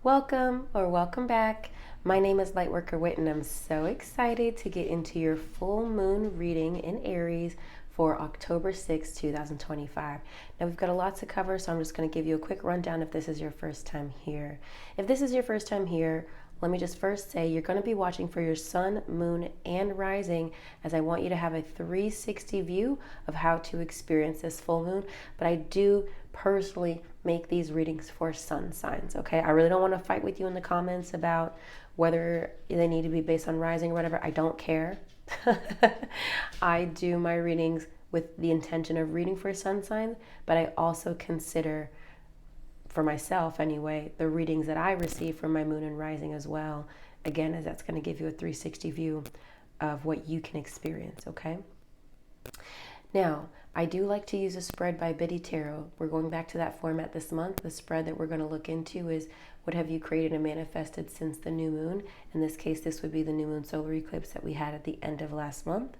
Welcome or welcome back. My name is Lightworker Whit and I'm so excited to get into your full moon reading in Aries for October 6, 2025. Now we've got a lot to cover, so I'm just going to give you a quick rundown if this is your first time here. If this is your first time here, let me just first say you're going to be watching for your sun, moon, and rising, as I want you to have a 360 view of how to experience this full moon. But I do personally make these readings for sun signs, okay? I really don't want to fight with you in the comments about whether they need to be based on rising or whatever. I don't care. I do my readings with the intention of reading for sun signs, but I also consider, for myself anyway, the readings that I receive from my moon and rising as well. Again, as that's going to give you a 360 view of what you can experience, okay? Now, I do like to use a spread by Biddy Tarot. We're going back to that format this month. The spread that we're going to look into is what have you created and manifested since the new moon? In this case, this would be the new moon solar eclipse that we had at the end of last month.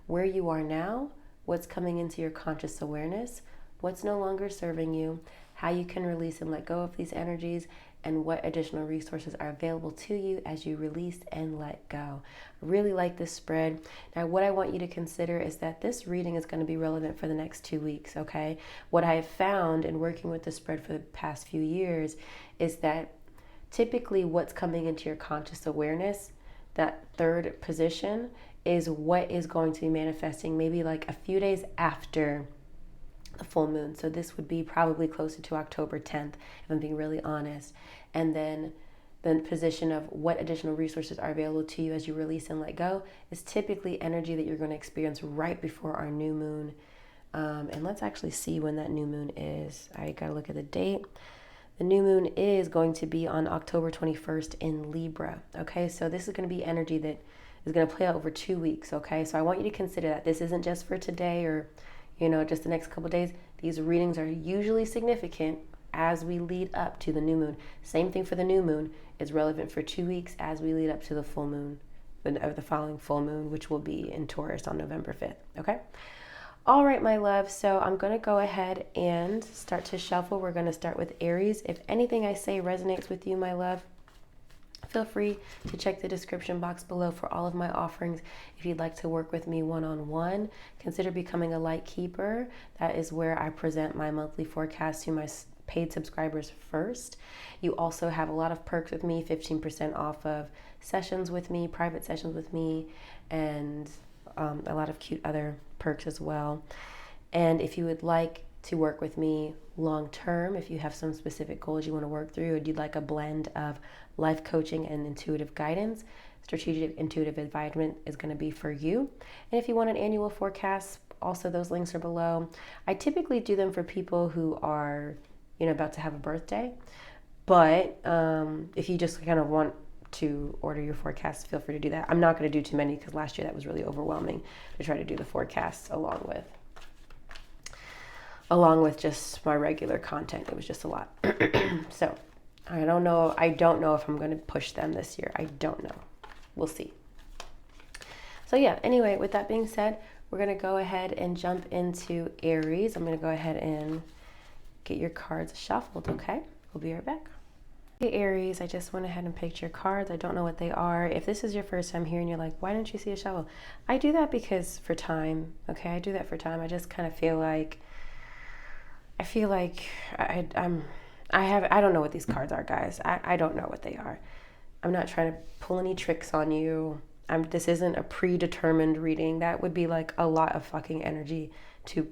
Where you are now, what's coming into your conscious awareness, what's no longer serving you, how you can release and let go of these energies, and what additional resources are available to you as you release and let go. I really like this spread. Now, what I want you to consider is that this reading is going to be relevant for the next 2 weeks, okay? What I have found in working with the spread for the past few years is that typically what's coming into your conscious awareness, that third position, is what is going to be manifesting maybe like a few days after the full moon. So this would be probably closer to October 10th, if I'm being really honest. And then the position of what additional resources are available to you as you release and let go is typically energy that you're going to experience right before our new moon. And let's actually see when that new moon is. I got to look at the date. The new moon is going to be on October 21st in Libra. Okay, so this is going to be energy that is going to play out over 2 weeks. Okay, so I want you to consider that this isn't just for today or just the next couple of days. These readings are usually significant as we lead up to the new moon. Same thing for the new moon is relevant for 2 weeks as we lead up to the full moon, the following full moon, which will be in Taurus on November 5th. Okay. All right, my love. So I'm going to go ahead and start to shuffle. We're going to start with Aries. If anything I say resonates with you, my love, feel free to check the description box below for all of my offerings. If you'd like to work with me one-on-one, consider becoming a Lightkeeper. That is where I present my monthly forecast to my paid subscribers first. You also have a lot of perks with me, 15% off of sessions with me, private sessions with me, and a lot of cute other perks as well. And if you would like to work with me long term, if you have some specific goals you want to work through, or you'd like a blend of life coaching and intuitive guidance, strategic intuitive advisement is going to be for you. And if you want an annual forecast, also those links are below. I typically do them for people who are about to have a birthday, but if you just kind of want to order your forecast, feel free to do that. I'm not going to do too many because last year that was really overwhelming to try to do the forecasts along with just my regular content. It was just a lot. So I don't know if I'm going to push them this year. I don't know. We'll see. So yeah, anyway, with that being said, we're going to go ahead and jump into Aries. I'm going to go ahead and get your cards shuffled, okay? We'll be right back. Hey Aries, I just went ahead and picked your cards. I don't know what they are. If this is your first time here and you're like, why didn't you see a shuffle? I do that because for time, okay? I do that for time. I just kind of feel like I don't know what these cards are, guys. I don't know what they are. I'm not trying to pull any tricks on you. This isn't a predetermined reading. That would be like a lot of fucking energy to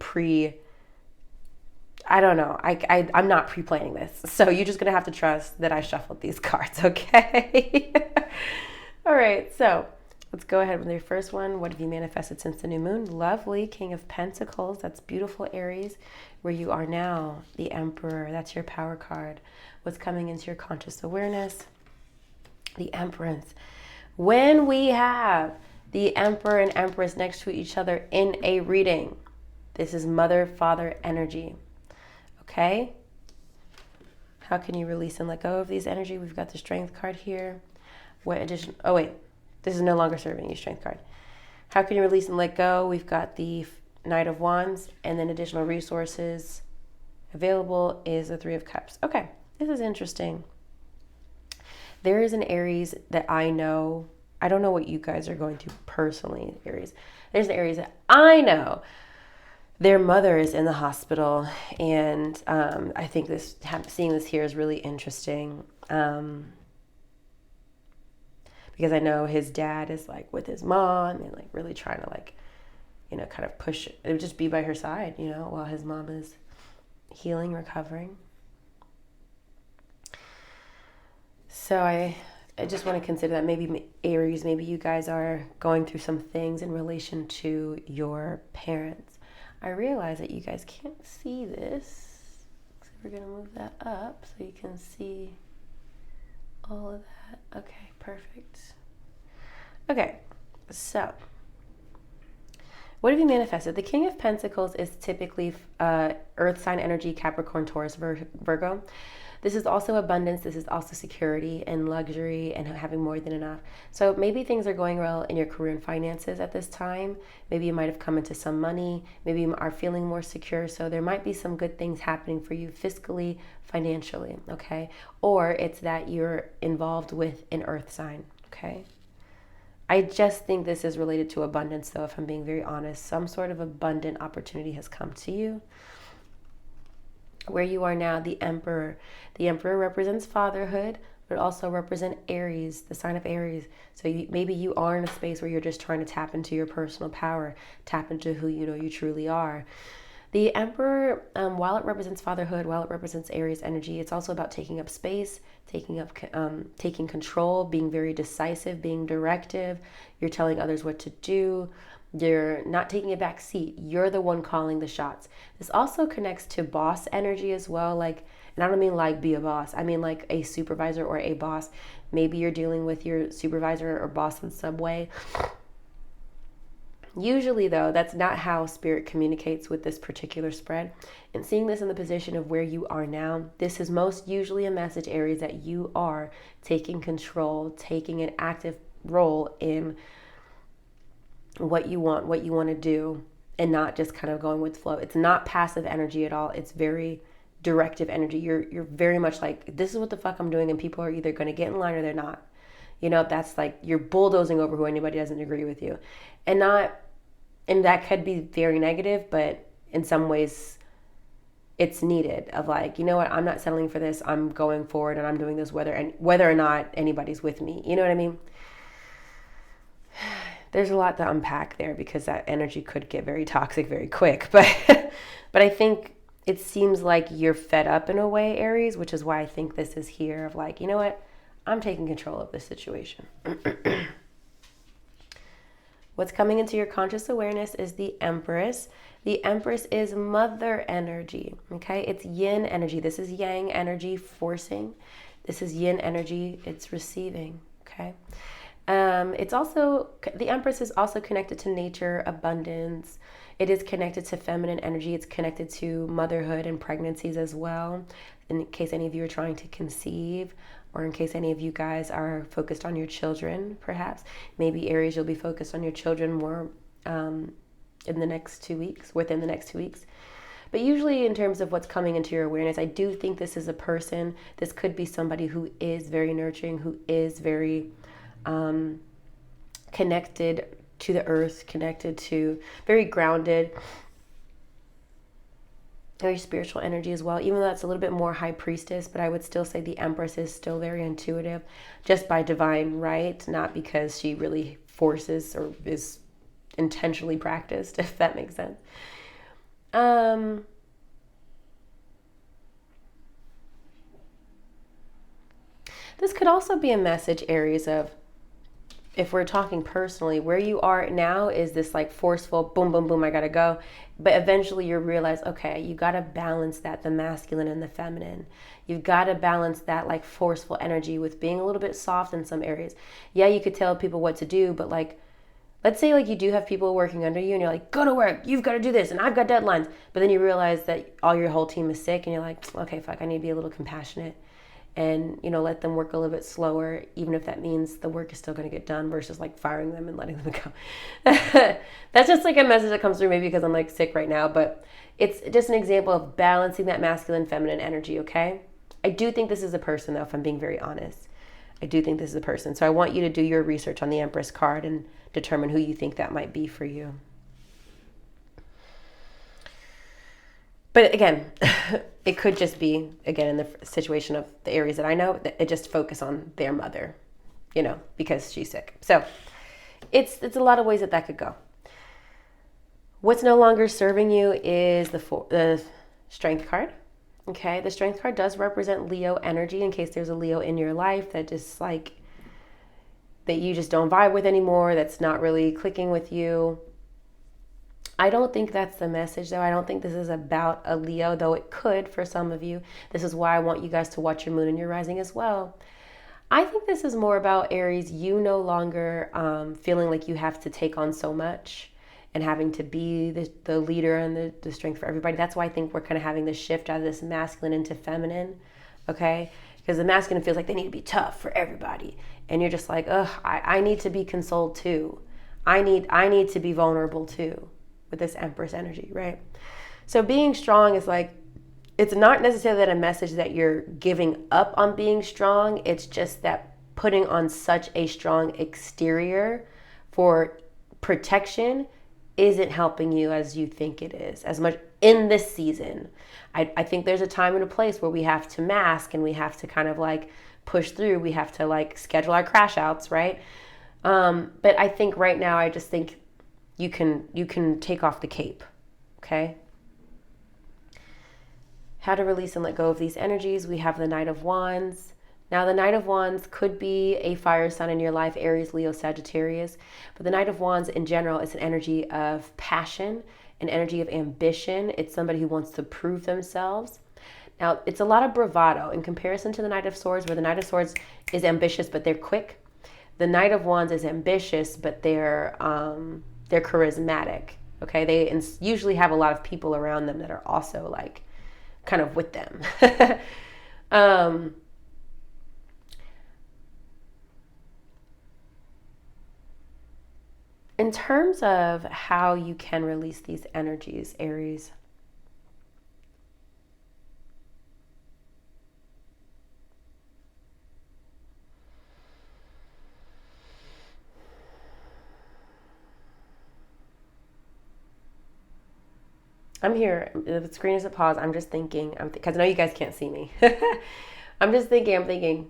I don't know. I'm not pre-planning this. So you're just going to have to trust that I shuffled these cards, okay? All right, so let's go ahead with your first one. What have you manifested since the new moon? Lovely. King of Pentacles. That's beautiful, Aries. Where you are now, the Emperor. That's your power card. What's coming into your conscious awareness? The Empress. When we have the Emperor and Empress next to each other in a reading, this is mother-father energy. Okay? How can you release and let go of these energy? We've got the Strength card here. This is no longer serving you, Strength card. How can you release and let go? We've got the Knight of Wands, and then additional resources available is the Three of Cups. Okay, this is interesting. There is an Aries that I know. I don't know what you guys are going through personally, Aries. There's an Aries that I know. Their mother is in the hospital, and I think seeing this here is really interesting, because I know his dad is like with his mom and like really trying to like, kind of push it. It would just be by her side, while his mom is healing, recovering. So I just want to consider that maybe Aries, maybe you guys are going through some things in relation to your parents. I realize that you guys can't see this, so we're going to move that up so you can see all of that. Okay, perfect. Okay, so what have you manifested? The King of Pentacles is typically earth sign energy, Capricorn, Taurus, Virgo. This is also abundance. This is also security and luxury and having more than enough. So maybe things are going well in your career and finances at this time. Maybe you might have come into some money. Maybe you are feeling more secure. So there might be some good things happening for you fiscally, financially, okay? Or it's that you're involved with an earth sign, okay? I just think this is related to abundance, though, if I'm being very honest. Some sort of abundant opportunity has come to you. Where you are now, the Emperor. The Emperor represents fatherhood, but also represent Aries, the sign of Aries. So maybe you are in a space where you're just trying to tap into your personal power, tap into who you truly are. The Emperor, while it represents fatherhood, while it represents Aries energy, it's also about taking up space, taking control, being very decisive, being directive. You're telling others what to do. You're not taking a back seat. You're the one calling the shots. This also connects to boss energy as well. And I don't mean like be a boss. I mean like a supervisor or a boss. Maybe you're dealing with your supervisor or boss in some way. Usually, though, that's not how Spirit communicates with this particular spread. And seeing this in the position of where you are now, this is most usually a message, Aries, that you are taking control, taking an active role in what you want to do, and not just kind of going with flow. It's not passive energy at all. It's very directive energy. You're very much like, this is what the fuck I'm doing, and people are either going to get in line or they're not. That's like you're bulldozing over who anybody doesn't agree with you. And that could be very negative, but in some ways it's needed of like, you know what, I'm not settling for this. I'm going forward and I'm doing this whether or not anybody's with me. You know what I mean? There's a lot to unpack there because that energy could get very toxic very quick. But I think it seems like you're fed up in a way, Aries, which is why I think this is here of like, you know what? I'm taking control of this situation. What's coming into your conscious awareness is the Empress. The Empress is mother energy, okay? It's yin energy. This is yang energy, forcing. This is yin energy, it's receiving, okay? The Empress is also connected to nature, abundance. It is connected to feminine energy. It's connected to motherhood and pregnancies as well. In case any of you are trying to conceive, or in case any of you guys are focused on your children, perhaps. Maybe Aries, you'll be focused on your children more within the next 2 weeks. But usually in terms of what's coming into your awareness, I do think this is a person. This could be somebody who is very nurturing, who is very connected to the earth, connected to, very grounded, very spiritual energy as well, even though that's a little bit more high priestess, but I would still say the Empress is still very intuitive, just by divine right, not because she really forces or is intentionally practiced, if that makes sense. This could also be a message, Aries, of, if we're talking personally, where you are now is this like forceful, boom, boom, boom, I gotta go. But eventually you realize, okay, you gotta balance that, the masculine and the feminine. You've gotta balance that like forceful energy with being a little bit soft in some areas. Yeah, you could tell people what to do, but like, let's say like you do have people working under you and you're like, go to work, you've got to do this, and I've got deadlines. But then you realize that your whole team is sick and you're like, okay, fuck, I need to be a little compassionate. And, let them work a little bit slower, even if that means the work is still going to get done versus like firing them and letting them go. That's just like a message that comes through maybe because I'm like sick right now, but it's just an example of balancing that masculine, feminine energy, okay? I do think this is a person though, if I'm being very honest. I do think this is a person. So I want you to do your research on the Empress card and determine who you think that might be for you. But again, it could just be, again, in the situation of the Aries that I know, it just focus on their mother, you know, because she's sick. So it's a lot of ways that could go. What's no longer serving you is the Strength card. Okay, the Strength card does represent Leo energy, in case there's a Leo in your life that just like, that you just don't vibe with anymore, that's not really clicking with you. I don't think that's the message, though. I don't think this is about a Leo, though it could for some of you. This is why I want you guys to watch your moon and your rising as well. I think this is more about Aries, you no longer feeling like you have to take on so much and having to be the leader and the strength for everybody. That's why I think we're kind of having this shift out of this masculine into feminine, okay? Because the masculine feels like they need to be tough for everybody. And you're just like, ugh, I need to be consoled too. I need to be vulnerable too with this Empress energy, right? So being strong is like, it's not necessarily a message that you're giving up on being strong. It's just that putting on such a strong exterior for protection isn't helping you as you think it is as much in this season. I think there's a time and a place where we have to mask and we have to kind of like push through. We have to like schedule our crash outs, right? But I think right now, I just think you can take off the cape, okay? How to release and let go of these energies. We have the Knight of Wands. Now, the Knight of Wands could be a fire sign in your life, Aries, Leo, Sagittarius. But the Knight of Wands in general is an energy of passion, an energy of ambition. It's somebody who wants to prove themselves. Now, it's a lot of bravado in comparison to the Knight of Swords, where the Knight of Swords is ambitious, but they're quick. The Knight of Wands is ambitious, but they're charismatic, okay? They usually have a lot of people around them that are also like kind of with them. In terms of how you can release these energies, Aries, I'm here. The screen is a pause. I'm just thinking, because I know you guys can't see me. I'm thinking,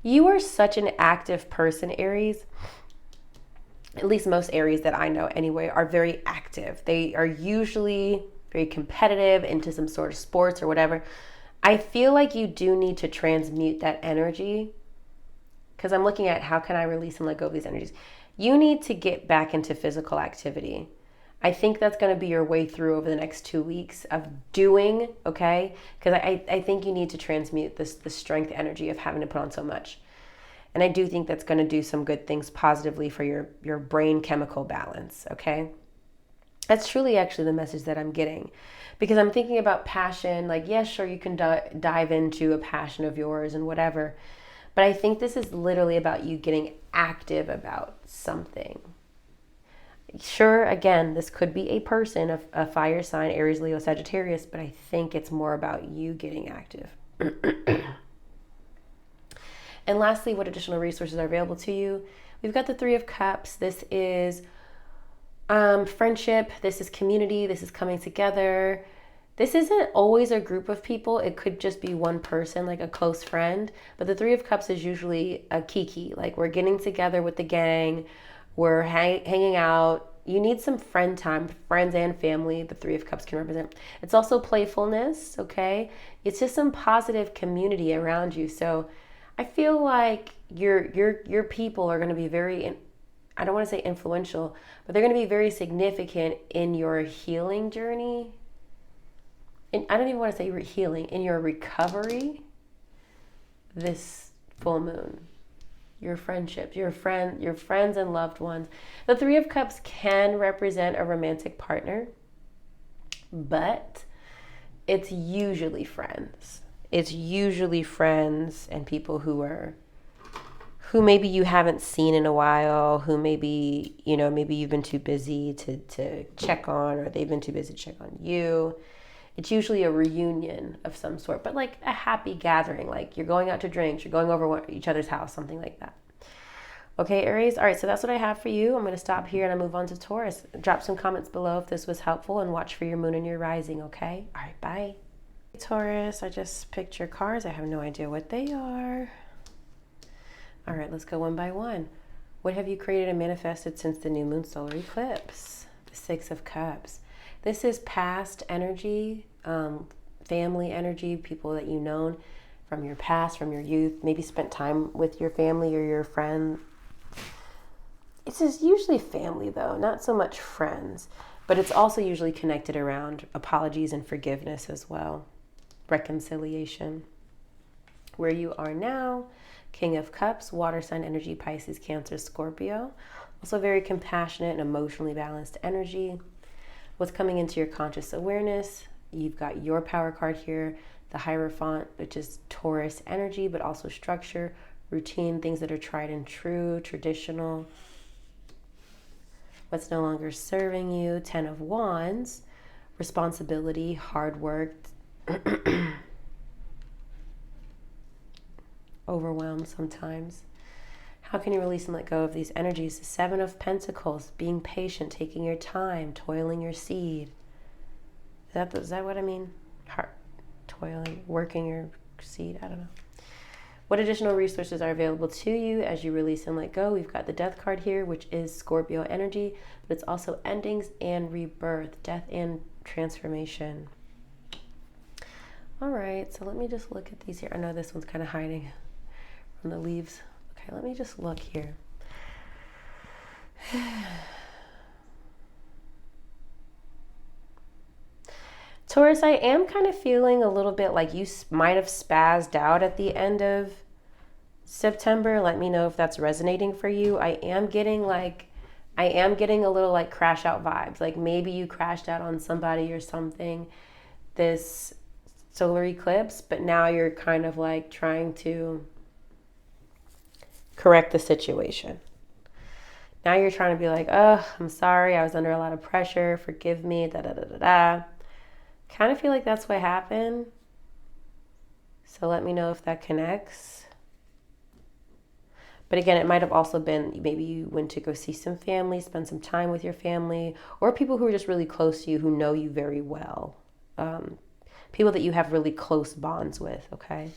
you are such an active person, Aries. At least most Aries that I know anyway are very active. They are usually very competitive, into some sort of sports or whatever. I feel like you do need to transmute that energy, because I'm looking at how can I release and let go of these energies. You need to get back into physical activity. I think that's going to be your way through over the next 2 weeks of doing, okay? Because I think you need to transmute the strength energy of having to put on so much. And I do think that's going to do some good things positively for your brain chemical balance, okay? That's truly actually the message that I'm getting. Because I'm thinking about passion, like, yes, sure, you can dive into a passion of yours and whatever. But I think this is literally about you getting active about something. Sure, again, this could be a person, a fire sign, Aries, Leo, Sagittarius, but I think it's more about you getting active. And lastly, what additional resources are available to you? We've got the Three of Cups. This is friendship. This is community. This is coming together. This isn't always a group of people. It could just be one person, like a close friend. But the Three of Cups is usually a kiki. Like, we're getting together with the gang. We're hanging out. You need some friend time, friends and family. The Three of Cups can represent. It's also playfulness, okay? It's just some positive community around you. So I feel like your people are going to be very, I don't want to say influential, but they're going to be very significant in your healing journey. And I don't even want to say healing, in your recovery this full moon. Your friendships, your friends and loved ones. The Three of Cups can represent a romantic partner, but it's usually friends. It's usually friends and people who maybe you haven't seen in a while, who maybe you've been too busy to check on, or they've been too busy to check on you. It's usually a reunion of some sort, but like a happy gathering, like you're going out to drinks, you're going over each other's house, something like that. Okay, Aries. All right, so that's what I have for you. I'm going to stop here and I move on to Taurus. Drop some comments below if this was helpful and watch for your moon and your rising, okay? All right, bye. Taurus, I just picked your cards. I have no idea what they are. All right, let's go one by one. What have you created and manifested since the new moon solar eclipse? The Six of Cups. This is past energy, family energy, people that you've known from your past, from your youth, maybe spent time with your family or your friend. It's just usually family though, not so much friends, but it's also usually connected around apologies and forgiveness as well. Reconciliation. Where you are now, King of Cups, water sign energy, Pisces, Cancer, Scorpio. Also very compassionate and emotionally balanced energy. What's coming into your conscious awareness? You've got your power card here, the Hierophant, which is Taurus energy, but also structure, routine, things that are tried and true, traditional. What's no longer serving you? Ten of Wands, responsibility, hard work, overwhelmed sometimes. How can you release and let go of these energies? The Seven of Pentacles, being patient, taking your time, toiling your seed. Is that what I mean? Toiling, working your seed, I don't know. What additional resources are available to you as you release and let go? We've got the Death card here, which is Scorpio energy, but it's also endings and rebirth, death and transformation. All right, so let me just look at these here. I know this one's kind of hiding from the leaves. Okay, let me just look here. Taurus, I am kind of feeling a little bit like you might have spazzed out at the end of September. Let me know if that's resonating for you. I am getting a little like crash out vibes. Like maybe you crashed out on somebody or something this solar eclipse, but now you're kind of like trying to correct the situation. Now you're trying to be like, oh, I'm sorry. I was under a lot of pressure. Forgive me. Da da da da da. Kind of feel like that's what happened. So let me know if that connects. But again, it might have also been maybe you went to go see some family, spend some time with your family, or people who are just really close to you who know you very well. People that you have really close bonds with, okay?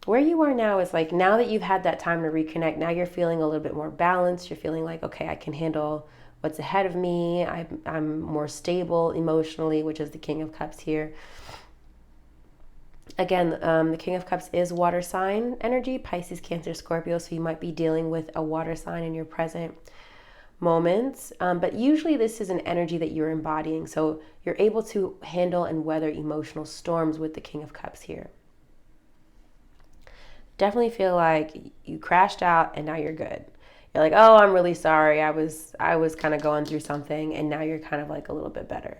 Where you are now is like, now that you've had that time to reconnect, now you're feeling a little bit more balanced. You're feeling like, okay, I can handle what's ahead of me. I'm more stable emotionally, which is the King of Cups here. Again, the King of Cups is water sign energy, Pisces, Cancer, Scorpio. So you might be dealing with a water sign in your present moments. But usually this is an energy that you're embodying. So you're able to handle and weather emotional storms with the King of Cups here. Definitely feel like you crashed out and now you're good. You're like, oh, I'm really sorry. I was kind of going through something, and now you're kind of like a little bit better.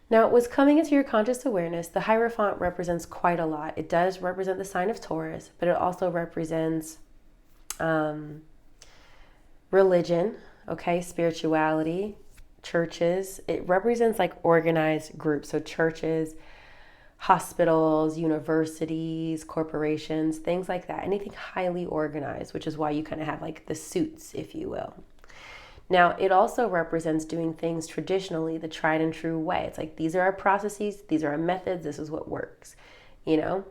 Now, what's coming into your conscious awareness, the Hierophant represents quite a lot. It does represent the sign of Taurus, but it also represents religion, okay, spirituality, churches. It represents like organized groups, so churches, hospitals, universities, corporations, things like that. Anything highly organized, which is why you kind of have like the suits, if you will. Now, it also represents doing things traditionally, the tried and true way. It's like, these are our processes, these are our methods, this is what works, you know?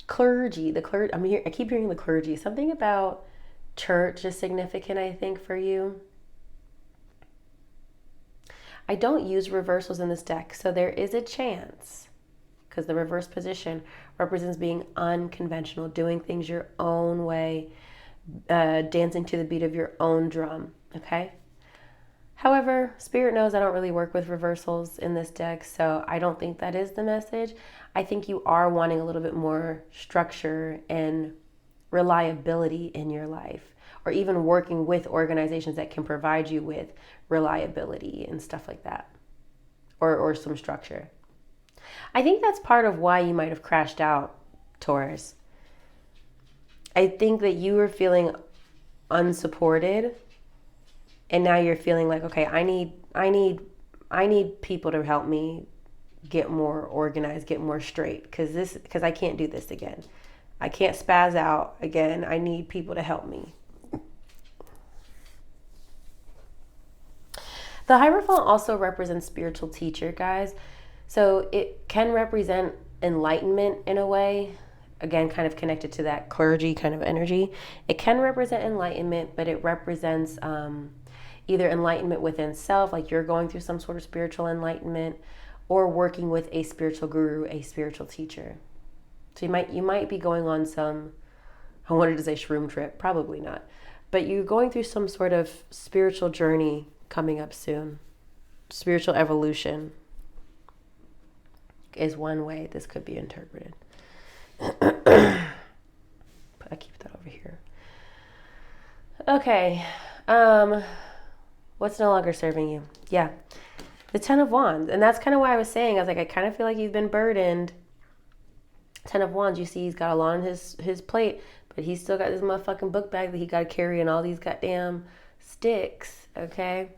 Clergy, I keep hearing the clergy. Something about church is significant, I think, for you. I don't use reversals in this deck, so there is a chance, because the reverse position represents being unconventional, doing things your own way, dancing to the beat of your own drum, okay? However, Spirit knows I don't really work with reversals in this deck, so I don't think that is the message. I think you are wanting a little bit more structure and reliability in your life, or even working with organizations that can provide you with reliability and stuff like that, or some structure. I think that's part of why you might have crashed out, Taurus. I think that you were feeling unsupported, and now you're feeling like, okay, I need I need people to help me get more organized, get more straight, because I can't do this again. I can't spaz out again. I need people to help me. The Hierophant also represents spiritual teacher, guys. So it can represent enlightenment in a way. Again, kind of connected to that clergy kind of energy. It can represent enlightenment, but it represents either enlightenment within self, like you're going through some sort of spiritual enlightenment, or working with a spiritual guru, a spiritual teacher. So you might be going on some, I wanted to say shroom trip, probably not, but you're going through some sort of spiritual journey coming up soon. Spiritual evolution is one way this could be interpreted. I keep that over here. Okay. What's no longer serving you? Yeah. The Ten of Wands. And that's kind of why I was saying, I was like, I kind of feel like you've been burdened. Ten of Wands, you see he's got a lot on his plate, but he's still got this motherfucking book bag that he got to carry and all these goddamn sticks, okay?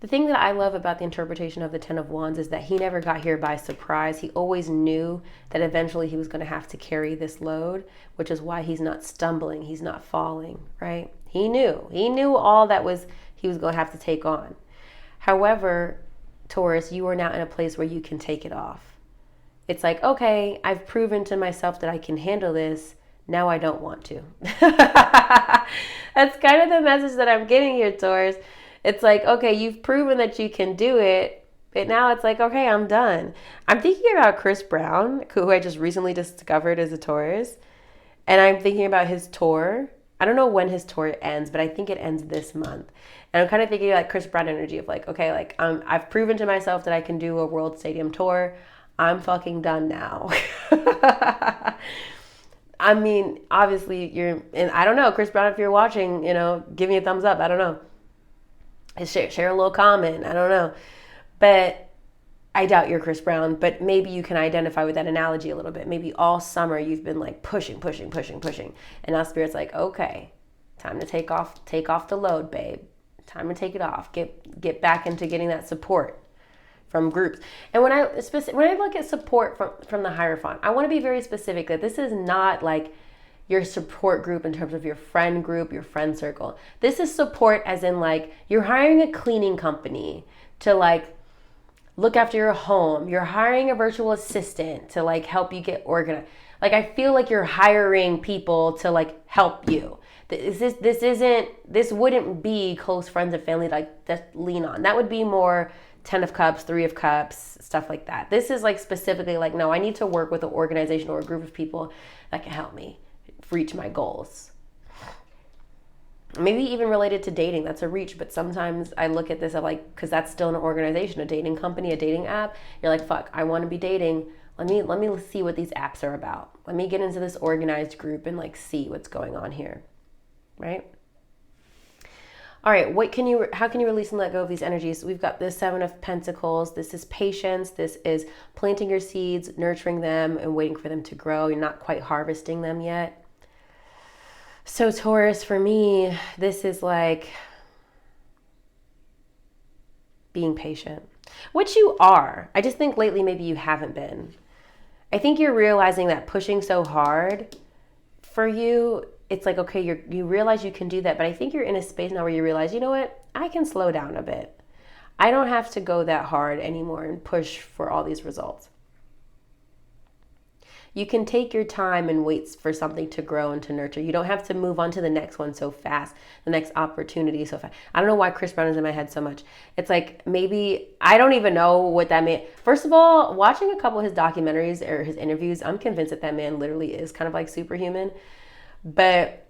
The thing that I love about the interpretation of the Ten of Wands is that he never got here by surprise. He always knew that eventually he was going to have to carry this load, which is why he's not stumbling, he's not falling, right? He knew all that he was going to have to take on. However, Taurus, you are now in a place where you can take it off. It's like, okay, I've proven to myself that I can handle this. Now I don't want to. That's kind of the message that I'm getting here, Taurus. It's like, okay, you've proven that you can do it, but now it's like, okay, I'm done. I'm thinking about Chris Brown, who I just recently discovered as a Taurus, and I'm thinking about his tour. I don't know when his tour ends, but I think it ends this month. And I'm kind of thinking like Chris Brown energy of like, okay, like I've proven to myself that I can do a world stadium tour. I'm fucking done now. I mean, obviously and I don't know, Chris Brown, if you're watching, give me a thumbs up. I don't know. Share a little comment. I don't know. But I doubt you're Chris Brown, but maybe you can identify with that analogy a little bit. Maybe all summer you've been like pushing. And now Spirit's like, okay, time to take off the load, babe. Time to take it off. Get back into getting that support from groups. And when I look at support from the Hierophant, I want to be very specific that this is not like your support group in terms of your friend group, your friend circle. This is support as in like you're hiring a cleaning company to like look after your home. You're hiring a virtual assistant to like help you get organized. Like I feel like you're hiring people to like help you. This wouldn't be close friends and family like that lean on. That would be more 10 of Cups, 3 of Cups, stuff like that. This is like specifically like, no, I need to work with an organization or a group of people that can help me reach my goals. Maybe even related to dating, that's a reach, but sometimes I look at this of like, because that's still an organization, a dating company, a dating app. You're like, fuck, I want to be dating. Let me see what these apps are about. Let me get into this organized group and like see what's going on here, right? All right, how can you release and let go of these energies? We've got the 7 of Pentacles. This is patience. This is planting your seeds, nurturing them, and waiting for them to grow. You're not quite harvesting them yet. So Taurus, for me, this is like being patient, which you are. I just think lately maybe you haven't been. I think you're realizing that pushing so hard for you, it's like, okay, you realize you can do that, but I think you're in a space now where you realize, you know what, I can slow down a bit. I don't have to go that hard anymore and push for all these results. You can take your time and wait for something to grow and to nurture. You don't have to move on to the next one so fast, the next opportunity so fast. I don't know why Chris Brown is in my head so much. It's like maybe, I don't even know what that meant. First of all, watching a couple of his documentaries or his interviews, I'm convinced that man literally is kind of like superhuman. But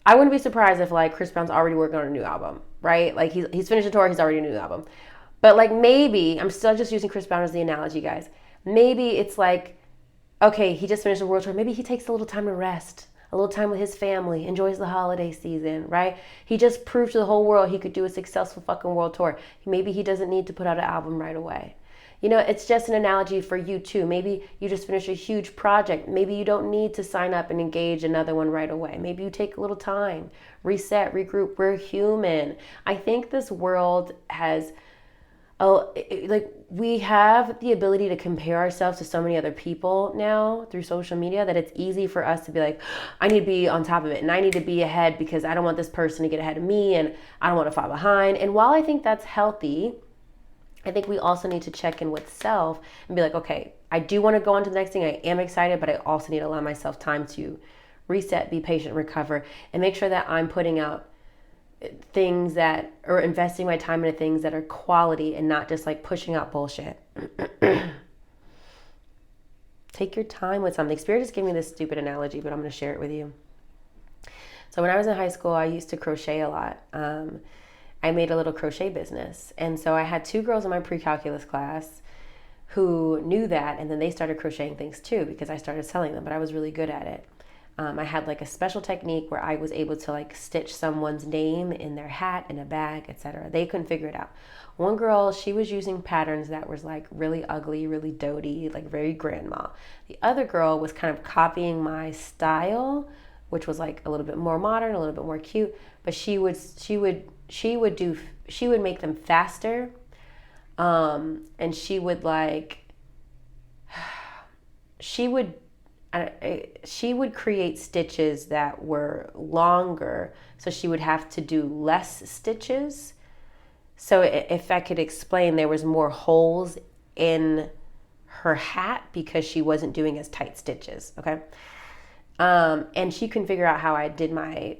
I wouldn't be surprised if like Chris Brown's already working on a new album, right? Like he's finished a tour, he's already a new album. But like maybe, I'm still just using Chris Brown as the analogy, guys. Maybe it's like, okay, he just finished a world tour. Maybe he takes a little time to rest, a little time with his family, enjoys the holiday season, right? He just proved to the whole world he could do a successful fucking world tour. Maybe he doesn't need to put out an album right away. It's just an analogy for you too. Maybe you just finished a huge project. Maybe you don't need to sign up and engage another one right away. Maybe you take a little time, reset, regroup. We're human. I think this world has like we have the ability to compare ourselves to so many other people now through social media that it's easy for us to be like, I need to be on top of it and I need to be ahead because I don't want this person to get ahead of me and I don't want to fall behind. And while I think that's healthy, I think we also need to check in with self and be like, okay, I do want to go on to the next thing. I am excited, but I also need to allow myself time to reset, be patient, recover, and make sure that I'm putting out things that, or investing my time into things that are quality and not just like pushing out bullshit. Take your time with something. Spirit just gave me this stupid analogy, but I'm going to share it with you. So when I was in high school, I used to crochet a lot. I made a little crochet business. And so I had two girls in my pre-calculus class who knew that, and then they started crocheting things too because I started selling them, but I was really good at it. I had like a special technique where I was able to like stitch someone's name in their hat, in a bag, etc. They couldn't figure it out. One girl, she was using patterns that was like really ugly, really doty, like very grandma. The other girl was kind of copying my style, which was like a little bit more modern, a little bit more cute, but she would make them faster. And she would create stitches that were longer, so she would have to do less stitches. So if I could explain, there was more holes in her hat because she wasn't doing as tight stitches, okay? And she couldn't figure out how I did my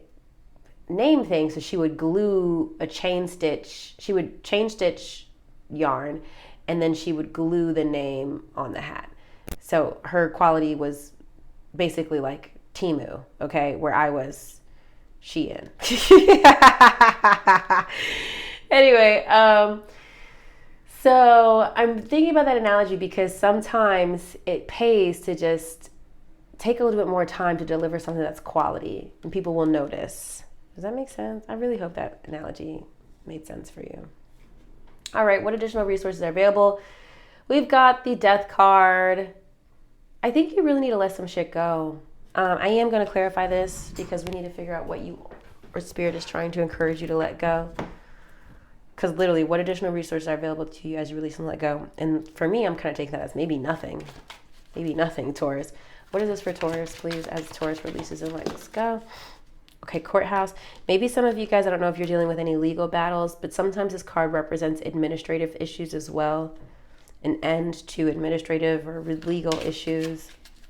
name thing, so she would glue a chain stitch. She would chain stitch yarn, and then she would glue the name on the hat. So her quality was basically like Temu, okay, where I was Shein. Anyway, so I'm thinking about that analogy because sometimes it pays to just take a little bit more time to deliver something that's quality and people will notice. Does that make sense? I really hope that analogy made sense for you. All right, what additional resources are available? We've got the Death card. I think you really need to let some shit go. I am going to clarify this because we need to figure out what you or Spirit is trying to encourage you to let go. Because literally, what additional resources are available to you as you release and let go? And for me, I'm kind of taking that as maybe nothing. Maybe nothing, Taurus. What is this for Taurus, please, as Taurus releases and lets go? Okay, courthouse. Maybe some of you guys, I don't know if you're dealing with any legal battles, but sometimes this card represents administrative issues as well. An end to administrative or legal issues.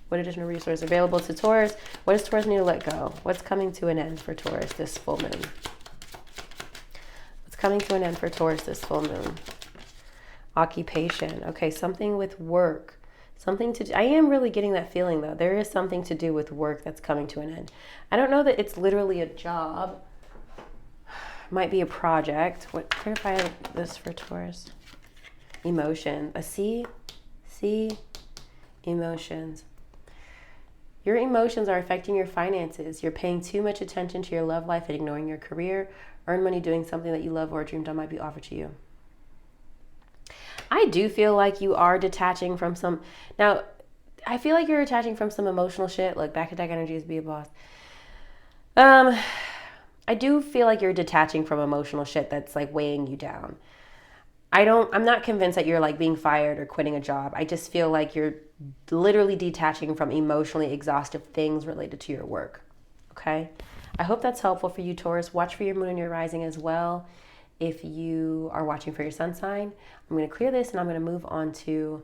What additional resources are available to Taurus? What does Taurus need to let go? What's coming to an end for Taurus this full moon? What's coming to an end for Taurus this full moon? Occupation. Okay, something with work. Something to do. I am really getting that feeling though. There is something to do with work that's coming to an end. I don't know that it's literally a job. Might be a project. What? Clarify this for Taurus. Emotion. See, emotions. Your emotions are affecting your finances. You're paying too much attention to your love life and ignoring your career. Earn money doing something that you love or dreamed of might be offered to you. I do feel like you are detaching from some. Now, I feel like you're detaching from some emotional shit, like back attack energies, be a boss. I do feel like you're detaching from emotional shit that's like weighing you down. I'm not convinced that you're like being fired or quitting a job. I just feel like you're literally detaching from emotionally exhaustive things related to your work. Okay? I hope that's helpful for you, Taurus. Watch for your moon and your rising as well. If you are watching for your sun sign, I'm going to clear this and I'm going to move on to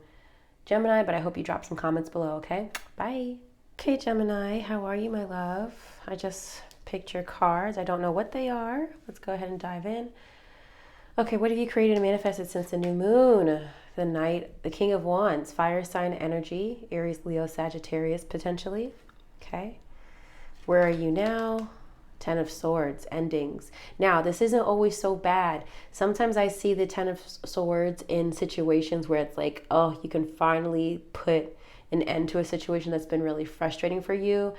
Gemini, but I hope you drop some comments below, okay? Bye. Okay, Gemini, how are you, my love? I just picked your cards. I don't know what they are. Let's go ahead and dive in. Okay, what have you created and manifested since the new moon? The Knight, the King of Wands, fire sign energy, Aries, Leo, Sagittarius, potentially. Okay. Where are you now? Ten of Swords, endings. Now, this isn't always so bad. Sometimes I see the Ten of Swords in situations where it's like, oh, you can finally put an end to a situation that's been really frustrating for you.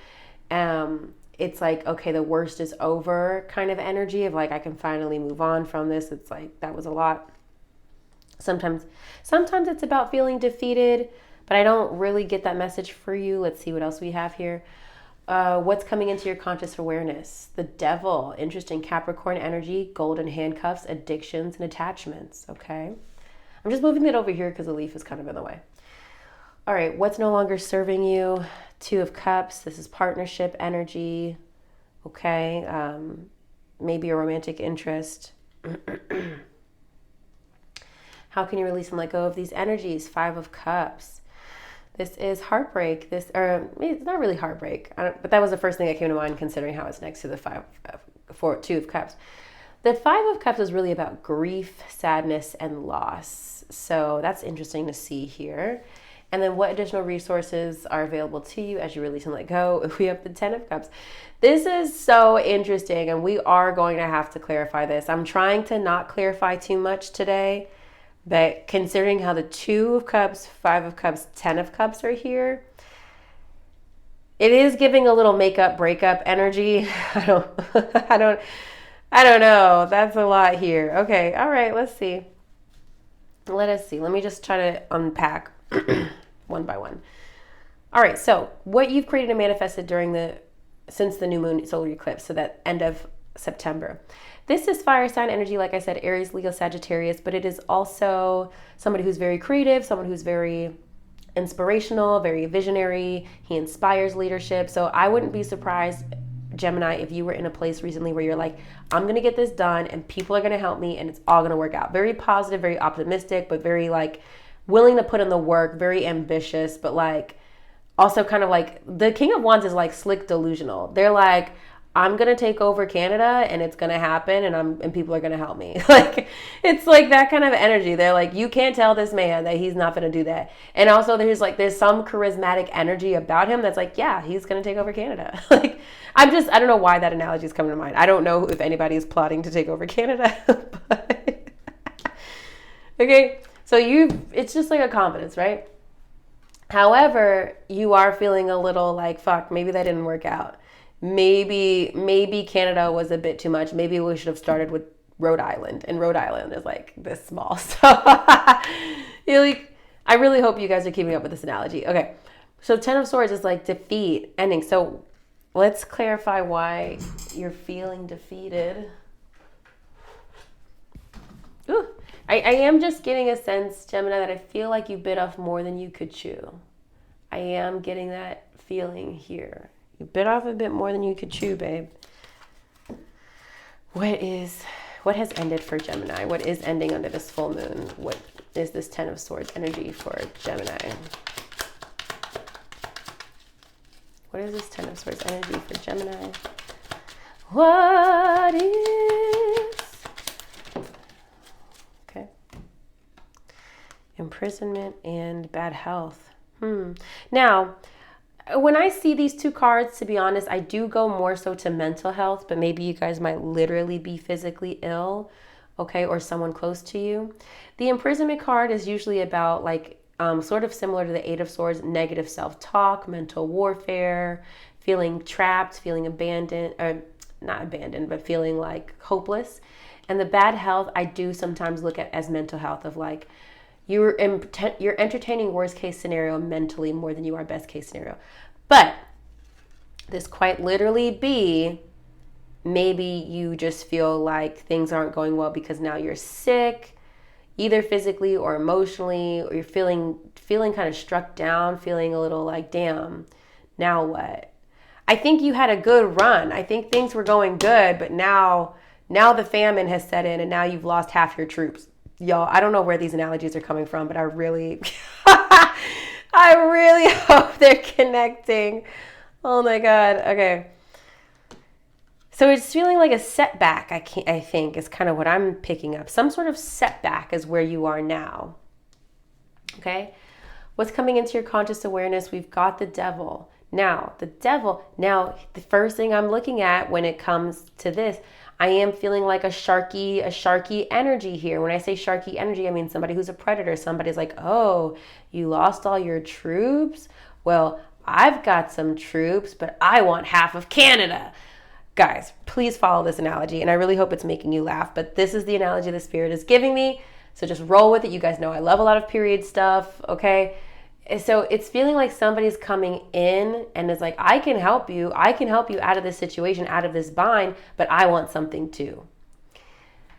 It's like, okay, the worst is over kind of energy of like, I can finally move on from this. It's like, that was a lot. Sometimes it's about feeling defeated, but I don't really get that message for you. Let's see what else we have here. What's coming into your conscious awareness? The Devil, interesting. Capricorn energy, golden handcuffs, addictions, and attachments. Okay. I'm just moving it over here because the leaf is kind of in the way. All right, what's no longer serving you? Two of Cups. This is partnership energy. Okay, maybe a romantic interest. How can you release and let go of these energies? Five of Cups. This is heartbreak. It's not really heartbreak, but that was the first thing that came to mind considering how it's next to the Two of Cups. The Five of Cups is really about grief, sadness, and loss. So that's interesting to see here. And then what additional resources are available to you as you release and let go? We have the Ten of Cups. This is so interesting, and we are going to have to clarify this. I'm trying to not clarify too much today, but considering how the Two of Cups, Five of Cups, Ten of Cups are here, it is giving a little makeup breakup energy. I don't know. That's a lot here. Okay. All right. Let's see. Let us see. Let me just try to unpack one by one. All right. So what you've created and manifested since the new moon solar eclipse, so that end of September. This is fire sign energy, like I said, Aries, Leo, Sagittarius, but it is also somebody who's very creative, someone who's very inspirational, very visionary. He inspires leadership. So I wouldn't be surprised, Gemini, if you were in a place recently where you're like, I'm going to get this done and people are going to help me and it's all going to work out. Very positive, very optimistic, but very like willing to put in the work, very ambitious, but like also kind of like the King of Wands is like slick delusional. They're like, I'm going to take over Canada and it's going to happen and people are going to help me. Like, it's like that kind of energy. They're like, you can't tell this man that he's not going to do that. And also there's some charismatic energy about him that's like, yeah, he's going to take over Canada. Like, I don't know why that analogy is coming to mind. I don't know if anybody is plotting to take over Canada. But okay. So it's just like a confidence, right? However, you are feeling a little like, fuck, maybe that didn't work out. Maybe Canada was a bit too much. Maybe we should have started with Rhode Island, and Rhode Island is like this small. So I really hope you guys are keeping up with this analogy. Okay, so Ten of Swords is like defeat, ending. So let's clarify why you're feeling defeated. Ooh, I am just getting a sense, Gemini, that I feel like you bit off more than you could chew. I am getting that feeling here. You bit off a bit more than you could chew, babe. What has ended for Gemini? What is ending under this full moon? What is this Ten of Swords energy for Gemini? What is this Ten of Swords energy for Gemini? What is? Okay. Imprisonment and bad health. Now, when I see these two cards, to be honest, I do go more so to mental health, but maybe you guys might literally be physically ill, okay, or someone close to you. The imprisonment card is usually about like sort of similar to the Eight of Swords, negative self-talk, mental warfare, feeling trapped, feeling abandoned, or not abandoned, but feeling like hopeless. And the bad health, I do sometimes look at as mental health of like, you're entertaining worst case scenario mentally more than you are best case scenario. But this quite literally be, maybe you just feel like things aren't going well because now you're sick, either physically or emotionally, or you're feeling kind of struck down, feeling a little like, damn, now what? I think you had a good run. I think things were going good, but now the famine has set in and now you've lost half your troops. Y'all, I don't know where these analogies are coming from, but I really hope they're connecting. Oh my God. Okay. So it's feeling like a setback, I think, is kind of what I'm picking up. Some sort of setback is where you are now. Okay. What's coming into your conscious awareness? We've got the devil. Now, the first thing I'm looking at when it comes to this, I am feeling like a sharky energy here. When I say sharky energy, I mean somebody who's a predator. Somebody's like, oh, you lost all your troops? Well, I've got some troops, but I want half of Canada. Guys, please follow this analogy, and I really hope it's making you laugh, but this is the analogy the spirit is giving me, so just roll with it. You guys know I love a lot of period stuff, okay? So it's feeling like somebody's coming in and is like, I can help you out of this situation, out of this bind, but I want something too.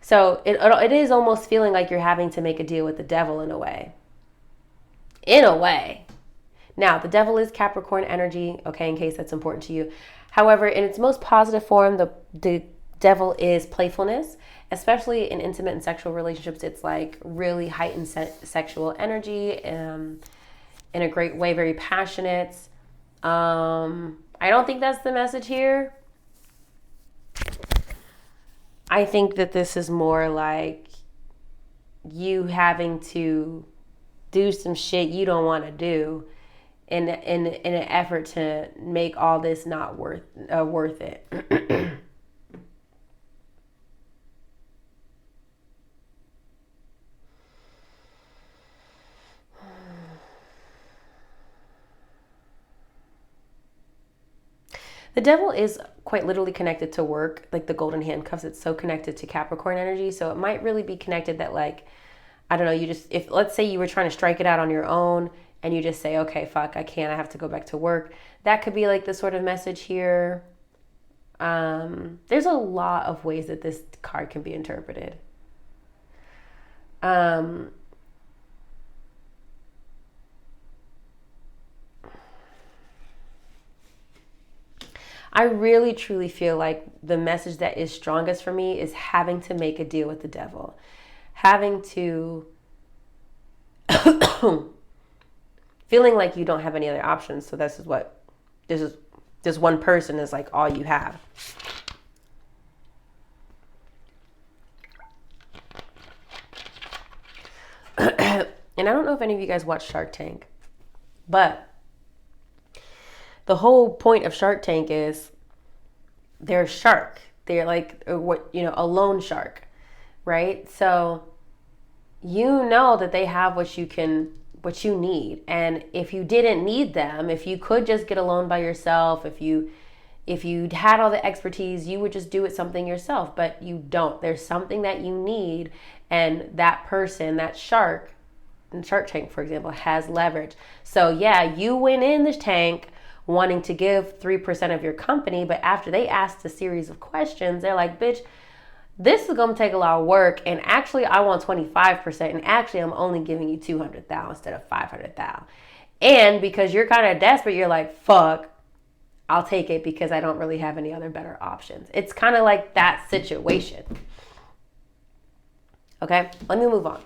So it is almost feeling like you're having to make a deal with the devil in a way. In a way. Now, the devil is Capricorn energy, okay, in case that's important to you. However, in its most positive form, the devil is playfulness, especially in intimate and sexual relationships. It's like really heightened sexual energy, in a great way, very passionate. I don't think that's the message here. I think that this is more like you having to do some shit you don't want to do in an effort to make all this not worth it. The devil is quite literally connected to work, like the golden handcuffs. It's so connected to Capricorn energy. So it might really be connected that, like, I don't know, if let's say you were trying to strike it out on your own and you just say, okay, fuck, I can't, I have to go back to work. That could be like the sort of message here. There's a lot of ways that this card can be interpreted. I really truly feel like the message that is strongest for me is having to make a deal with the devil. Having to feeling like you don't have any other options. So this one person is like all you have. And I don't know if any of you guys watch Shark Tank, but the whole point of Shark Tank is they're a shark. They're like, a loan shark, right? So you know that they have what you need. And if you didn't need them, if you could just get a loan by yourself, if you had all the expertise, you would just do it something yourself, but you don't. There's something that you need, and that person, that shark, in Shark Tank, for example, has leverage. So yeah, you went in this tank wanting to give 3% of your company, but after they asked a series of questions, they're like, bitch, this is going to take a lot of work, and actually I want 25%, and actually I'm only giving you 200,000 instead of 500,000. And because you're kind of desperate, you're like, fuck, I'll take it because I don't really have any other better options. It's kind of like that situation. Okay, let me move on.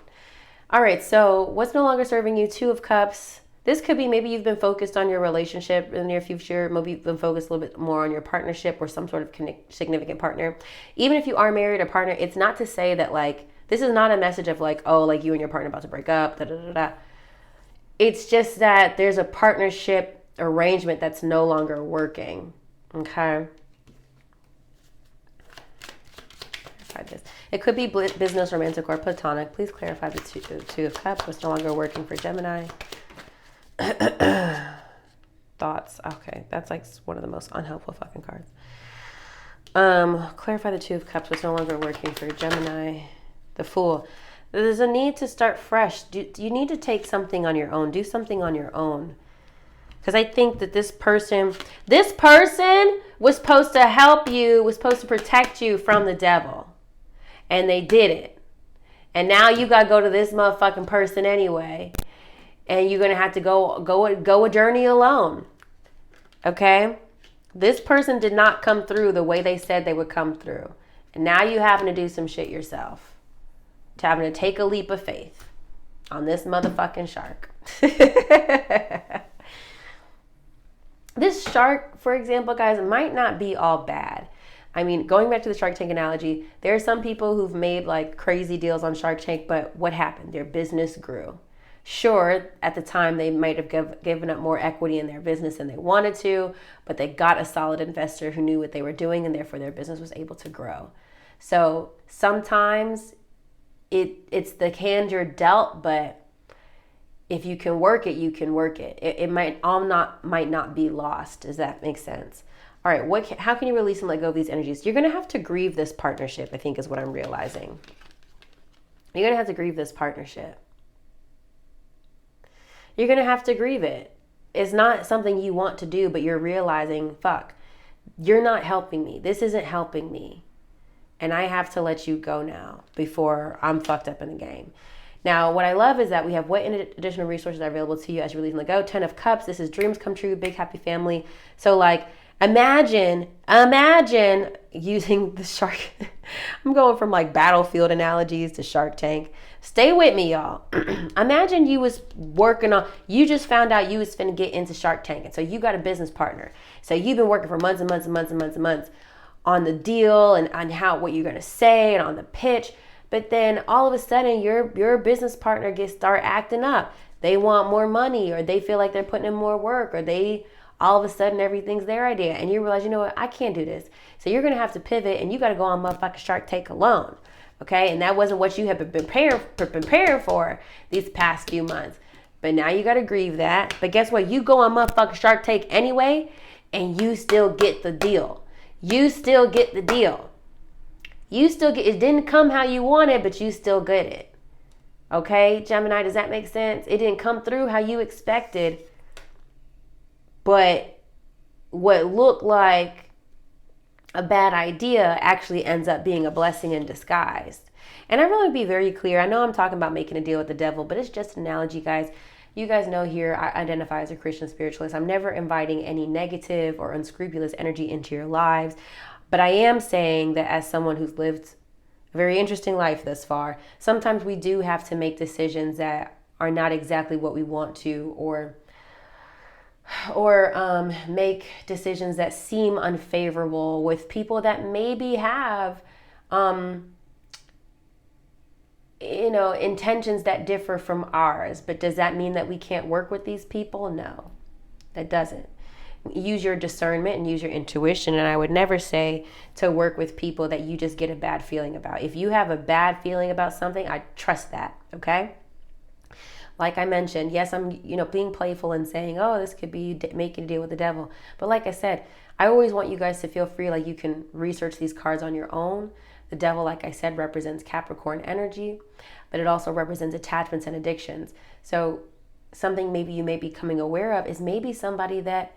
All right, so what's no longer serving you? Two of Cups. This could be maybe you've been focused on your relationship in the near future. Maybe you've been focused a little bit more on your partnership or some sort of significant partner. Even if you are married or partner, it's not to say that, like, this is not a message of like, oh, like you and your partner about to break up, da da da da. It's just that there's a partnership arrangement that's no longer working. Okay. This. It could be business, romantic, or platonic. Please clarify the two of Cups. What's no longer working for Gemini? Thoughts. Okay, that's like one of the most unhelpful fucking cards. Clarify the Two of Cups. What's no longer working for Gemini? The Fool. There's a need to start fresh. Do you need to take something on your own? Do something on your own. Because I think that this person was supposed to help you, was supposed to protect you from the devil. And they didn't. And now you got to go to this motherfucking person anyway. And you're going to have to go a journey alone. Okay? This person did not come through the way they said they would come through. And now you having to do some shit yourself. To having to take a leap of faith on this motherfucking shark. This shark, for example, guys, might not be all bad. I mean, going back to the Shark Tank analogy, there are some people who've made like crazy deals on Shark Tank, but what happened? Their business grew. Sure, at the time they might have given up more equity in their business than they wanted to, but they got a solid investor who knew what they were doing, and therefore their business was able to grow. So sometimes it's the hand you're dealt, but if you can work it, you can work it. It might not be lost. Does that make sense? All right, how can you release and let go of these energies? You're going to have to grieve this partnership, I think is what I'm realizing. You're going to have to grieve this partnership. You're going to have to grieve it. It's not something you want to do, but you're realizing, fuck, you're not helping me. This isn't helping me. and I have to let you go now before I'm fucked up in the game. Now, what I love is that we have what additional resources are available to you as you release and let go. 10 of Cups. This is dreams come true, big happy family. So like, imagine using the shark. I'm going from like battlefield analogies to Shark Tank. Stay with me, y'all. Imagine you was working on, you just found out you was finna get into Shark Tank. And so you got a business partner. So you've been working for months and months and months and months and months on the deal and on what you're gonna say and on the pitch. But then all of a sudden your business partner start acting up. They want more money, or they feel like they're putting in more work, or they all of a sudden everything's their idea, and you realize, you know what, I can't do this. So you're gonna have to pivot, and you got to go on motherfucking Shark Tank alone, okay? And that wasn't what you had been preparing for these past few months. But now you got to grieve that. But guess what? You go on motherfucking Shark Tank anyway, and you still get the deal. You still get the deal. You still get, it didn't come how you wanted, but you still get it. Okay, Gemini, does that make sense? It didn't come through how you expected, but what looked like a bad idea actually ends up being a blessing in disguise. And I really want to be very clear. I know I'm talking about making a deal with the devil, but it's just an analogy, guys. You guys know here I identify as a Christian spiritualist. I'm never inviting any negative or unscrupulous energy into your lives. But I am saying that as someone who's lived a very interesting life thus far, sometimes we do have to make decisions that are not exactly what we want to, or make decisions that seem unfavorable with people that maybe have, intentions that differ from ours. But does that mean that we can't work with these people? No, that doesn't. Use your discernment and use your intuition. And I would never say to work with people that you just get a bad feeling about. If you have a bad feeling about something, I trust that, okay? Like I mentioned, yes, I'm, being playful and saying, oh, this could be making a deal with the devil. But like I said, I always want you guys to feel free, like you can research these cards on your own. The devil, like I said, represents Capricorn energy, but it also represents attachments and addictions. So something maybe you may be becoming aware of is maybe somebody that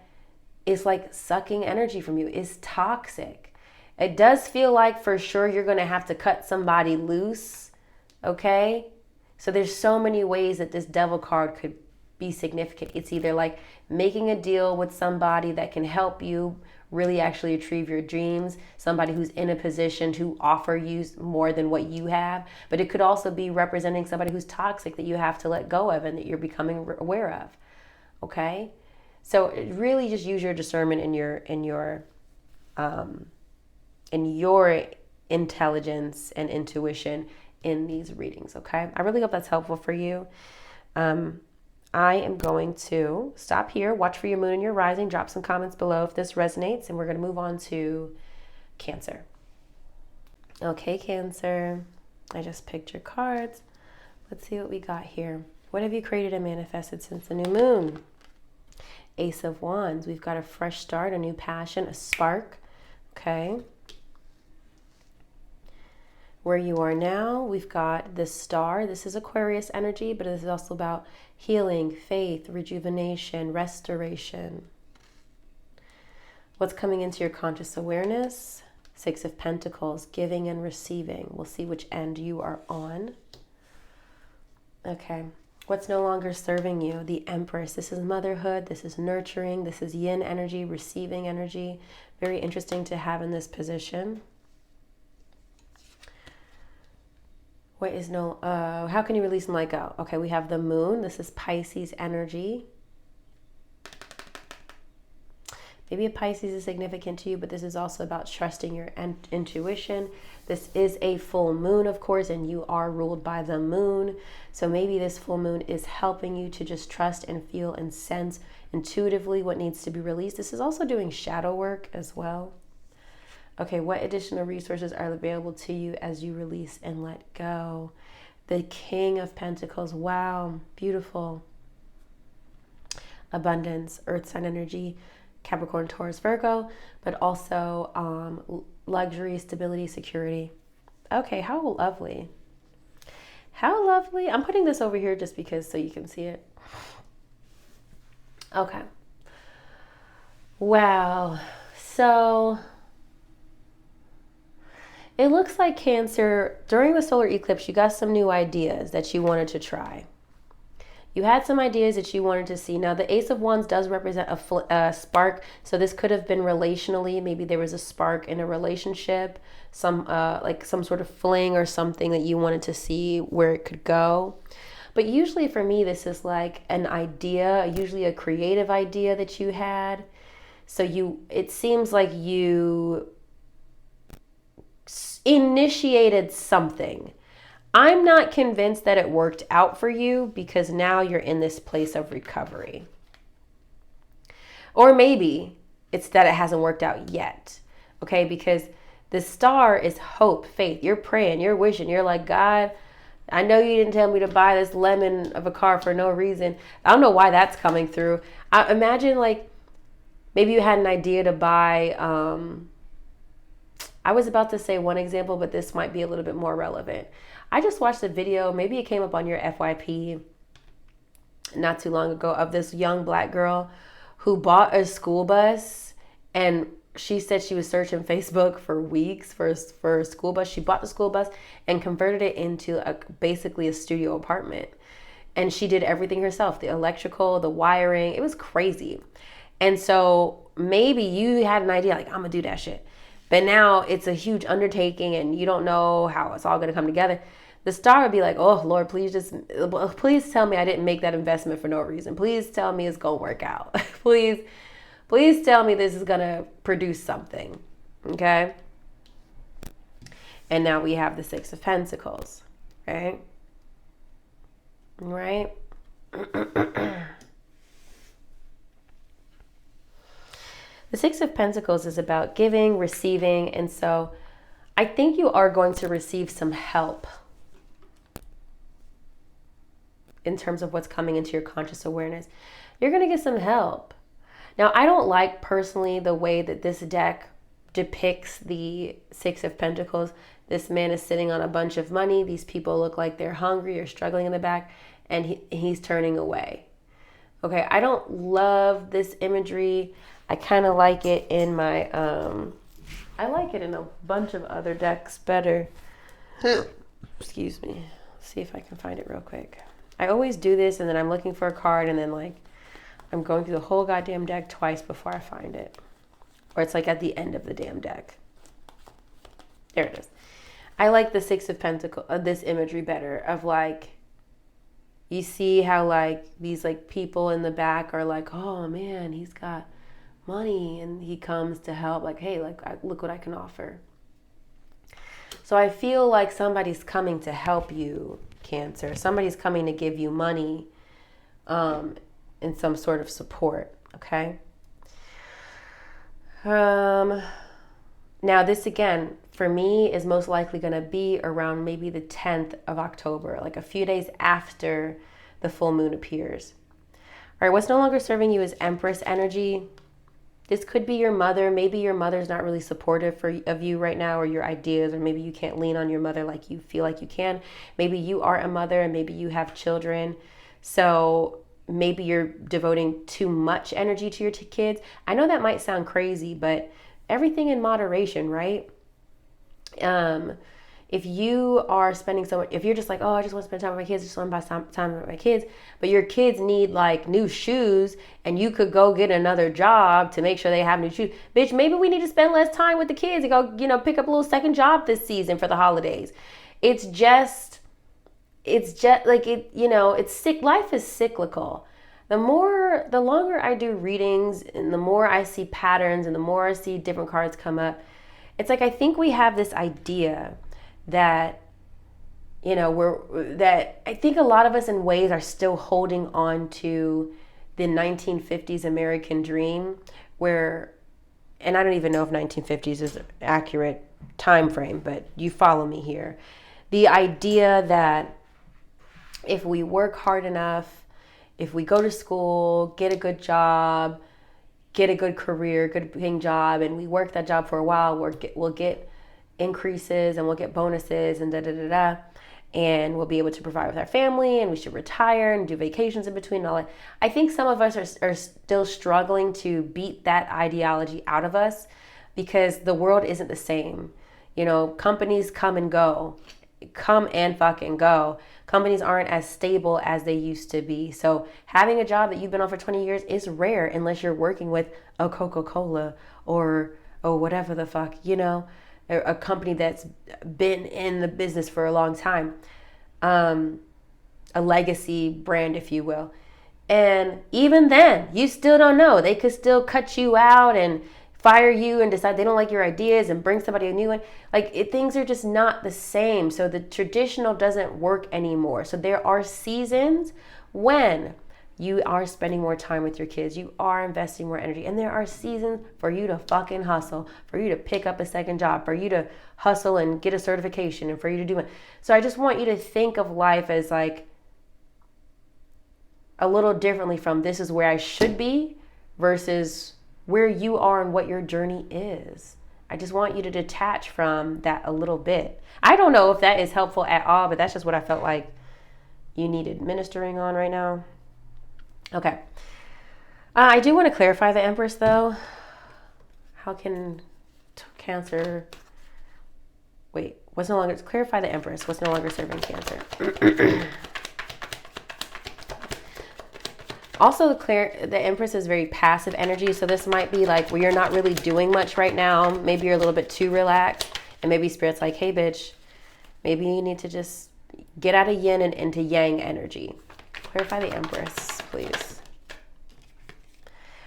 is like sucking energy from you, is toxic. It does feel like for sure you're going to have to cut somebody loose, okay? So there's so many ways that this devil card could be significant. It's either like making a deal with somebody that can help you really actually achieve your dreams, somebody who's in a position to offer you more than what you have, but it could also be representing somebody who's toxic that you have to let go of and that you're becoming aware of, okay? So really just use your discernment and your intelligence and intuition in these readings, okay? I really hope that's helpful for you. I am going to stop here, watch for your moon and your rising, drop some comments below if this resonates, and we're going to move on to Cancer. Okay, Cancer, I just picked your cards. Let's see what we got here. What have you created and manifested since the new moon? Ace of Wands. We've got a fresh start, a new passion, a spark. Okay. Where you are now, we've got the Star. This is Aquarius energy, but this is also about healing, faith, rejuvenation, restoration. What's coming into your conscious awareness? Six of Pentacles, giving and receiving. We'll see which end you are on. Okay. What's no longer serving you? The Empress. This is motherhood. This is nurturing. This is yin energy, receiving energy. Very interesting to have in this position. What is no, how can you release and let go? Okay, we have the Moon. This is Pisces energy. Maybe a Pisces is significant to you, but this is also about trusting your intuition. This is a full moon, of course, and you are ruled by the moon. So maybe this full moon is helping you to just trust and feel and sense intuitively what needs to be released. This is also doing shadow work as well. Okay, what additional resources are available to you as you release and let go? The King of Pentacles. Wow, beautiful. Abundance, earth sign energy. Capricorn, Taurus, Virgo, but also luxury, stability, security. Okay, how lovely. How lovely. I'm putting this over here just because so you can see it. Okay. Wow. So It looks like Cancer, during the solar eclipse, you got some new ideas that you wanted to try. You had some ideas that you wanted to see. Now, the Ace of Wands does represent a spark. So this could have been relationally. Maybe there was a spark in a relationship, like some sort of fling or something that you wanted to see where it could go. But usually for me, this is like an idea, usually a creative idea that you had. So it seems like you initiated something. I'm not convinced that it worked out for you because now you're in this place of recovery. Or maybe it's that it hasn't worked out yet. Okay, because the star is hope, faith. You're praying, you're wishing, you're like, God, I know you didn't tell me to buy this lemon of a car for no reason. I don't know why that's coming through. I imagine like maybe you had an idea to buy, I was about to say one example, but this might be a little bit more relevant. I just watched a video, maybe it came up on your FYP not too long ago, of this young black girl who bought a school bus, and she said she was searching Facebook for weeks for a school bus. She bought the school bus and converted it into basically a studio apartment. And she did everything herself, the electrical, the wiring. It was crazy. And so maybe you had an idea like, I'm gonna do that shit. But now it's a huge undertaking and you don't know how it's all going to come together. The star would be like, oh, Lord, please tell me I didn't make that investment for no reason. Please tell me it's going to work out. Please tell me this is going to produce something. Okay? And now we have the Six of Pentacles. Right? Right? The Six of Pentacles is about giving, receiving, and so I think you are going to receive some help in terms of what's coming into your conscious awareness. You're going to get some help. Now, I don't like personally the way that this deck depicts the Six of Pentacles. This man is sitting on a bunch of money. These people look like they're hungry or struggling in the back, and he's turning away. Okay, I don't love this imagery. I kind of like it in my, I like it in a bunch of other decks better. Excuse me. Let's see if I can find it real quick. I always do this and then I'm looking for a card and then like I'm going through the whole goddamn deck twice before I find it. Or it's like at the end of the damn deck. There it is. I like the Six of Pentacles, this imagery better of like, you see how like these like people in the back are like, oh man, he's got money, and he comes to help, like, hey, like, look what I can offer. So I feel like somebody's coming to help you, Cancer. Somebody's coming to give you money and some sort of support, okay? Now this again, for me, is most likely going to be around maybe the 10th of October, like a few days after the full moon appears. All right, what's no longer serving you is Empress energy. This could be your mother. Maybe your mother's not really supportive of you right now or your ideas, or maybe you can't lean on your mother like you feel like you can. Maybe you are a mother and maybe you have children. So maybe you're devoting too much energy to your kids. I know that might sound crazy, but everything in moderation, right? If you are spending so much, if you're just like, oh, I just want to spend time with my kids, just want to buy time with my kids, but your kids need like new shoes and you could go get another job to make sure they have new shoes. Bitch, maybe we need to spend less time with the kids and go, pick up a little second job this season for the holidays. It's just like it's sick. Life is cyclical. The longer I do readings and the more I see patterns and the more I see different cards come up, it's like, I think we have this idea that, I think a lot of us in ways are still holding on to the 1950s American dream where, and I don't even know if 1950s is an accurate time frame, but you follow me here. The idea that if we work hard enough, if we go to school, get a good job, get a good career, good paying job, and we work that job for a while, we'll get increases and we'll get bonuses and and we'll be able to provide with our family, and we should retire and do vacations in between and all that. I think some of us are still struggling to beat that ideology out of us because the world isn't the same. You know, companies come and go, come and fucking go. Companies aren't as stable as they used to be. So having a job that you've been on for 20 years is rare unless you're working with a Coca-Cola or whatever the fuck, you know, a company that's been in the business for a long time. A legacy brand, if you will. And even then, you still don't know. They could still cut you out and fire you and decide they don't like your ideas and bring somebody a new one. Things are just not the same. So the traditional doesn't work anymore. So there are seasons when you are spending more time with your kids. You are investing more energy. And there are seasons for you to fucking hustle, for you to pick up a second job, for you to hustle and get a certification, and for you to do it. So I just want you to think of life as like a little differently from this is where I should be versus where you are and what your journey is. I just want you to detach from that a little bit. I don't know if that is helpful at all, but that's just what I felt like you needed ministering on right now. Okay. I do want to clarify the Empress, though. How can Cancer... Wait, what's no longer... Clarify the Empress. What's no longer serving Cancer? Also, the Empress is very passive energy, so this might be like where you're not really doing much right now. Maybe you're a little bit too relaxed, and maybe Spirit's like, hey, bitch, maybe you need to just get out of yin and into yang energy. Clarify the Empress, please.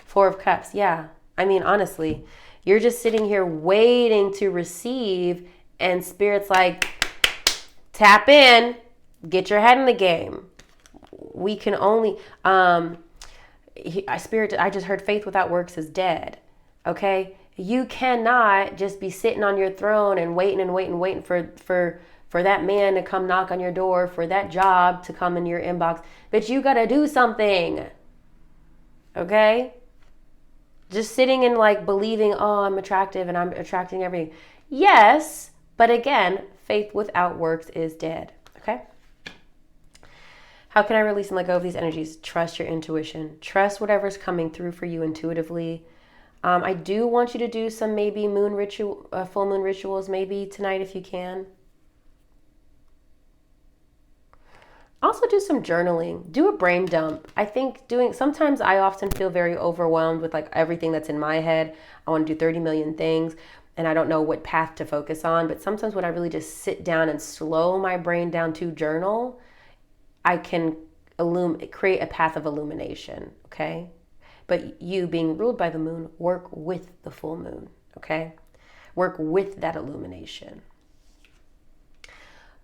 Four of Cups, yeah. I mean, honestly, you're just sitting here waiting to receive, and Spirit's like, tap in, get your head in the game. We can only, Spirit, I just heard faith without works is dead. Okay. You cannot just be sitting on your throne and waiting for that man to come knock on your door, for that job to come in your inbox. But you got to do something. Okay. Just sitting and like believing, oh, I'm attractive and I'm attracting everything. Yes. But again, faith without works is dead. Okay. How can I release and let go of these energies? Trust your intuition. Trust whatever's coming through for you intuitively. I do want you to do some maybe full moon rituals maybe tonight if you can. Also do some journaling. Do a brain dump. I think sometimes I often feel very overwhelmed with like everything that's in my head. I want to do 30 million things and I don't know what path to focus on. But sometimes when I really just sit down and slow my brain down to journal, I can create a path of illumination, okay? But you, being ruled by the moon, work with the full moon, okay? Work with that illumination.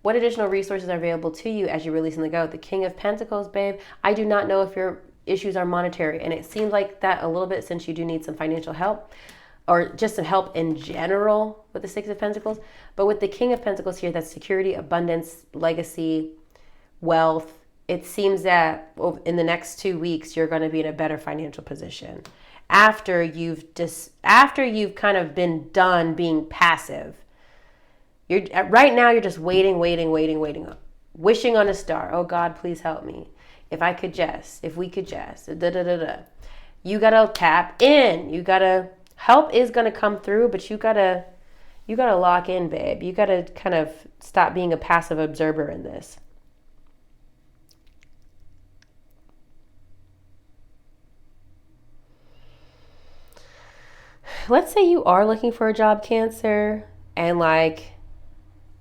What additional resources are available to you as you release and let go? The King of Pentacles, babe. I do not know if your issues are monetary, and it seems like that a little bit since you do need some financial help or just some help in general with the Six of Pentacles. But with the King of Pentacles here, that's security, abundance, legacy, wealth. It seems that in the next 2 weeks you're going to be in a better financial position after you've kind of been done being passive. Right now you're just waiting, wishing on a star. Oh God, please help me. If we could just you gotta tap in. Help is gonna come through, but you gotta lock in, babe. You gotta kind of stop being a passive observer in this. Let's say you are looking for a job, Cancer, and like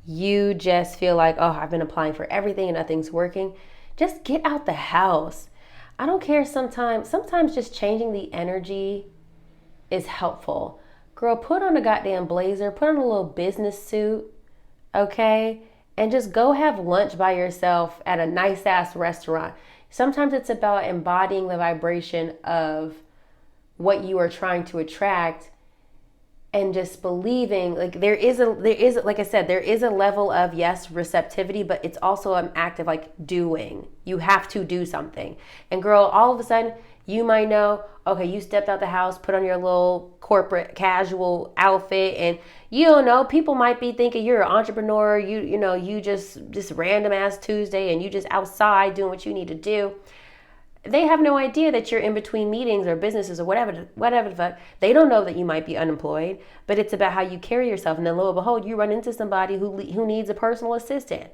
you just feel like, oh, I've been applying for everything and nothing's working. Just get out the house. I don't care sometimes just changing the energy is helpful. Girl, put on a goddamn blazer, put on a little business suit, okay? And just go have lunch by yourself at a nice ass restaurant. Sometimes it's about embodying the vibration of what you are trying to attract and just believing. Like there is like I said, there is a level of yes, receptivity, but it's also an act of like doing. You have to do something. And girl, all of a sudden you might know, okay, you stepped out the house, put on your little corporate casual outfit, and you don't know, people might be thinking you're an entrepreneur, you just random ass Tuesday and you just outside doing what you need to do. they have no idea that you're in between meetings or businesses or whatever the fuck. They don't know that you might be unemployed, but it's about how you carry yourself. And then lo and behold, you run into somebody who needs a personal assistant.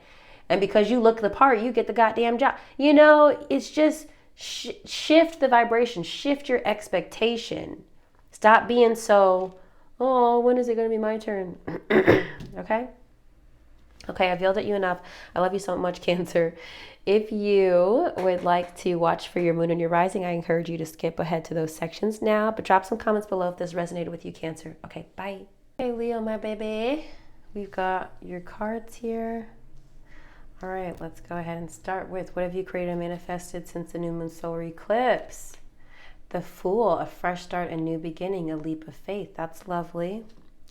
And because you look the part, you get the goddamn job. You know, it's just shift the vibration, shift your expectation. Stop being so, oh, when is it going to be my turn? Okay? Okay, I've yelled at you enough. I love you so much, Cancer. If you would like to watch for your moon and your rising, I encourage you to skip ahead to those sections now. But drop some comments below if this resonated with you, Cancer. Okay, bye. Hey, Leo, my baby. We've got your cards here. All right, let's go ahead and start with what have you created and manifested since the new moon solar eclipse? The Fool, a fresh start, a new beginning, a leap of faith. That's lovely.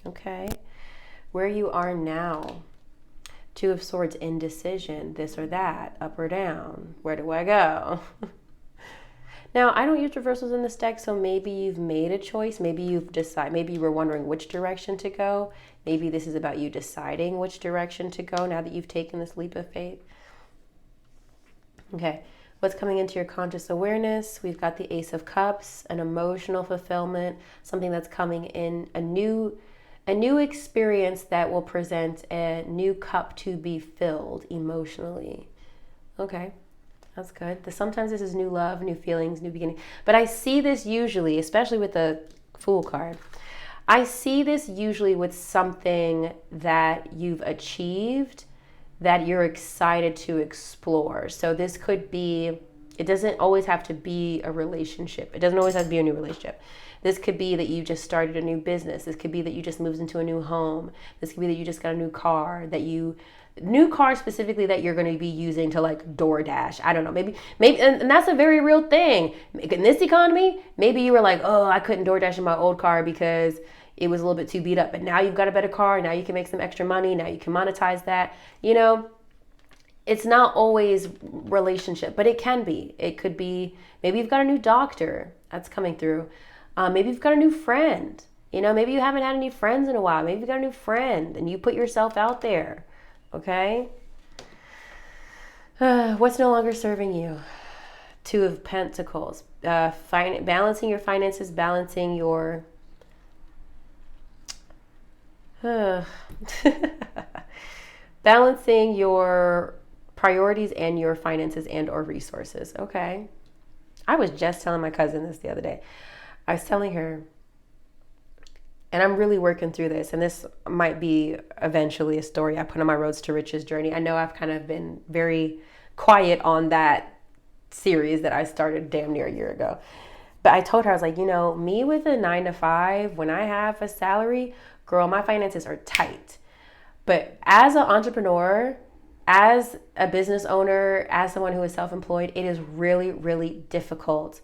Okay. Where you are now. Two of Swords, indecision, this or that, up or down. Where do I go? Now, I don't use reversals in this deck, so maybe you've made a choice. Maybe you've decided, maybe you were wondering which direction to go. Maybe this is about you deciding which direction to go now that you've taken this leap of faith. Okay, what's coming into your conscious awareness? We've got the Ace of Cups, an emotional fulfillment, something that's coming in, a new experience that will present a new cup to be filled emotionally. Okay. That's good. Sometimes this is new love, new feelings, new beginning. But I see this usually, especially with the Fool card, I see this usually with something that you've achieved that you're excited to explore. So this could be, it doesn't always have to be a relationship. It doesn't always have to be a new relationship. This could be that you just started a new business. This could be that you just moved into a new home. This could be that you just got a new car, new car specifically that you're going to be using to like DoorDash. I don't know. Maybe, and that's a very real thing. In this economy, maybe you were like, oh, I couldn't DoorDash in my old car because it was a little bit too beat up. But now you've got a better car. Now you can make some extra money. Now you can monetize that. You know, it's not always relationship, but it can be. It could be, maybe you've got a new doctor that's coming through. Maybe you've got a new friend. You know, maybe you haven't had any friends in a while. Maybe you've got a new friend and you put yourself out there. Okay. What's no longer serving you? Two of Pentacles. Balancing your finances, balancing your balancing your priorities and your finances and or resources. Okay. I was just telling my cousin this the other day. I was telling her, and I'm really working through this, and this might be eventually a story I put on my Roads to Riches journey. I know I've kind of been very quiet on that series that I started damn near a year ago. But I told her, I was like, you know, me with a 9-to-5, when I have a salary, girl, my finances are tight. But as an entrepreneur, as a business owner, as someone who is self-employed, it is really, really difficult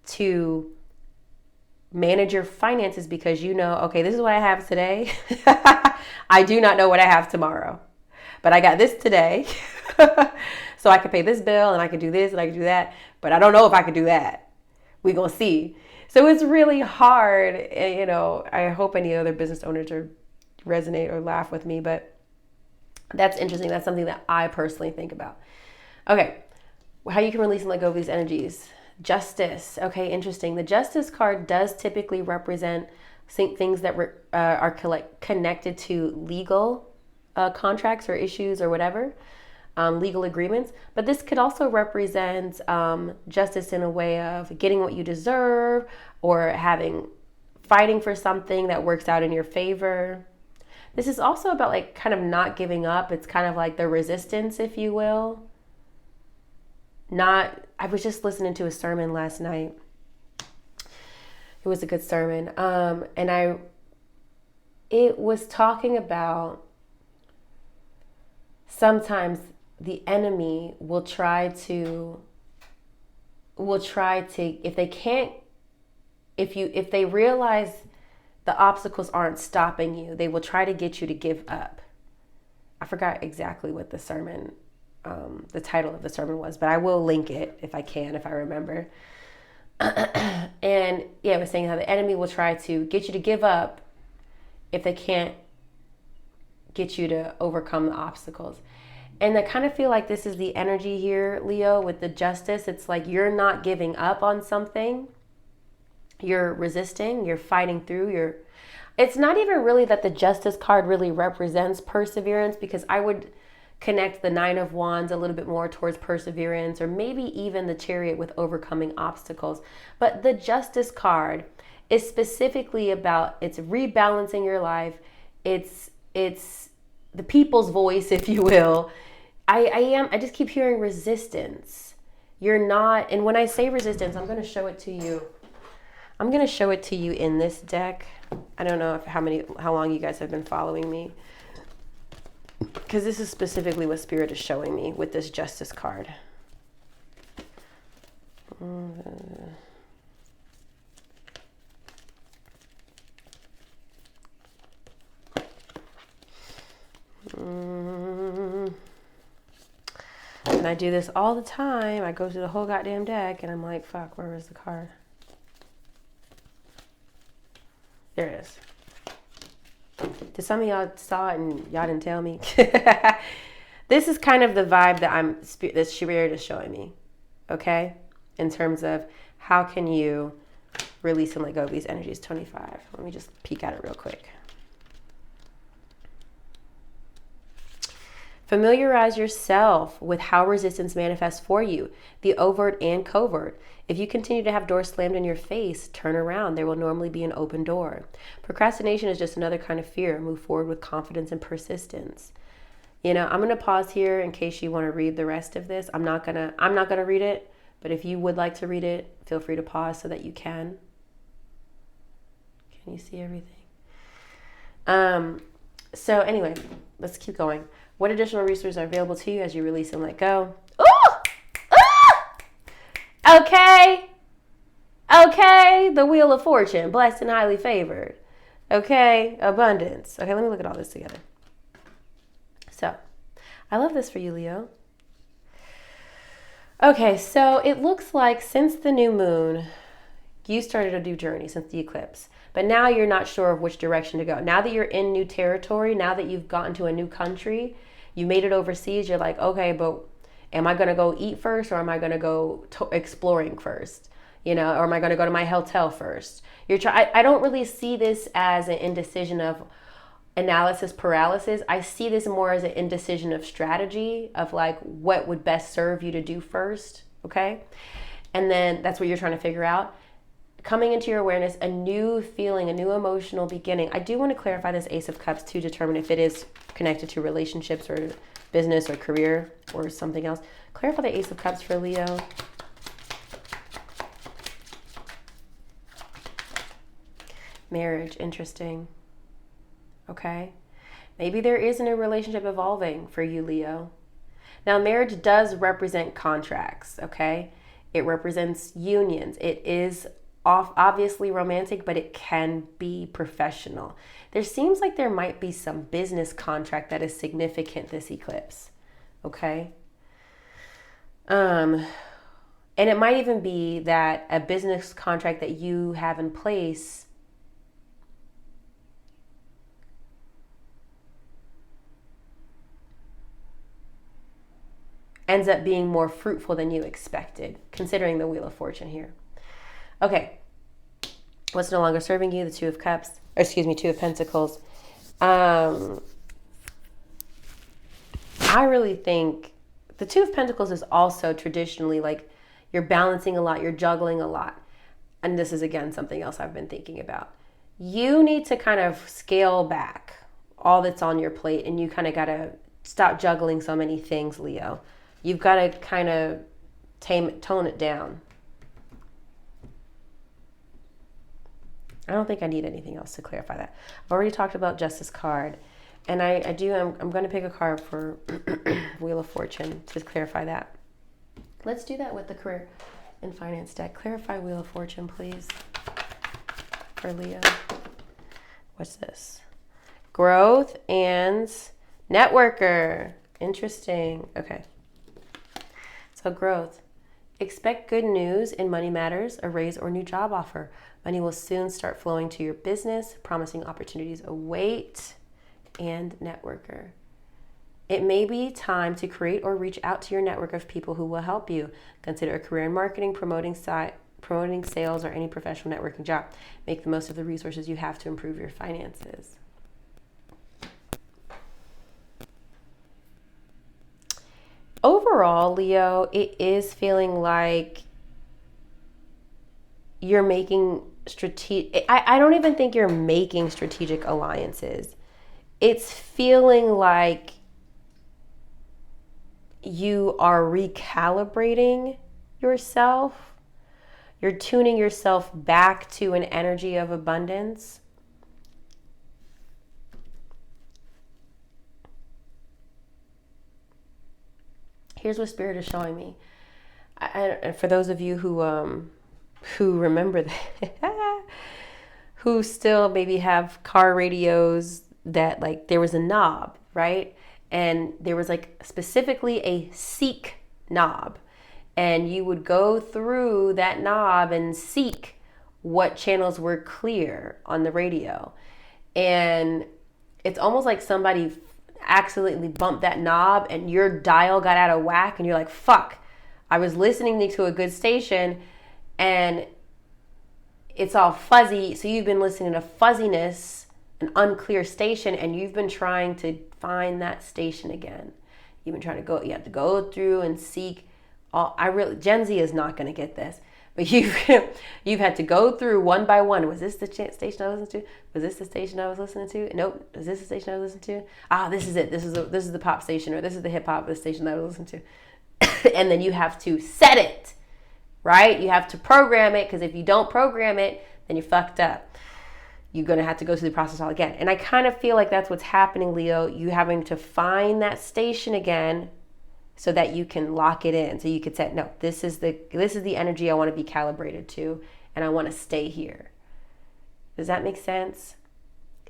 to manage your finances because you know, okay, this is what I have today. I do not know what I have tomorrow, but I got this today. So I can pay this bill and I can do this and I can do that, but I don't know if I can do that. We're going to see. So it's really hard. You know, I hope any other business owners resonate or laugh with me, but that's interesting. That's something that I personally think about. Okay. How you can release and let go of these energies. Justice. Okay, interesting. The Justice card does typically represent things that are connected to legal contracts or issues or whatever, legal agreements. But this could also represent justice in a way of getting what you deserve or fighting for something that works out in your favor. This is also about like kind of not giving up. It's kind of like the resistance, if you will. I was just listening to a sermon last night. It was a good sermon. And it was talking about sometimes the enemy will try to, if they realize the obstacles aren't stopping you, they will try to get you to give up. I forgot exactly what the title of the sermon was, but I will link it if I remember. And yeah, it was saying how the enemy will try to get you to give up if they can't get you to overcome the obstacles. And I kind of feel like this is the energy here, Leo, with the Justice. It's like you're not giving up on something. You're resisting, you're fighting through, it's not even really that the Justice card really represents perseverance, because I would connect the Nine of Wands a little bit more towards perseverance, or maybe even the Chariot with overcoming obstacles. But the Justice card is specifically about, it's rebalancing your life. It's the people's voice, if you will. I just keep hearing resistance. You're not, and when I say resistance, I'm going to show it to you. I'm going to show it to you in this deck. I don't know how long you guys have been following me, because this is specifically what Spirit is showing me with this Justice card. And I do this all the time. I go through the whole goddamn deck and I'm like, fuck, where was the card? There it is. Did some of y'all saw it and y'all didn't tell me? This is kind of the vibe that Spirit is showing me, okay? In terms of how can you release and let go of these energies. 25. Let me just peek at it real quick. Familiarize yourself with how resistance manifests for you, the overt and covert. If you continue to have doors slammed in your face, turn around. There will normally be an open door. Procrastination is just another kind of fear. Move forward with confidence and persistence. You know, I'm going to pause here in case you want to read the rest of this. I'm not going to read it, but if you would like to read it, feel free to pause so that you can. Can you see everything? So anyway, let's keep going. What additional resources are available to you as you release and let go? Ooh! Ooh! Okay. Okay. The Wheel of Fortune. Blessed and highly favored. Okay. Abundance. Okay, let me look at all this together. So, I love this for you, Leo. Okay, so it looks like since the new moon, you started a new journey since the eclipse. But now you're not sure of which direction to go. Now that you're in new territory, now that you've gotten to a new country, you made it overseas, you're like, okay, but am I going to go eat first, or am I going to go exploring first? You know, or am I going to go to my hotel first? I don't really see this as an indecision of analysis paralysis. I see this more as an indecision of strategy, of like what would best serve you to do first, okay? And then that's what you're trying to figure out. Coming into your awareness, a new feeling, a new emotional beginning. I do want to clarify this Ace of Cups to determine if it is connected to relationships or business or career or something else. Clarify the Ace of Cups for Leo. Marriage, interesting. Okay. Maybe there isn't a relationship evolving for you, Leo. Now, marriage does represent contracts, okay? It represents unions. It is obviously romantic, but it can be professional. There seems like there might be some business contract that is significant this eclipse, okay? And it might even be that a business contract that you have in place ends up being more fruitful than you expected, considering the Wheel of Fortune here. Okay, what's no longer serving you? The Two of Pentacles. I really think the Two of Pentacles is also traditionally like you're balancing a lot, you're juggling a lot. And this is, again, something else I've been thinking about. You need to kind of scale back all that's on your plate, and you kind of got to stop juggling so many things, Leo. You've got to kind of tone it down. I don't think I need anything else to clarify that. I've already talked about Justice card, and I'm going to pick a card for Wheel of Fortune to clarify that. Let's do that with the career and finance deck. Clarify Wheel of Fortune, please, for Leo. What's this? Growth and networker. Interesting. Okay. So growth. Expect good news in money matters, a raise or new job offer. Money will soon start flowing to your business. Promising opportunities await. And networker. It may be time to create or reach out to your network of people who will help you. Consider a career in marketing, promoting sales, or any professional networking job. Make the most of the resources you have to improve your finances. Overall, Leo, it is feeling like you're making strategic, I don't even think you're making strategic alliances. It's feeling like you are recalibrating yourself. You're tuning yourself back to an energy of abundance. Here's what Spirit is showing me. For those of you who remember that, who still maybe have car radios that like there was a knob, right? And there was like specifically a seek knob. And you would go through that knob and seek what channels were clear on the radio. And it's almost like somebody accidentally bumped that knob and your dial got out of whack and you're like, fuck, I was listening to a good station and it's all fuzzy. So you've been listening to fuzziness, an unclear station, and you've been trying to find that station again. You've been trying to go, you have to go through and seek all, Gen Z is not going to get this, but you've had to go through one by one. Was this the station I was listening to? Was this the station I was listening to? Nope. Is this the station I was listening to? Ah, this is it. This is the pop station, or this is the hip hop station that I was listening to. And then you have to set it, right? You have to program it, because if you don't program it, then you're fucked up. You're going to have to go through the process all again. And I kind of feel like that's what's happening, Leo. You having to find that station again so that you can lock it in. So you could say, no, this is the energy I want to be calibrated to, and I want to stay here. Does that make sense?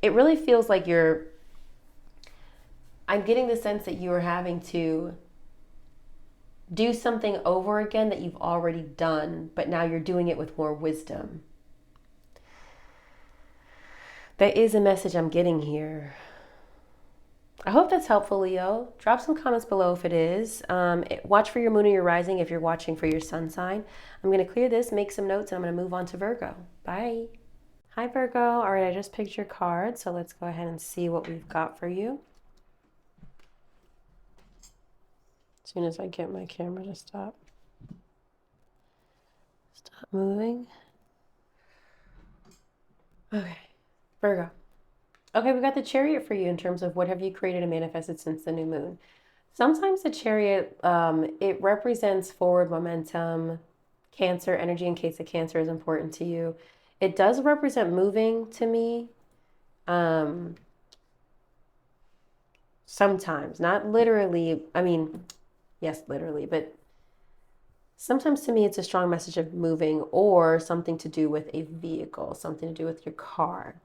It really feels like I'm getting the sense that you are having to do something over again that you've already done, but now you're doing it with more wisdom. That is a message I'm getting here. I hope that's helpful, Leo. Drop some comments below if it is. Watch for your moon or your rising if you're watching for your sun sign. I'm going to clear this, make some notes, and I'm going to move on to Virgo. Bye. Hi, Virgo. All right, I just picked your card, so let's go ahead and see what we've got for you. As soon as I get my camera to stop moving. Okay, Virgo. Okay, we got the Chariot for you in terms of what have you created and manifested since the new moon. Sometimes the Chariot, it represents forward momentum, Cancer energy, in case the Cancer is important to you. It does represent moving to me. Sometimes, not literally. I mean, yes, literally, but sometimes to me it's a strong message of moving or something to do with a vehicle, something to do with your car.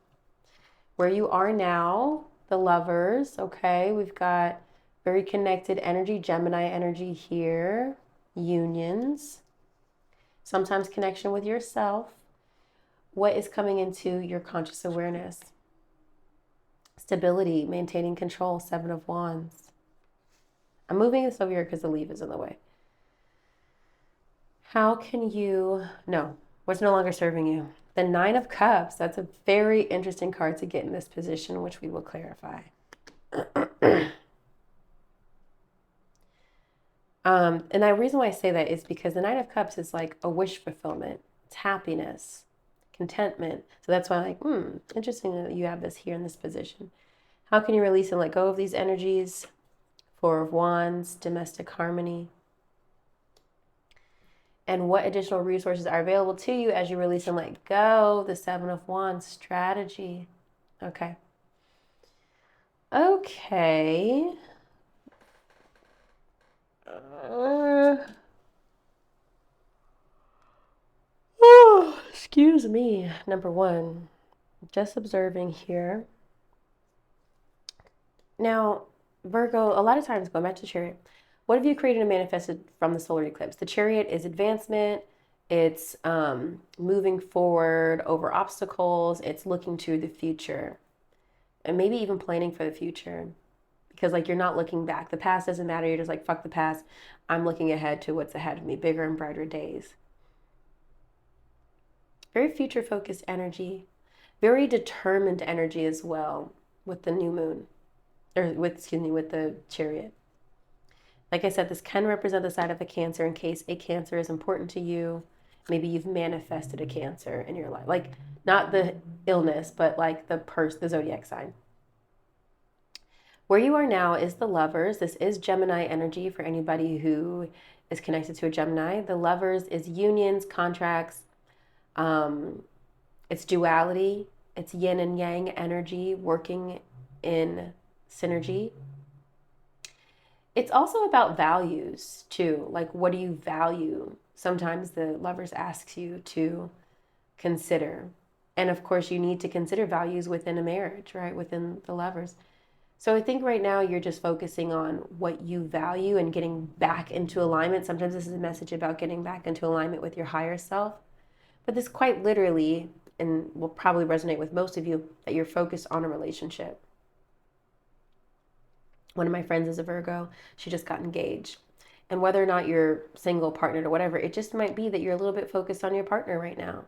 Where you are now, the Lovers, okay? We've got very connected energy, Gemini energy here, unions, sometimes connection with yourself. What is coming into your conscious awareness? Stability, maintaining control, Seven of Wands. I'm moving this over here because the leaf is in the way. How can you, no, what's no longer serving you? The Nine of Cups. That's a very interesting card to get in this position, which we will clarify. And the reason why I say that is because the Nine of Cups is like a wish fulfillment. It's happiness, contentment. So that's why I'm like, interesting that you have this here in this position. How can you release and let go of these energies? Four of Wands, domestic harmony. And what additional resources are available to you as you release and let go? The Seven of Wands, strategy. Okay. Okay. Excuse me. Number one, just observing here. Now, Virgo, a lot of times, going back to Chariot, what have you created and manifested from the solar eclipse? The Chariot is advancement. It's moving forward over obstacles. It's looking to the future and maybe even planning for the future, Because like you're not looking back. The past doesn't matter. You're just like, fuck the past. I'm looking ahead to what's ahead of me, bigger and brighter days. Very future focused energy. Very determined energy as well with the new moon. Or with the Chariot. Like I said, this can represent the side of a Cancer in case a Cancer is important to you. Maybe you've manifested a Cancer in your life. Like not the illness, but like the zodiac sign. Where you are now is the Lovers. This is Gemini energy for anybody who is connected to a Gemini. The Lovers is unions, contracts. It's duality. It's yin and yang energy working in synergy. It's also about values too. Like, what do you value? Sometimes the Lovers asks you to consider. And of course, you need to consider values within a marriage, right? Within the Lovers. So I think right now you're just focusing on what you value and getting back into alignment. Sometimes this is a message about getting back into alignment with your higher self. But this quite literally, and will probably resonate with most of you, that you're focused on a relationship. One of my friends is a Virgo. She just got engaged. And whether or not you're single, partnered, or whatever, it just might be that you're a little bit focused on your partner right now.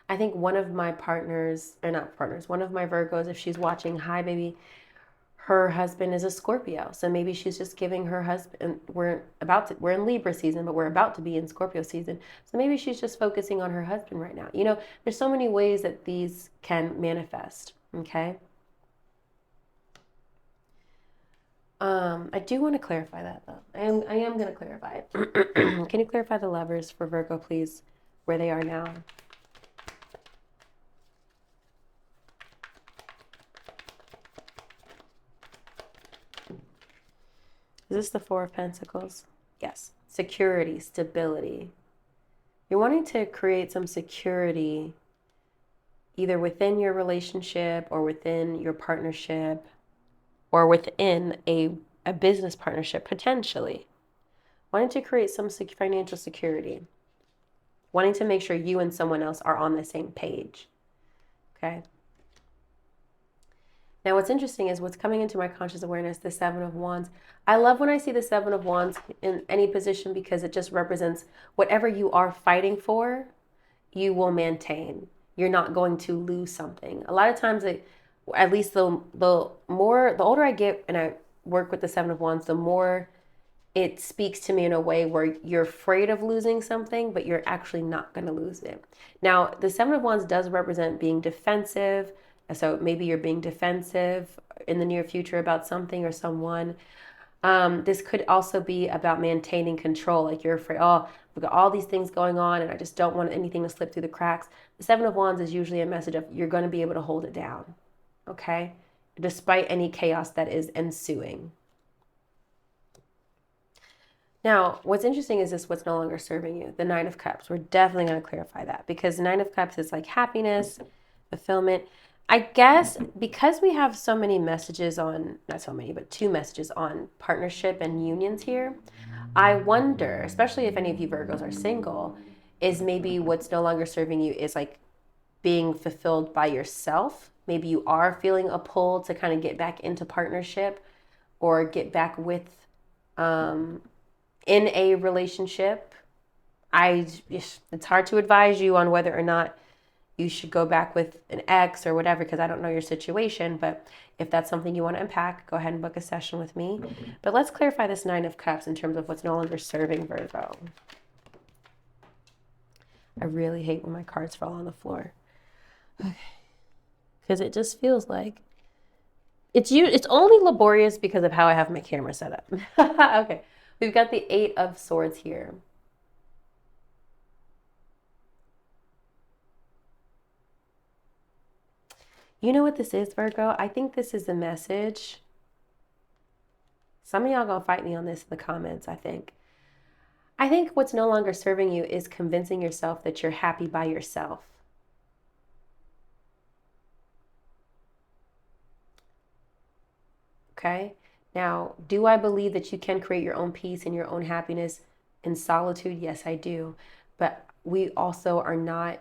I think one of my partners, or not partners, one of my Virgos, if she's watching, hi baby, her husband is a Scorpio. So maybe she's just giving her husband, we're in Libra season, but we're about to be in Scorpio season. So maybe she's just focusing on her husband right now. You know, there's so many ways that these can manifest, okay? I do want to clarify that though. I am going to clarify it. Can you clarify the Lovers for Virgo, please, where they are now? Is this the Four of Pentacles? Yes. Security, stability. You're wanting to create some security either within your relationship or within your partnership or within a business partnership, potentially. Wanting to create some financial security. Wanting to make sure you and someone else are on the same page. Okay? Now, what's interesting is what's coming into my conscious awareness, the Seven of Wands. I love when I see the Seven of Wands in any position because it just represents whatever you are fighting for, you will maintain. You're not going to lose something. A lot of times, at least the older I get and I work with the Seven of Wands, the more it speaks to me in a way where you're afraid of losing something, but you're actually not going to lose it. Now, the Seven of Wands does represent being defensive. So maybe you're being defensive in the near future about something or someone. This could also be about maintaining control. Like you're afraid, oh, we've got all these things going on and I just don't want anything to slip through the cracks. The Seven of Wands is usually a message of you're going to be able to hold it down. Okay? Despite any chaos that is ensuing. Now, what's interesting is what's no longer serving you. The Nine of Cups. We're definitely going to clarify that because the Nine of Cups is like happiness, fulfillment. I guess because we have so many messages on, not so many, but 2 messages on partnership and unions here, I wonder, especially if any of you Virgos are single, is maybe what's no longer serving you is like being fulfilled by yourself. Maybe you are feeling a pull to kind of get back into partnership or get back with in a relationship. It's hard to advise you on whether or not you should go back with an ex or whatever, because I don't know your situation. But if that's something you want to unpack, go ahead and book a session with me. But let's clarify this Nine of Cups in terms of what's no longer serving Virgo. I really hate when my cards fall on the floor. Okay. Because it just feels like it's only laborious because of how I have my camera set up. Okay. We've got the Eight of Swords here. You know what this is, Virgo? I think this is a message. Some of y'all gonna fight me on this in the comments, I think. I think what's no longer serving you is convincing yourself that you're happy by yourself. Okay? Now, do I believe that you can create your own peace and your own happiness in solitude? Yes, I do. But we also are not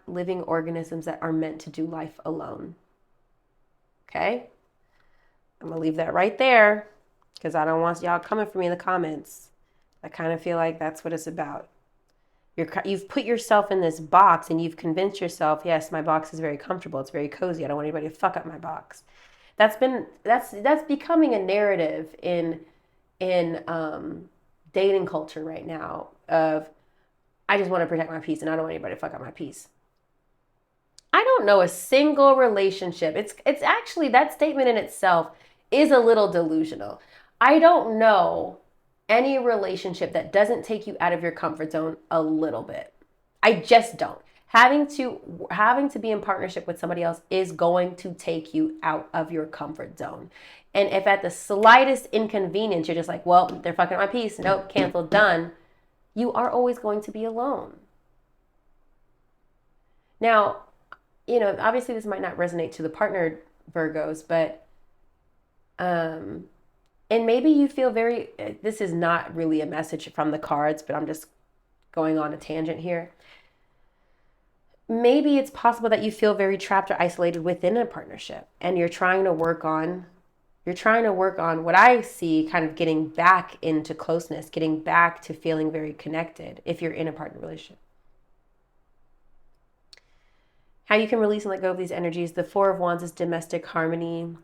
living organisms that are meant to do life alone. Okay? I'm going to leave that right there because I don't want y'all coming for me in the comments. I kind of feel like that's what it's about. You've put yourself in this box and you've convinced yourself, yes, my box is very comfortable. It's very cozy. I don't want anybody to fuck up my box. That's becoming a narrative in dating culture right now of, I just want to protect my peace and I don't want anybody to fuck up my peace. I don't know a single relationship. It's actually, that statement in itself is a little delusional. I don't know any relationship that doesn't take you out of your comfort zone a little bit. I just don't. Having to be in partnership with somebody else is going to take you out of your comfort zone. And if at the slightest inconvenience, you're just like, well, they're fucking my peace. Nope, canceled, done. You are always going to be alone. Now, obviously this might not resonate to the partnered Virgos, but, and maybe you feel this is not really a message from the cards, but I'm just going on a tangent here. Maybe it's possible that you feel very trapped or isolated within a partnership and you're trying to work on what I see, kind of getting back into closeness, getting back to feeling very connected if you're in a partner relationship. How you can release and let go of these energies. The Four of Wands is domestic harmony.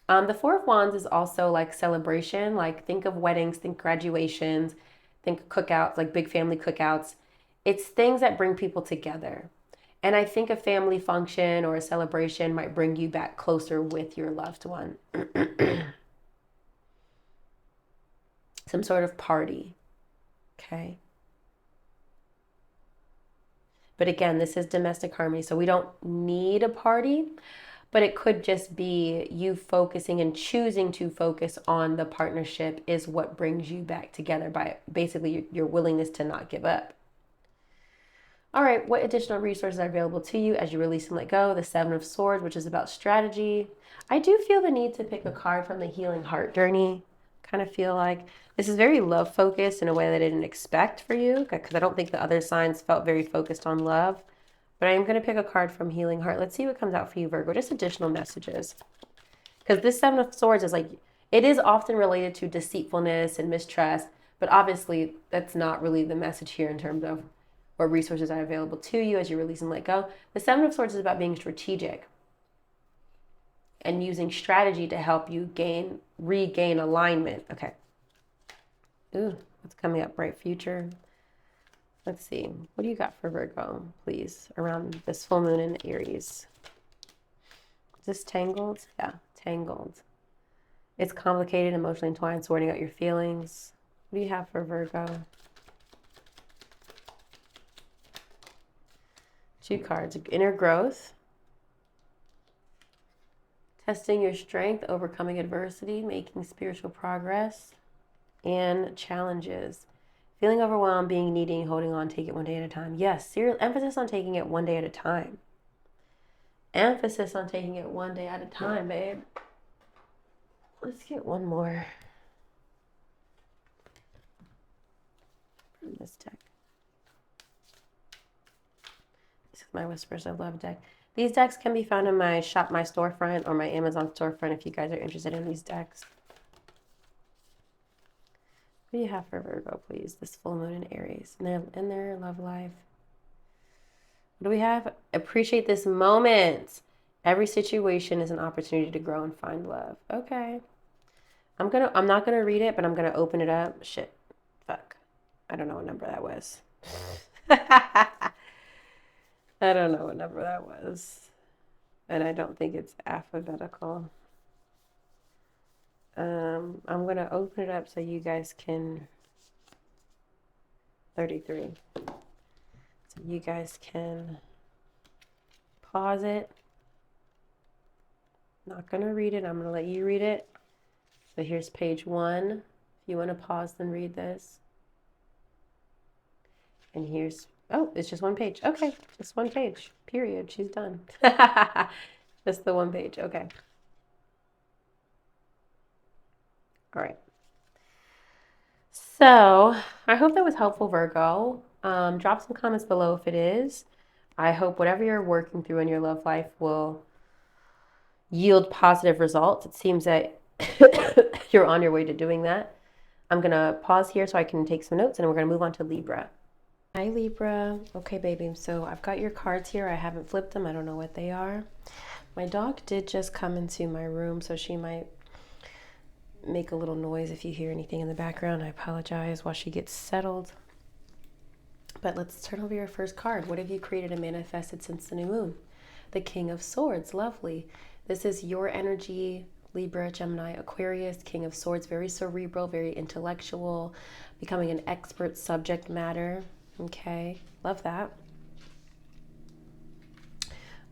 The Four of Wands is also like celebration. Like think of weddings, think graduations, think cookouts, like big family cookouts. It's things that bring people together. And I think a family function or a celebration might bring you back closer with your loved one. Some sort of party. Okay. But again, this is domestic harmony, so we don't need a party, but it could just be you focusing and choosing to focus on the partnership is what brings you back together by basically your willingness to not give up. All right, what additional resources are available to you as you release and let go? The Seven of Swords, which is about strategy. I do feel the need to pick a card from the Healing Heart Journey. Kind of feel like this is very love focused in a way that I didn't expect for you, because I don't think the other signs felt very focused on love. But I am going to pick a card from Healing Heart. Let's see what comes out for you, Virgo. Just additional messages. Because this Seven of Swords is like, it is often related to deceitfulness and mistrust, but obviously that's not really the message here in terms of what resources are available to you as you release and let go. The Seven of Swords is about being strategic and using strategy to help you regain alignment. Okay. Ooh, what's coming up? Bright future. Let's see. What do you got for Virgo, please, around this full moon in Aries? Is this tangled? Yeah, tangled. It's complicated, emotionally entwined, sorting out your feelings. What do you have for Virgo? 2 cards. Inner growth. Testing your strength, overcoming adversity, making spiritual progress, and challenges. Feeling overwhelmed, being needy, holding on, take it one day at a time. Yes, serious emphasis on taking it one day at a time. Emphasis on taking it one day at a time, babe. Let's get one more from this deck. This is my Whispers of Love deck. These decks can be found in my ShopMy Storefront or my Amazon storefront if you guys are interested in these decks. What do you have for Virgo, please? This full moon in Aries in their love life. What do we have? Appreciate this moment. Every situation is an opportunity to grow and find love. Okay. I'm not gonna read it, but I'm gonna open it up. Shit. Fuck. I don't know what number that was. I don't know what number that was. And I don't think it's alphabetical. I'm going to open it up so you guys can... 33. So you guys can pause it. Not going to read it. I'm going to let you read it. So here's page 1. If you want to pause, then read this. And here's... Oh, it's just one page. Okay, just one page. Period. She's done. Just the one page. Okay. All right. So I hope that was helpful, Virgo. Drop some comments below if it is. I hope whatever you're working through in your love life will, yield positive results. It seems that you're on your way to doing that. I'm going to pause here so I can take some notes, and we're going to move on to Libra. Hi, Libra. Okay, baby. So I've got your cards here. I haven't flipped them. I don't know what they are. My dog did just come into my room, so she might make a little noise if you hear anything in the background. I apologize while she gets settled. But let's turn over your first card. What have you created and manifested since the new moon? The King of Swords. Lovely. This is your energy, Libra, Gemini, Aquarius. King of Swords, very cerebral, very intellectual, becoming an expert subject matter. Okay, love that.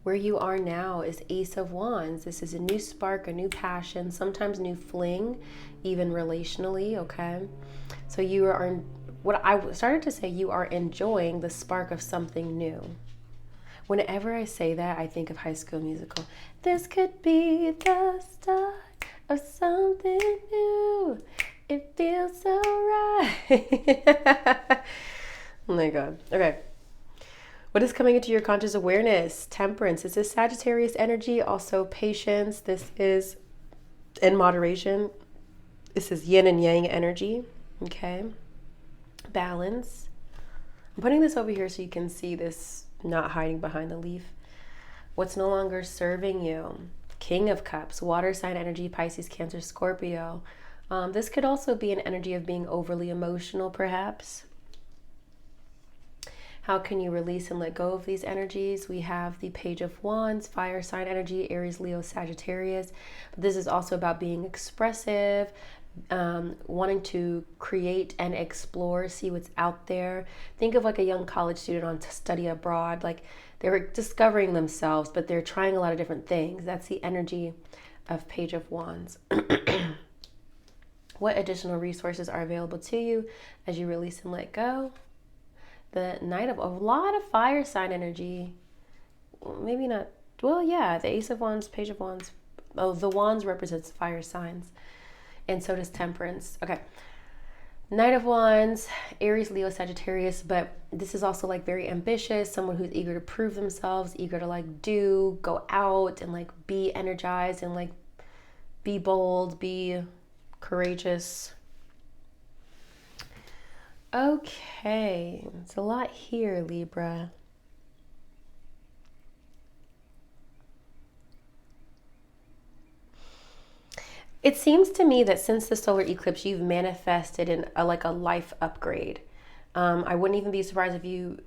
Where you are now is Ace of Wands. This is a new spark, a new passion, sometimes new fling, even relationally, okay? So you are, what I started to say, you are enjoying the spark of something new. Whenever I say that, I think of High School Musical. This could be the start of something new. It feels so right. Oh my God. Okay. What is coming into your conscious awareness? Temperance. This is Sagittarius energy, also patience. This is in moderation. This is yin and yang energy. Okay. Balance. I'm putting this over here so you can see this not hiding behind the leaf. What's no longer serving you? King of Cups, water sign energy, Pisces, Cancer, Scorpio. This could also be an energy of being overly emotional, perhaps. How can you release and let go of these energies? We have the Page of Wands, fire sign energy, Aries, Leo, Sagittarius. But this is also about being expressive, wanting to create and explore, see what's out there. Think of like a young college student on study abroad. Like they're discovering themselves, but they're trying a lot of different things. That's the energy of Page of Wands. What additional resources are available to you as you release and let go? The Knight of a lot of fire sign energy. Maybe not. Well, yeah, the Ace of Wands, Page of Wands. Oh, the Wands represents fire signs. And so does Temperance. Okay. Knight of Wands, Aries, Leo, Sagittarius. But this is also like very ambitious. Someone who's eager to prove themselves, eager to like go out and like be energized and like be bold, be courageous. Okay, it's a lot here, Libra. It seems to me that since the solar eclipse, you've manifested in a life upgrade. I wouldn't even be surprised if you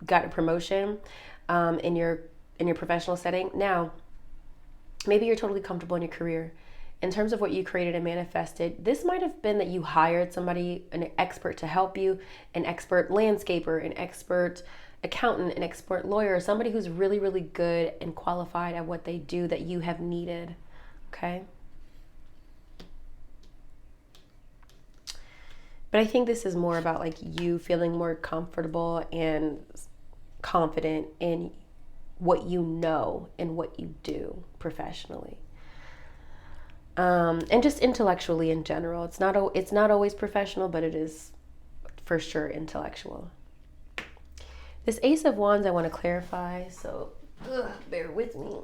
got a promotion in your professional setting. Now, maybe you're totally comfortable in your career. In terms of what you created and manifested, this might have been that you hired somebody, an expert to help you, an expert landscaper, an expert accountant, an expert lawyer, somebody who's really, really good and qualified at what they do that you have needed, okay? But I think this is more about like you feeling more comfortable and confident in what you know and what you do professionally. And just intellectually in general. It's not always professional, but it is for sure intellectual. This Ace of Wands I want to clarify, so bear with me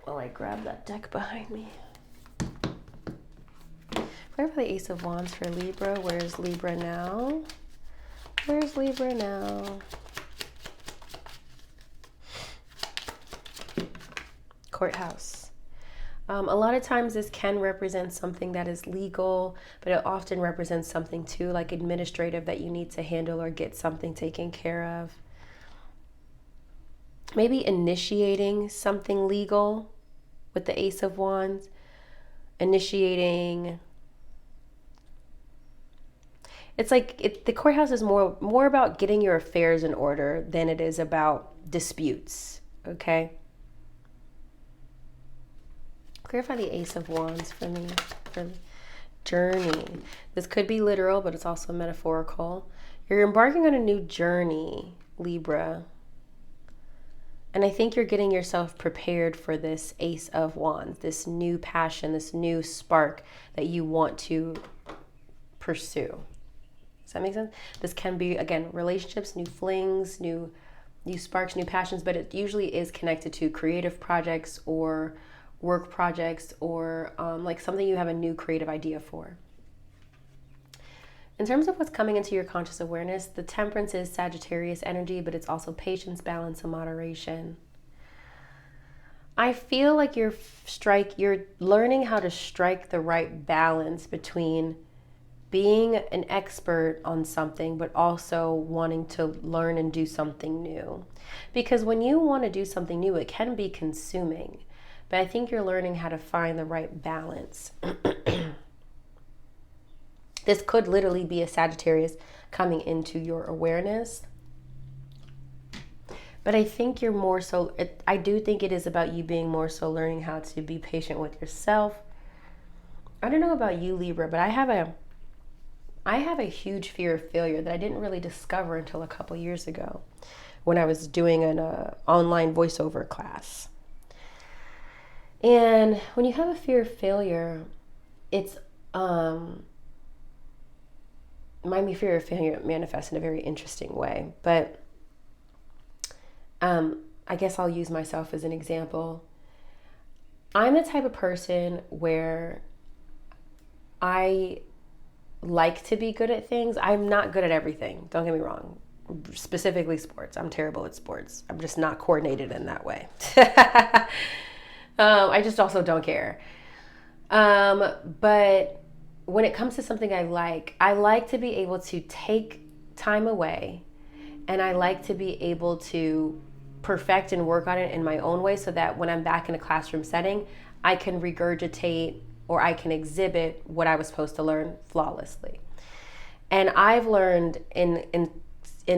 while I grab that deck behind me. Clarify the Ace of Wands for Libra. Where's Libra now? Where's Libra now? Courthouse. A lot of times this can represent something that is legal, but it often represents something too, like administrative, that you need to handle or get something taken care of. Maybe initiating something legal with the Ace of Wands. Initiating. It's like the courthouse is more about getting your affairs in order than it is about disputes, okay? Clarify the Ace of Wands for me, for journey. This could be literal, but it's also metaphorical. You're embarking on a new journey, Libra. And I think you're getting yourself prepared for this Ace of Wands, this new passion, this new spark that you want to pursue. Does that make sense? This can be, again, relationships, new flings, new sparks, new passions, but it usually is connected to creative projects or work projects or like something you have a new creative idea for. In terms of what's coming into your conscious awareness, the Temperance is Sagittarius energy, but it's also patience, balance, and moderation. I feel like you're learning how to strike the right balance between being an expert on something, but also wanting to learn and do something new. Because when you want to do something new, it can be consuming. But I think you're learning how to find the right balance. This could literally be a Sagittarius coming into your awareness. But I think you're more so, I do think it is about you being more so learning how to be patient with yourself. I don't know about you, Libra, but I have a huge fear of failure that I didn't really discover until a couple years ago when I was doing an online voiceover class. And when you have a fear of failure, it's my fear of failure manifests in a very interesting way. But I guess I'll use myself as an example. I'm the type of person where I like to be good at things. I'm not good at everything. Don't get me wrong. Specifically sports. I'm terrible at sports. I'm just not coordinated in that way. I just also don't care. But when it comes to something I like to be able to take time away, and I like to be able to perfect and work on it in my own way so that when I'm back in a classroom setting, I can regurgitate or I can exhibit what I was supposed to learn flawlessly. And I've learned in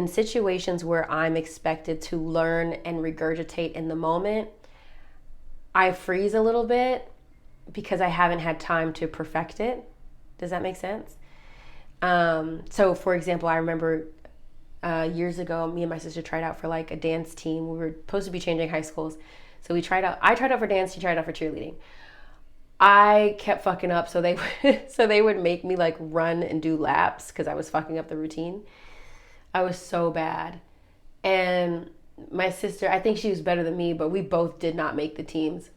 situations where I'm expected to learn and regurgitate in the moment, I freeze a little bit because I haven't had time to perfect it. Does that make sense? So for example, I remember years ago, me and my sister tried out for like a dance team. We were supposed to be changing high schools. So I tried out for dance, she tried out for cheerleading. I kept fucking up, so they would make me like run and do laps because I was fucking up the routine. I was so bad. And my sister, I think she was better than me, but we both did not make the teams.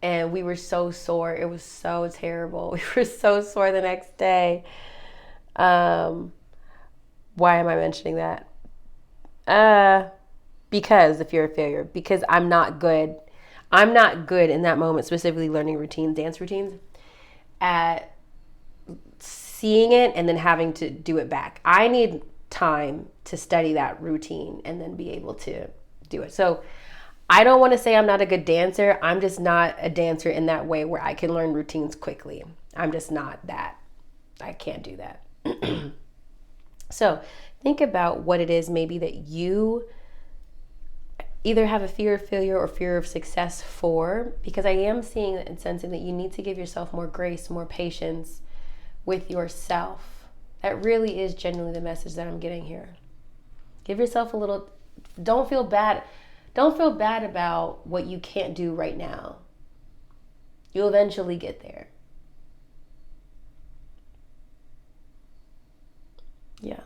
And we were so sore. It was so terrible. We were so sore the next day. Why am I mentioning that? Because the fear of failure. Because I'm not good. I'm not good in that moment, specifically learning routines, dance routines, at seeing it and then having to do it back. I need time to study that routine and then be able to do it. So I don't want to say I'm not a good dancer. I'm just not a dancer in that way where I can learn routines quickly. I'm just not that. I can't do that. So think about what it is maybe that you either have a fear of failure or fear of success for, because I am seeing and sensing that you need to give yourself more grace, more patience with yourself. That really is genuinely the message that I'm getting here. Give yourself a little, don't feel bad about what you can't do right now. You'll eventually get there. Yeah.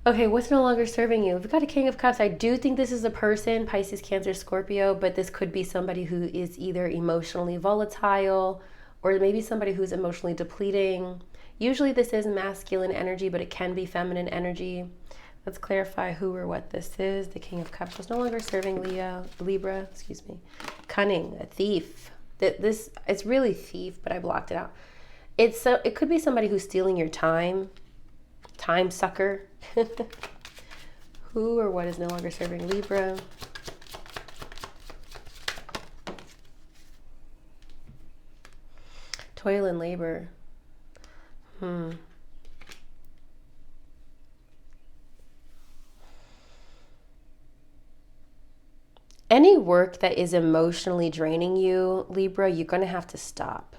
Okay, what's no longer serving you? We've got a King of Cups. I do think this is a person, Pisces, Cancer, Scorpio, but this could be somebody who is either emotionally volatile or maybe somebody who's emotionally depleting. Usually this is masculine energy, but it can be feminine energy. Let's clarify who or what this is. The King of Cups was no longer serving Libra. Cunning, a thief. It's really thief, but I blocked it out. It could be somebody who's stealing your time sucker. Who or what is no longer serving Libra? Toil and labor. Any work that is emotionally draining you, Libra, you're going to have to stop.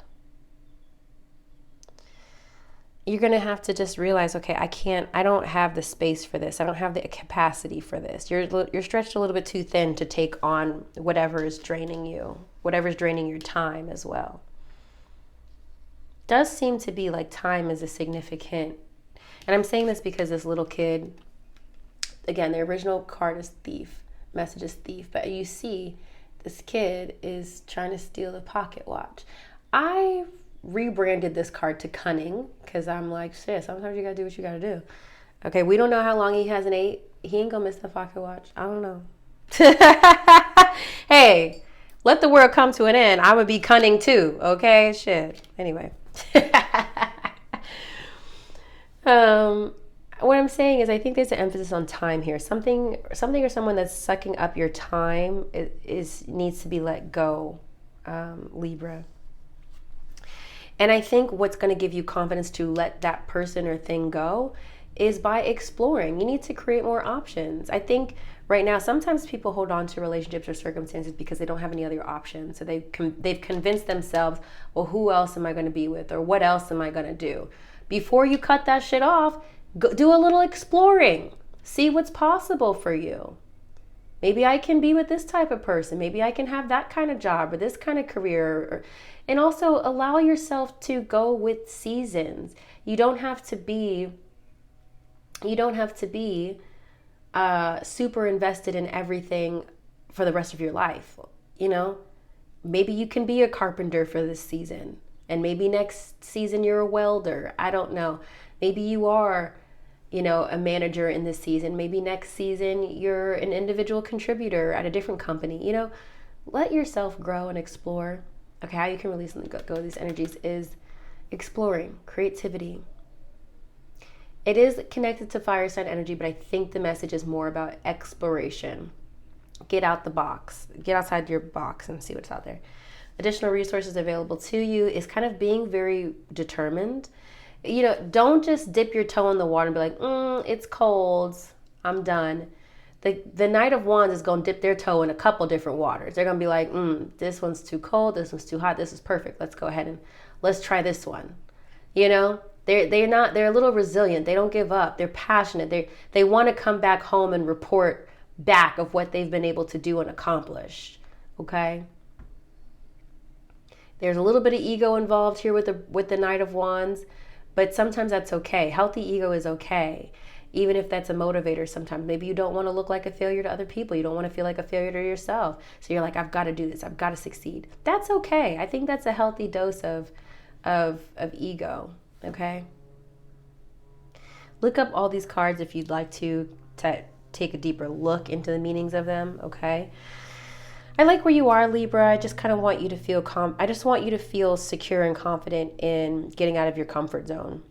You're going to have to just realize, okay, I don't have the space for this. I don't have the capacity for this. You're stretched a little bit too thin to take on whatever is draining you, whatever's draining your time as well. Does seem to be like time is a significant, and I'm saying this because this little kid, again, the original card is thief, message is thief, but you see this kid is trying to steal the pocket watch. I rebranded this card to cunning because I'm like, shit, sometimes you gotta do what you gotta do. Okay, we don't know how long he hasn't ate. He ain't gonna miss the pocket watch. I don't know. Hey, let the world come to an end. I'm gonna be cunning too, okay? Shit. Anyway. What I'm saying is I think there's an emphasis on time here. Something or someone that's sucking up your time needs to be let go, Libra. And I think what's going to give you confidence to let that person or thing go is by exploring. You need to create more options. I think right now, sometimes people hold on to relationships or circumstances because they don't have any other options. So they've convinced themselves, well, who else am I going to be with? Or what else am I going to do? Before you cut that shit off, go do a little exploring. See what's possible for you. Maybe I can be with this type of person. Maybe I can have that kind of job or this kind of career. And also allow yourself to go with seasons. You don't have to be super invested in everything for the rest of your life. You know, maybe you can be a carpenter for this season, and maybe next season you're a welder. I don't know. Maybe you are, a manager in this season. Maybe next season you're an individual contributor at a different company. Let yourself grow and explore. Okay, how you can release and go of these energies is exploring, creativity. It is connected to fire sign energy, but I think the message is more about exploration. Get out the box. Get outside your box and see what's out there. Additional resources available to you is kind of being very determined. Don't just dip your toe in the water and be like, it's cold, I'm done. The Knight of Wands is going to dip their toe in a couple different waters. They're going to be like, this one's too cold, this one's too hot, this is perfect. Let's go ahead and let's try this one. They're a little resilient. They don't give up. They're passionate. They want to come back home and report back of what they've been able to do and accomplish. Okay? There's a little bit of ego involved here with the Knight of Wands, but sometimes that's okay. Healthy ego is okay. Even if that's a motivator sometimes. Maybe you don't want to look like a failure to other people. You don't want to feel like a failure to yourself. So you're like, I've got to do this. I've got to succeed. That's okay. I think that's a healthy dose of ego. Okay? Look up all these cards if you'd like to take a deeper look into the meanings of them. Okay? I like where you are, Libra. I just kind of want you to feel I just want you to feel secure and confident in getting out of your comfort zone.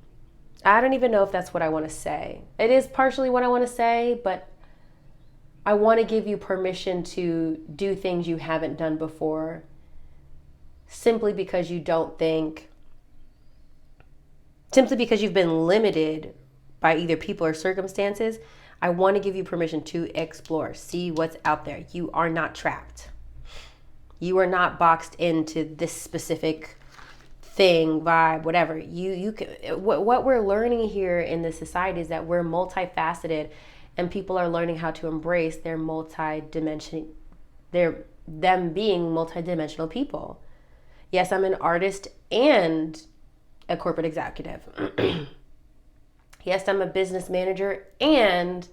I don't even know if that's what I want to say. It is partially what I want to say, but I want to give you permission to do things you haven't done before, simply because you've been limited by either people or circumstances. I want to give you permission to explore, see what's out there. You are not trapped. You are not boxed into this specific thing, vibe, whatever. You can, what we're learning here in this society is that we're multifaceted, and people are learning how to embrace them being multidimensional people. Yes, I'm an artist and a corporate executive. Yes, I'm a business manager and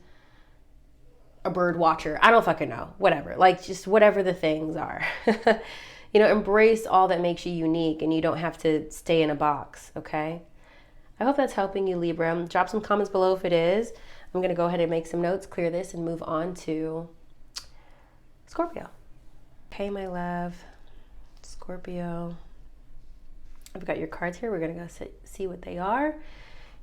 a bird watcher. I don't fucking know. Whatever. Just whatever the things are. Embrace all that makes you unique, and you don't have to stay in a box, okay? I hope that's helping you, Libra. Drop some comments below if it is. I'm going to go ahead and make some notes, clear this, and move on to Scorpio. Okay, my love. Scorpio. I've got your cards here. We're going to go see what they are.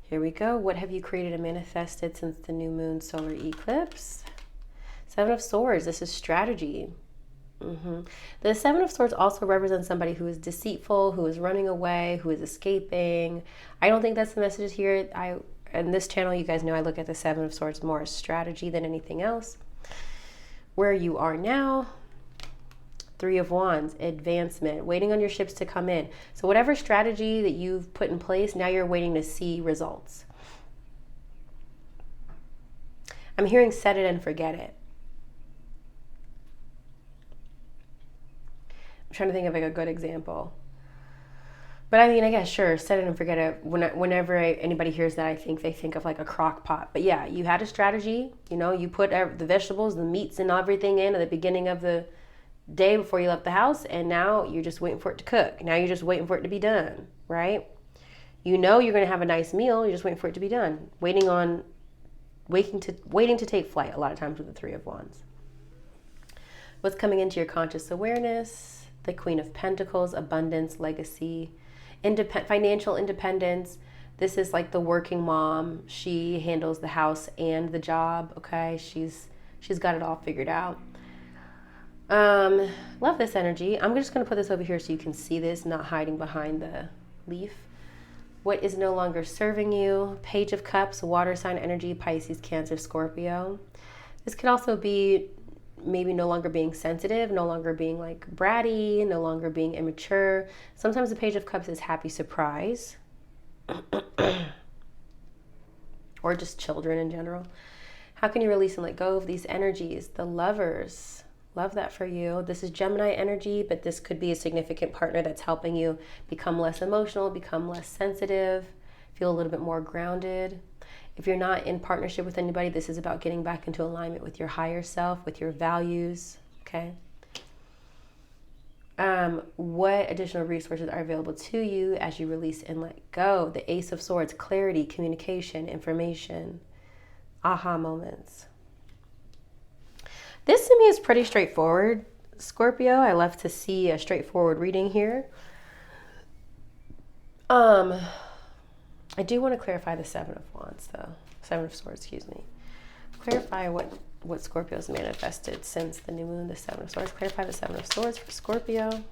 Here we go. What have you created and manifested since the new moon solar eclipse? Seven of Swords. This is strategy. The Seven of Swords also represents somebody who is deceitful, who is running away, who is escaping. I don't think that's the message here. In this channel, you guys know I look at the Seven of Swords more as strategy than anything else. Where you are now, Three of Wands, advancement, waiting on your ships to come in. So whatever strategy that you've put in place, now you're waiting to see results. I'm hearing set it and forget it. I'm trying to think of a good example. But I mean, I guess, sure, set it and forget it. Whenever anybody hears that, I think they think of a crock pot. But yeah, you had a strategy. You put the vegetables, the meats, and everything in at the beginning of the day before you left the house, and now you're just waiting for it to cook. Now you're just waiting for it to be done, right? You know you're going to have a nice meal. You're just waiting for it to be done. Waiting to take flight a lot of times with the Three of Wands. What's coming into your conscious awareness? The Queen of Pentacles, abundance, legacy, financial independence. This is like the working mom. She handles the house and the job, okay? She's got it all figured out. Love this energy. I'm just going to put this over here so you can see this, not hiding behind the leaf. What is no longer serving you? Page of Cups, water sign energy, Pisces, Cancer, Scorpio. This could also be maybe no longer being sensitive, no longer being like bratty, no longer being immature. Sometimes the Page of Cups is happy surprise. Or just children in general. How can you release and let go of these energies? The Lovers. Love that for you. This is Gemini energy, but this could be a significant partner that's helping you become less emotional, become less sensitive, feel a little bit more grounded. If you're not in partnership with anybody, this is about getting back into alignment with your higher self, with your values, okay? What additional resources are available to you as you release and let go? The Ace of Swords, clarity, communication, information, aha moments. This to me is pretty straightforward, Scorpio. I love to see a straightforward reading here. I do want to clarify the Seven of Wands, though. Seven of Swords, excuse me. Clarify what Scorpio's manifested since the new moon, the Seven of Swords. Clarify the Seven of Swords for Scorpio.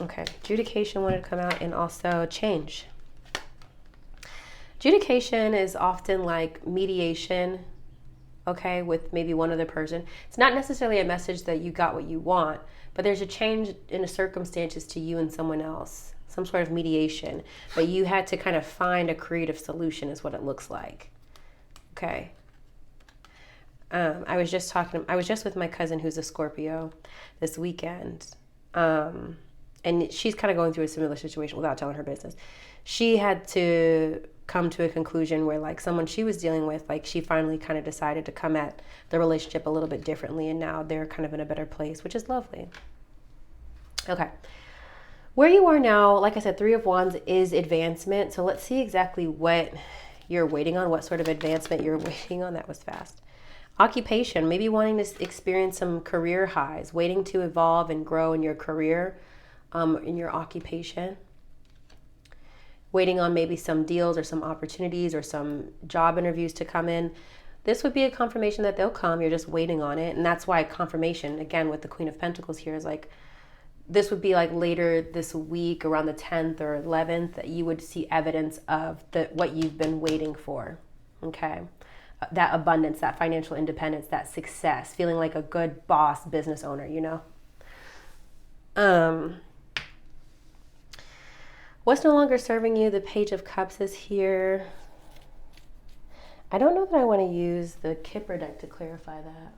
Okay, adjudication wanted to come out, and also change. Adjudication is often like mediation, okay, with maybe one other person. It's not necessarily a message that you got what you want, but there's a change in the circumstances to you and someone else, some sort of mediation, but you had to kind of find a creative solution is what it looks like, okay. I was just with my cousin who's a Scorpio this weekend, and she's kind of going through a similar situation without telling her business. She had to come to a conclusion where like someone she was dealing with, like she finally kind of decided to come at the relationship a little bit differently, and now they're kind of in a better place, which is lovely. Okay. Where you are now, like I said, Three of Wands is advancement. So let's see exactly what you're waiting on, what sort of advancement you're waiting on. That was fast. Occupation, maybe wanting to experience some career highs, waiting to evolve and grow in your career, in your occupation. Waiting on maybe some deals or some opportunities or some job interviews to come in. This would be a confirmation that they'll come. You're just waiting on it. And that's why confirmation, again, with the Queen of Pentacles here, is like, this would be like later this week, around the 10th or 11th, that you would see evidence of what you've been waiting for, okay? That abundance, that financial independence, that success, feeling like a good boss, business owner, you know? What's no longer serving you? The Page of Cups is here. I don't know that I want to use the Kipper deck to clarify that.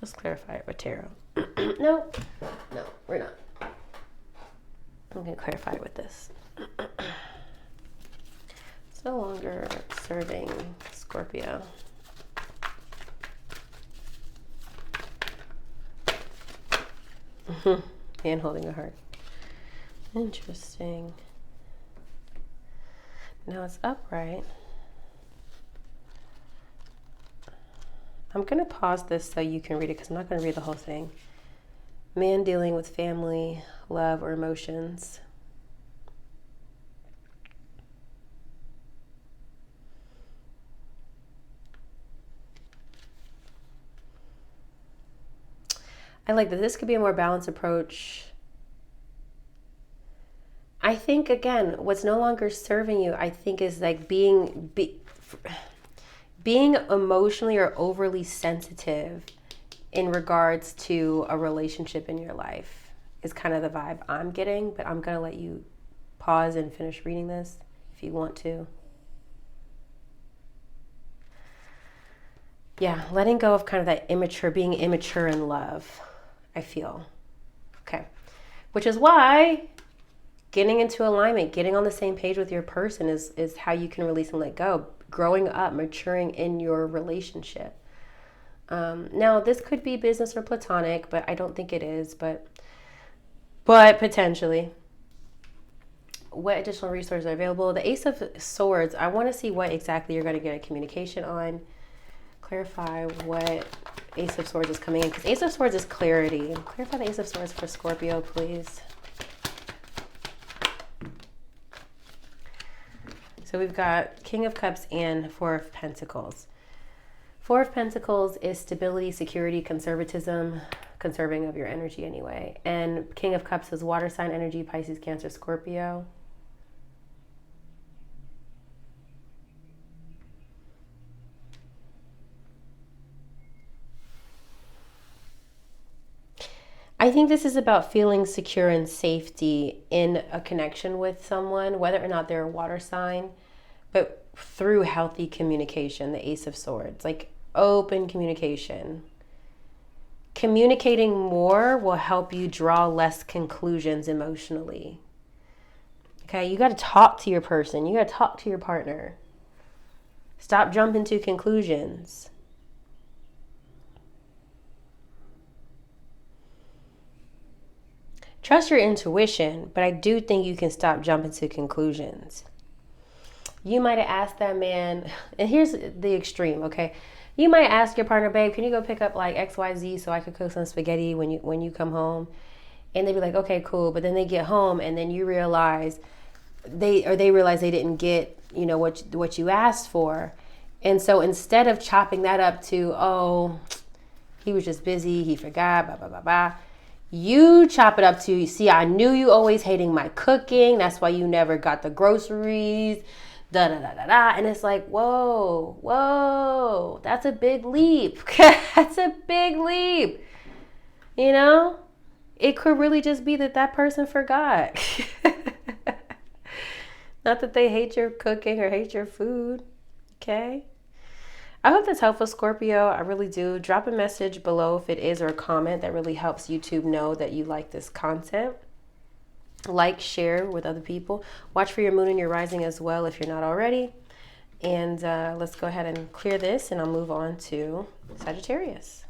Let's clarify it with tarot. No, we're not. I'm going to clarify it with this. It's no longer serving Scorpio. Man holding a heart. Interesting. Now it's upright. I'm going to pause this so you can read it because I'm not going to read the whole thing. Man dealing with family, love, or emotions. I like that this could be a more balanced approach. I think, again, what's no longer serving you, I think, is like being emotionally or overly sensitive in regards to a relationship in your life is kind of the vibe I'm getting, but I'm going to let you pause and finish reading this if you want to. Yeah, letting go of kind of that being immature in love, I feel. which is why getting into alignment, getting on the same page with your person is how you can release and let go. Growing up, maturing in your relationship. Now, this could be business or platonic, but I don't think it is, but potentially. What additional resources are available? The Ace of Swords, I want to see what exactly you're going to get a communication on. Clarify what Ace of Swords is coming in, because Ace of Swords is clarity. Clarify the Ace of Swords for Scorpio, please. So we've got King of Cups and Four of Pentacles. Four of Pentacles is stability, security, conservatism, conserving of your energy anyway. And King of Cups is water sign energy, Pisces, Cancer, Scorpio. I think this is about feeling secure and safety in a connection with someone, whether or not they're a water sign, but through healthy communication, the Ace of Swords, like open communication. Communicating more will help you draw less conclusions emotionally. Okay, you got to talk to your person. You got to talk to your partner. Stop jumping to conclusions. Trust your intuition, but I do think you can stop jumping to conclusions. You might have asked that man, and here's the extreme, okay? You might ask your partner, babe, can you go pick up like XYZ so I could cook some spaghetti when you come home? And they'd be like, okay, cool. But then they get home and then you realize they realize they didn't get, you know, what you asked for. And so instead of chopping that up to, oh, he was just busy, he forgot, blah, blah, blah, blah. You chop it up to, see, I knew you always hating my cooking. That's why you never got the groceries. Da, da, da, da, da. And it's like, whoa, that's a big leap. That's a big leap. You know, it could really just be that person forgot. Not that they hate your cooking or hate your food. Okay. I hope that's helpful, Scorpio. I really do. Drop a message below if it is, or a comment that really helps YouTube know that you like this content. Like, share with other people. Watch for your moon and your rising as well if you're not already. And let's go ahead and clear this, and I'll move on to Sagittarius.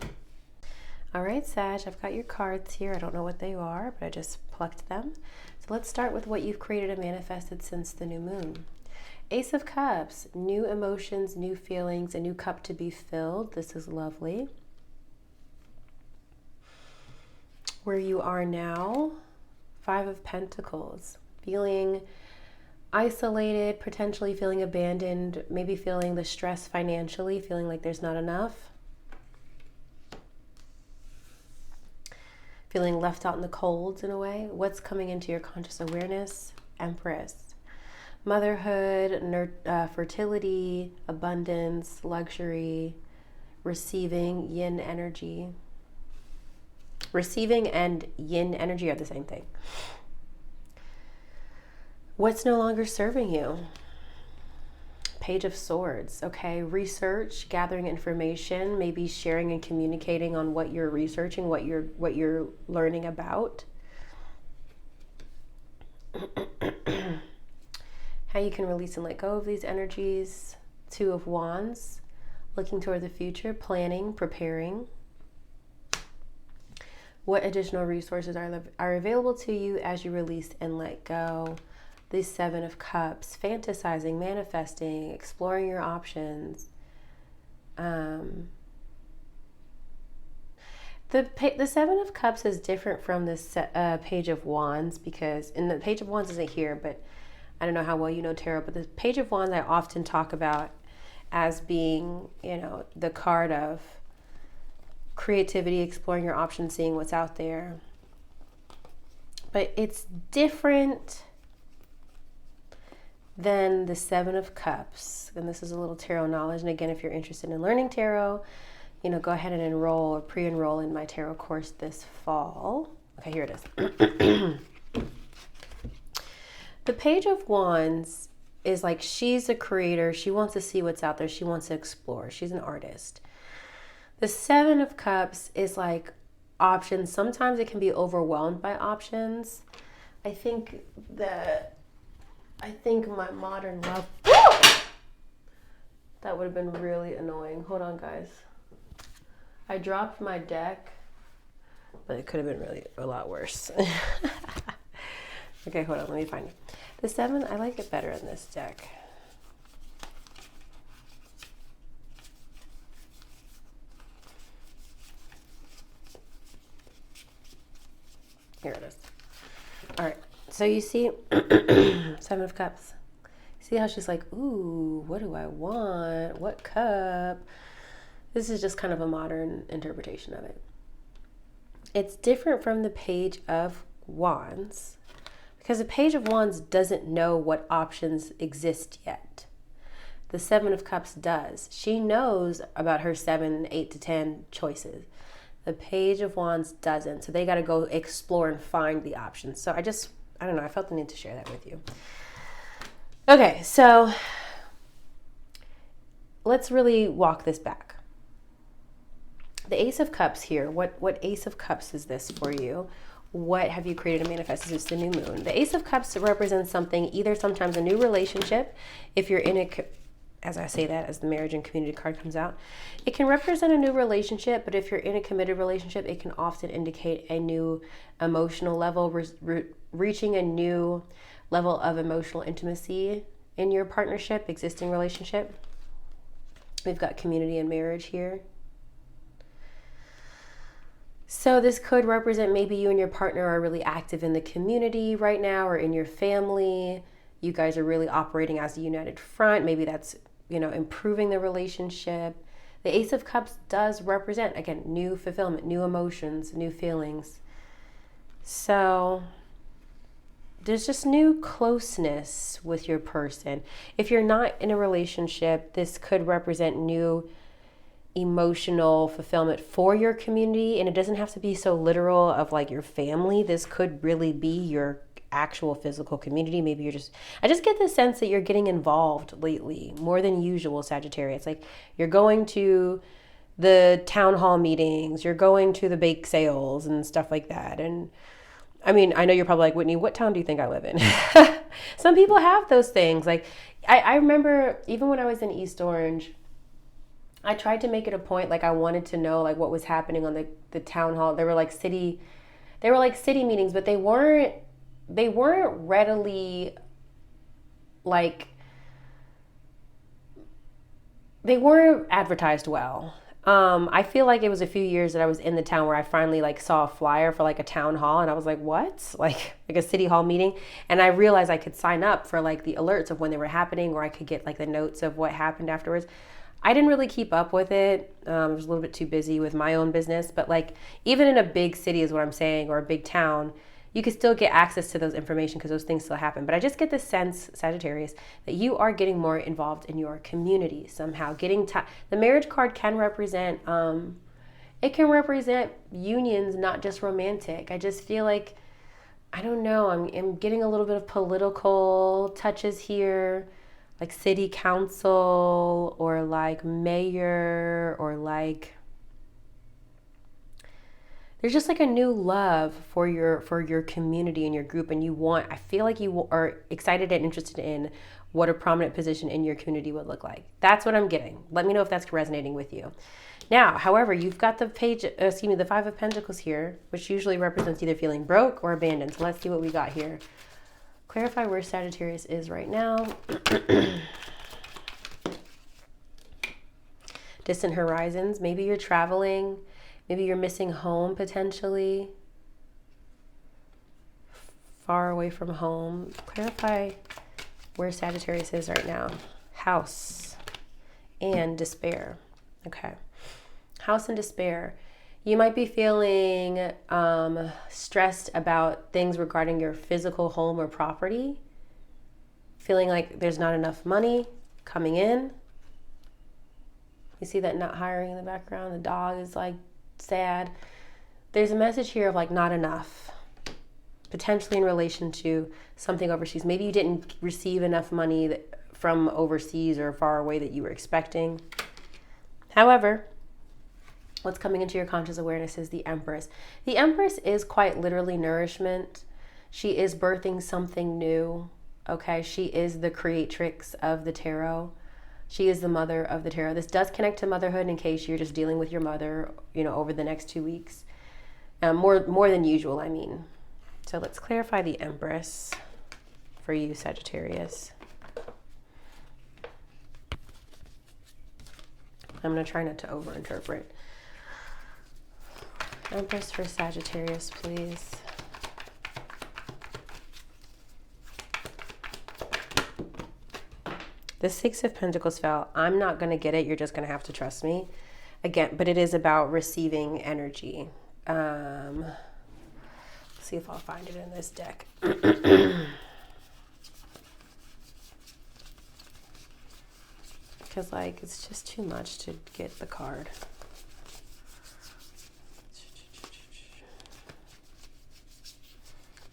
All right, Sag, I've got your cards here. I don't know what they are, but I just plucked them. So let's start with what you've created and manifested since the new moon. Ace of Cups, new emotions, new feelings, a new cup to be filled. This is lovely. Where you are now, Five of Pentacles, feeling isolated, potentially feeling abandoned, maybe feeling the stress financially, feeling like there's not enough. Feeling left out in the cold in a way. What's coming into your conscious awareness? Empress. Motherhood, fertility, abundance, luxury, receiving, yin energy. Receiving and yin energy are the same thing. What's no longer serving you? Page of Swords, okay? Research, gathering information, maybe sharing and communicating on what you're researching, what you're learning about. How you can release and let go of these energies. Two of Wands, looking toward the future, planning, preparing. What additional resources are available to you as you release and let go? The Seven of Cups, fantasizing, manifesting, exploring your options. The Seven of Cups is different from the Page of Wands, because in the Page of Wands isn't here, but I don't know how well you know tarot, but the Page of Wands I often talk about as being, you know, the card of creativity, exploring your options, seeing what's out there. But it's different than the Seven of Cups. And this is a little tarot knowledge. And again, if you're interested in learning tarot, you know, go ahead and enroll or pre-enroll in my tarot course this fall. Okay, here it is. The Page of Wands is like, she's a creator. She wants to see what's out there. She wants to explore. She's an artist. The Seven of Cups is like options. Sometimes it can be overwhelmed by options. I think my modern love, that would have been really annoying. Hold on, guys. I dropped my deck, but it could have been really a lot worse. Okay, hold on, let me find it. The 7, I like it better in this deck. Here it is. All right, so you see 7 of Cups. See how she's like, ooh, what do I want? What cup? This is just kind of a modern interpretation of it. It's different from the Page of Wands because the Page of Wands doesn't know what options exist yet. The 7 of Cups does. She knows about her 7, 8 to 10 choices. The Page of Wands doesn't. So they got to go explore and find the options. So I don't know. I felt the need to share that with you. Okay, so let's really walk this back. The Ace of Cups here. What Ace of Cups is this for you? What have you created to manifest? Is this the new moon? The Ace of Cups represents something, either sometimes a new relationship, if you're in a, as I say that, as the marriage and community card comes out, it can represent a new relationship, but if you're in a committed relationship, it can often indicate a new emotional level, reaching a new level of emotional intimacy in your partnership, existing relationship. We've got community and marriage here. So this could represent maybe you and your partner are really active in the community right now or in your family. You guys are really operating as a united front. Maybe that's, improving the relationship. The Ace of Cups does represent, again, new fulfillment, new emotions, new feelings. So there's just new closeness with your person. If you're not in a relationship, this could represent new emotional fulfillment for your community. And it doesn't have to be so literal of like your family. This could really be your actual physical community. Maybe I just get the sense that you're getting involved lately more than usual, Sagittarius. Like you're going to the town hall meetings, you're going to the bake sales and stuff like that. And I mean, I know you're probably like, Whitney, what town do you think I live in? Some people have those things. Like I remember even when I was in East Orange, I tried to make it a point, like I wanted to know like what was happening on the town hall. They were like city meetings, but they weren't readily like, they weren't advertised well. I feel like it was a few years that I was in the town where I finally like saw a flyer for like a town hall, and I was like, what? Like a city hall meeting. And I realized I could sign up for like the alerts of when they were happening, or I could get like the notes of what happened afterwards. I didn't really keep up with it. I was a little bit too busy with my own business, but like even in a big city is what I'm saying, or a big town, you can still get access to those information because those things still happen. But I just get the sense, Sagittarius, that you are getting more involved in your community somehow. The marriage card can represent, it can represent unions, not just romantic. I just feel like, I don't know, I'm getting a little bit of political touches here, like city council or like mayor or like, there's just like a new love for your community and your group, and I feel like you are excited and interested in what a prominent position in your community would look like. That's what I'm getting. Let me know if that's resonating with you. Now, however, you've got the the 5 of Pentacles here, which usually represents either feeling broke or abandoned. So let's see what we got here. Clarify where Sagittarius is right now. Distant horizons. Maybe you're traveling. Maybe you're missing home potentially. Far away from home. Clarify where Sagittarius is right now. House and despair. Okay. House and despair. You might be feeling stressed about things regarding your physical home or property. Feeling like there's not enough money coming in. You see that not hiring in the background? The dog is like sad. There's a message here of like not enough, potentially in relation to something overseas. Maybe you didn't receive enough money from overseas or far away that you were expecting. However, What's coming into your conscious awareness is the Empress. The Empress is quite literally nourishment. She is birthing something new. Okay, she is the creatrix of the tarot. She is the mother of the tarot. This does connect to motherhood in case you're just dealing with your mother, over the next 2 weeks. More than usual, I mean. So let's clarify the Empress for you, Sagittarius. I'm going to try not to overinterpret. Empress for Sagittarius, please. The Six of Pentacles fell. I'm not going to get it. You're just going to have to trust me. Again, but it is about receiving energy. Let's see if I'll find it in this deck. Because, it's just too much to get the card.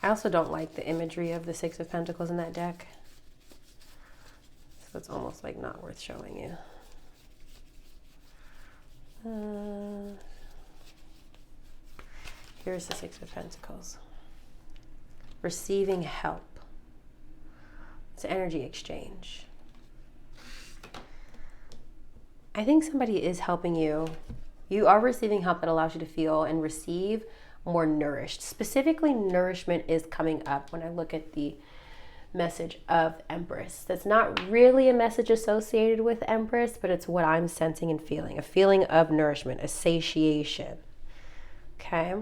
I also don't like the imagery of the Six of Pentacles in that deck. So it's almost not worth showing you. Here's the Six of Pentacles. Receiving help. It's energy exchange. I think somebody is helping you. You are receiving help that allows you to feel and receive more nourished. Specifically, nourishment is coming up when I look at the message of Empress. That's not really a message associated with Empress, but it's what I'm sensing and feeling. A feeling of nourishment, a satiation. Okay.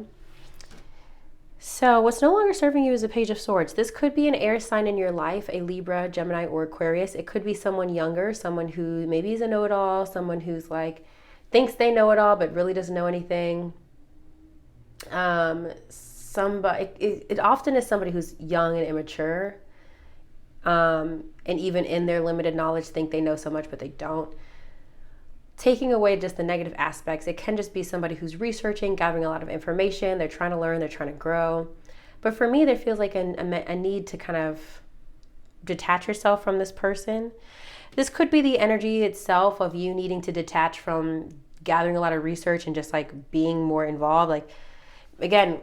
So what's no longer serving you is a Page of Swords. This could be an air sign in your life, a Libra, Gemini, or Aquarius. It could be someone younger, someone who maybe is a know-it-all, someone who's thinks they know it all, but really doesn't know anything. It often is somebody who's young and immature, and even in their limited knowledge think they know so much, but they don't. Taking away just the negative aspects, it can just be somebody who's researching, gathering a lot of information. They're trying to learn, they're trying to grow. But for me, there feels like a need to kind of detach yourself from this person. This could be the energy itself of you needing to detach from gathering a lot of research and just being more involved. Again,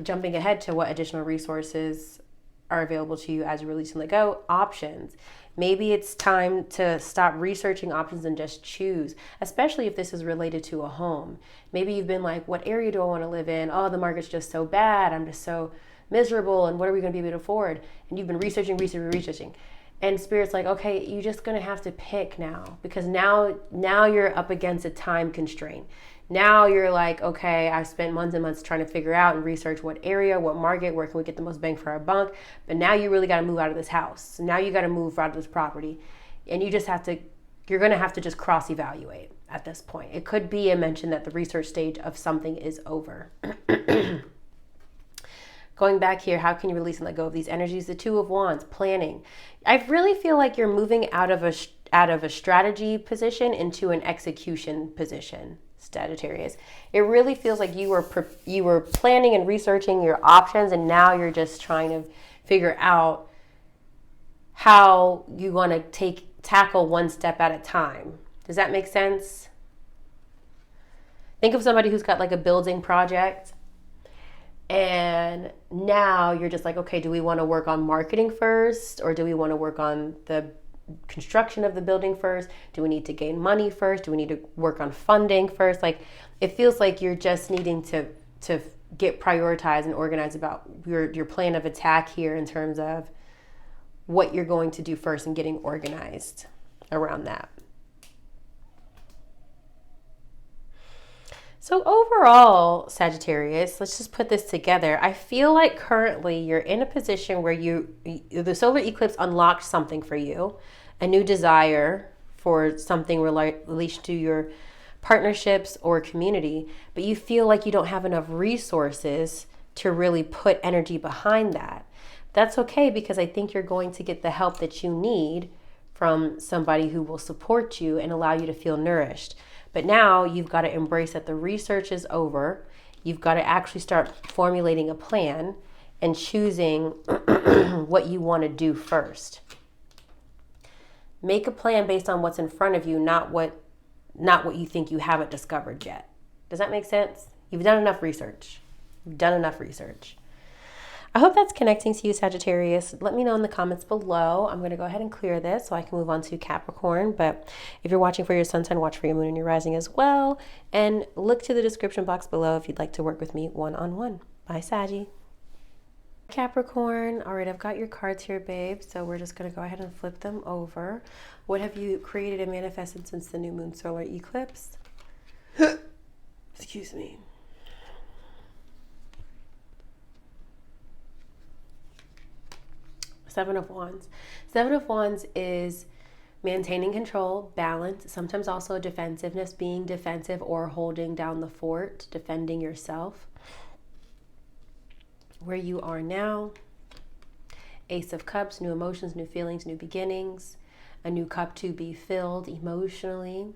jumping ahead to what additional resources are available to you as you release and let go. Options. Maybe it's time to stop researching options and just choose, especially if this is related to a home. Maybe you've been what area do I want to live in? Oh, the market's just so bad. I'm just so miserable. And what are we going to be able to afford? And you've been researching. And Spirit's okay, you're just going to have to pick now, because now you're up against a time constraint. Now you're okay, I've spent months and months trying to figure out and research what area, what market, where can we get the most bang for our buck. But now you really got to move out of this house. Now you got to move out of this property. And you're going to have to just cross-evaluate at this point. It could be a mention that the research stage of something is over. Going back here, how can you release and let go of these energies? The Two of Wands, planning. I really feel like you're moving out of a strategy position into an execution position, Sagittarius. It really feels like you were planning and researching your options, and now you're just trying to figure out how you want to tackle one step at a time. Does that make sense? Think of somebody who's got a building project, and now you're just okay, do we want to work on marketing first, or do we want to work on the construction of the building first? Do we need to gain money first? Do we need to work on funding first? It feels like you're just needing to get prioritized and organized about your plan of attack here in terms of what you're going to do first and getting organized around that. So overall, Sagittarius, let's just put this together. I feel like currently you're in a position where the solar eclipse unlocked something for you, a new desire for something related to your partnerships or community, but you feel like you don't have enough resources to really put energy behind that. That's okay, because I think you're going to get the help that you need from somebody who will support you and allow you to feel nourished. But now you've got to embrace that the research is over. You've got to actually start formulating a plan and choosing what you want to do first. Make a plan based on what's in front of you, not what you think you haven't discovered yet. Does that make sense? You've done enough research. You've done enough research. I hope that's connecting to you, Sagittarius. Let me know in the comments below. I'm going to go ahead and clear this so I can move on to Capricorn. But if you're watching for your sun sign, watch for your moon and your rising as well. And look to the description box below if you'd like to work with me one-on-one. Bye, Saggy. Capricorn. All right, I've got your cards here, babe. So we're just going to go ahead and flip them over. What have you created and manifested since the new moon solar eclipse? Excuse me. Seven of Wands. Seven of Wands is maintaining control, balance, sometimes also defensiveness, being defensive or holding down the fort, defending yourself. Where you are now. Ace of Cups, new emotions, new feelings, new beginnings, a new cup to be filled emotionally.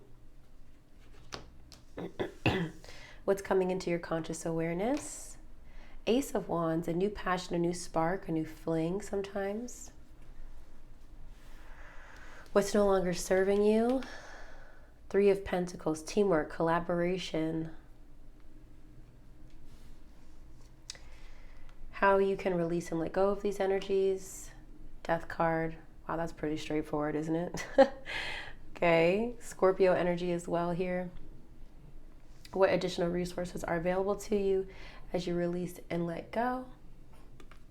What's coming into your conscious awareness? Ace of Wands, a new passion, a new spark, a new fling sometimes. What's no longer serving you? Three of Pentacles, teamwork, collaboration. How you can release and let go of these energies. Death card. Wow, that's pretty straightforward, isn't it? Okay, Scorpio energy as well here. What additional resources are available to you as you release and let go?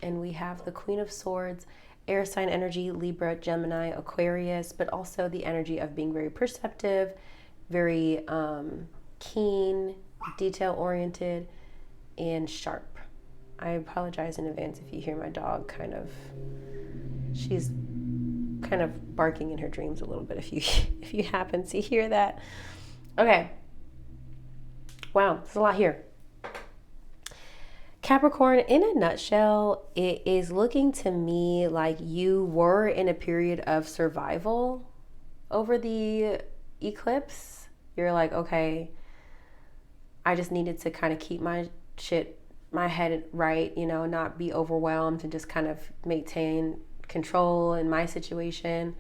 And we have the Queen of Swords, air sign energy, Libra, Gemini, Aquarius, but also the energy of being very perceptive, very keen, detail-oriented, and sharp. I apologize in advance if you hear my dog she's kind of barking in her dreams a little bit if you happen to hear that. Okay. Wow, there's a lot here. Capricorn, in a nutshell, it is looking to me like you were in a period of survival over the eclipse. You're like, okay, I just needed to kind of keep my head right, not be overwhelmed and just kind of maintain control in my situation.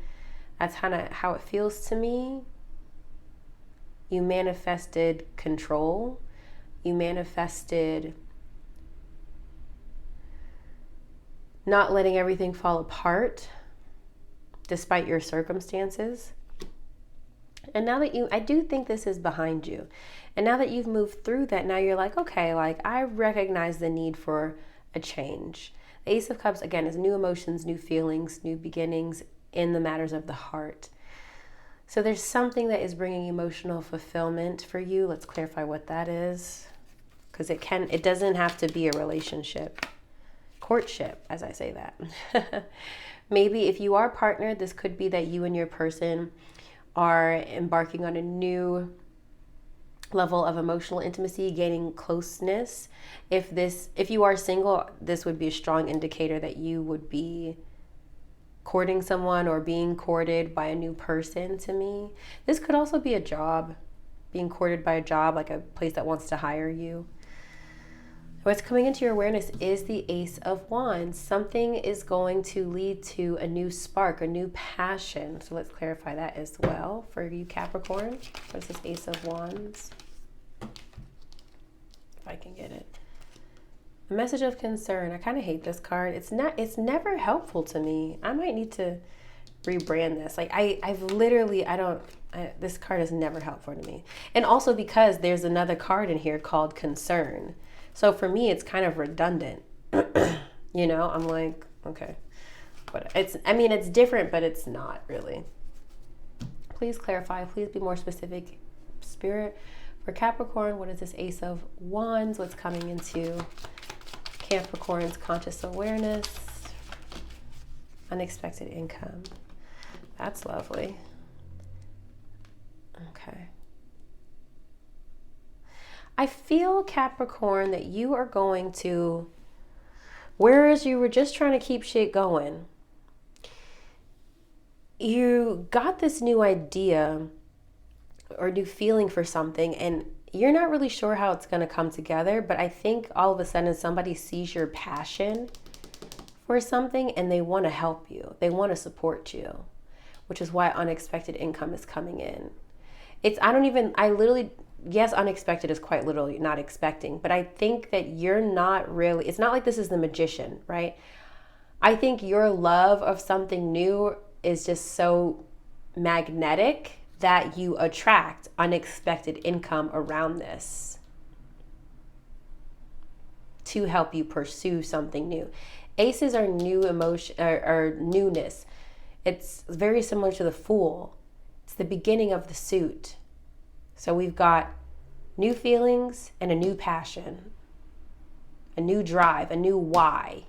That's kind of how it feels to me. You manifested control. You manifested not letting everything fall apart despite your circumstances. And now that I do think this is behind you. And now that you've moved through that, now you're like, okay, like I recognize the need for a change. The Ace of Cups, again, is new emotions, new feelings, new beginnings in the matters of the heart. So there's something that is bringing emotional fulfillment for you. Let's clarify what that is. Because it doesn't have to be a relationship. Courtship, as I say that. Maybe if you are partnered, this could be that you and your person are embarking on a new level of emotional intimacy, gaining closeness. If you are single, this would be a strong indicator that you would be courting someone or being courted by a new person to me. This could also be a job, being courted by a job, like a place that wants to hire you. What's coming into your awareness is the Ace of Wands. Something is going to lead to a new spark, a new passion. So let's clarify that as well for you, Capricorn. What is this Ace of Wands? If I can get it. A message of concern. I kind of hate this card. It's never helpful to me. I might need to rebrand this. Like this card is never helpful to me. And also because there's another card in here called concern. So for me, it's kind of redundant. I'm like, okay, but it's different, but it's not really. Please clarify, please be more specific. Spirit, for Capricorn, what is this Ace of Wands? What's coming into Capricorn's conscious awareness? Unexpected income. That's lovely. Okay. I feel, Capricorn, that you are going to, whereas you were just trying to keep shit going, you got this new idea or new feeling for something, and you're not really sure how it's going to come together, but I think all of a sudden somebody sees your passion for something and they want to help you. They want to support you, which is why unexpected income is coming in. I literally yes, unexpected is quite literally not expecting, but I think that you're not really, it's not like this is the magician, right? I think your love of something new is just so magnetic that you attract unexpected income around this to help you pursue something new. Aces are new emotion or newness. It's very similar to the Fool. It's the beginning of the suit. So we've got new feelings and a new passion, a new drive, a new why.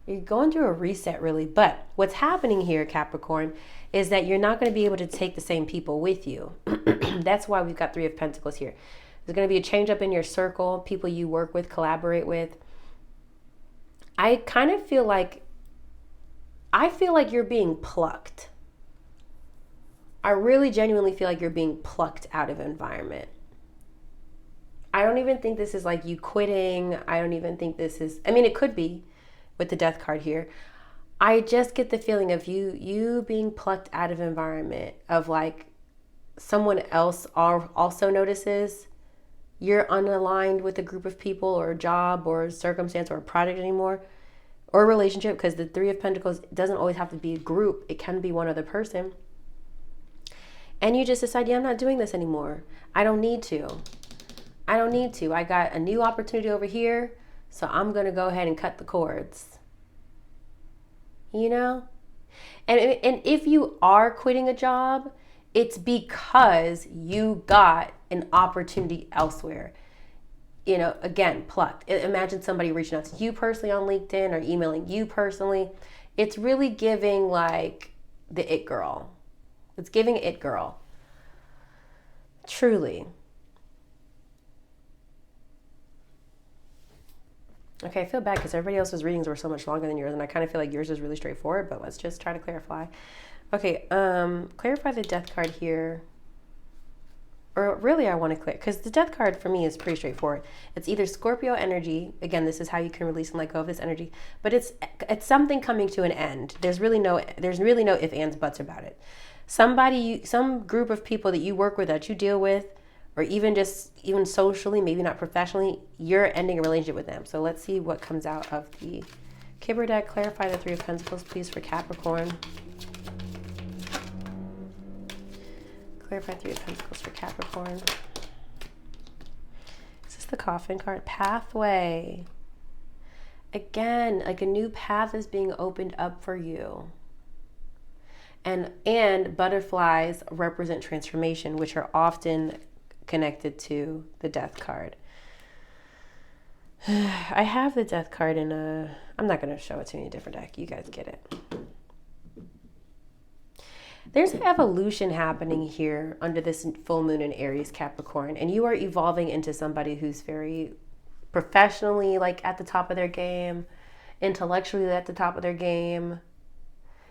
You're going through a reset, really. But what's happening here, Capricorn, is that you're not going to be able to take the same people with you. That's why we've got Three of Pentacles here. There's going to be a change up in your circle, people you work with, collaborate with. I kind of feel like, you're being plucked. I really genuinely feel like you're being plucked out of an environment. I don't even think this is like you quitting. I don't even think this is, I mean, it could be with the Death card here. I just get the feeling of you being plucked out of an environment of like someone else also notices you're unaligned with a group of people or a job or a circumstance or a project anymore, or a relationship, because the Three of Pentacles doesn't always have to be a group. It can be one other person. And you just decide, yeah, I'm not doing this anymore. I don't need to. I got a new opportunity over here, so I'm going to go ahead and cut the cords. You know? And if you are quitting a job, it's because you got an opportunity elsewhere. You know, again, plucked. Imagine somebody reaching out to you personally on LinkedIn or emailing you personally. It's really giving like the it girl. It's giving it girl. Truly. Okay, I feel bad because everybody else's readings were so much longer than yours, and I kind of feel like yours is really straightforward, but let's just try to clarify. Okay, clarify the Death card here. Or really I want to clear, because the Death card for me is pretty straightforward. It's either Scorpio energy. Again, this is how you can release and let go of this energy, but it's something coming to an end. There's really no if, ands, buts about it. Some group of people that you work with, that you deal with, or even socially, maybe not professionally, you're ending a relationship with them. So let's see what comes out of the Kibber deck. Clarify the Three of Pentacles, please, for Capricorn. Clarify Three of Pentacles for Capricorn. Is this the Coffin card? Pathway. Again, like a new path is being opened up for you. And butterflies represent transformation, which are often connected to the Death card. I have the Death card in I'm not going to show it to you in a different deck. You guys get it. There's an evolution happening here under this full moon in Aries, Capricorn, and you are evolving into somebody who's very professionally like at the top of their game, intellectually at the top of their game.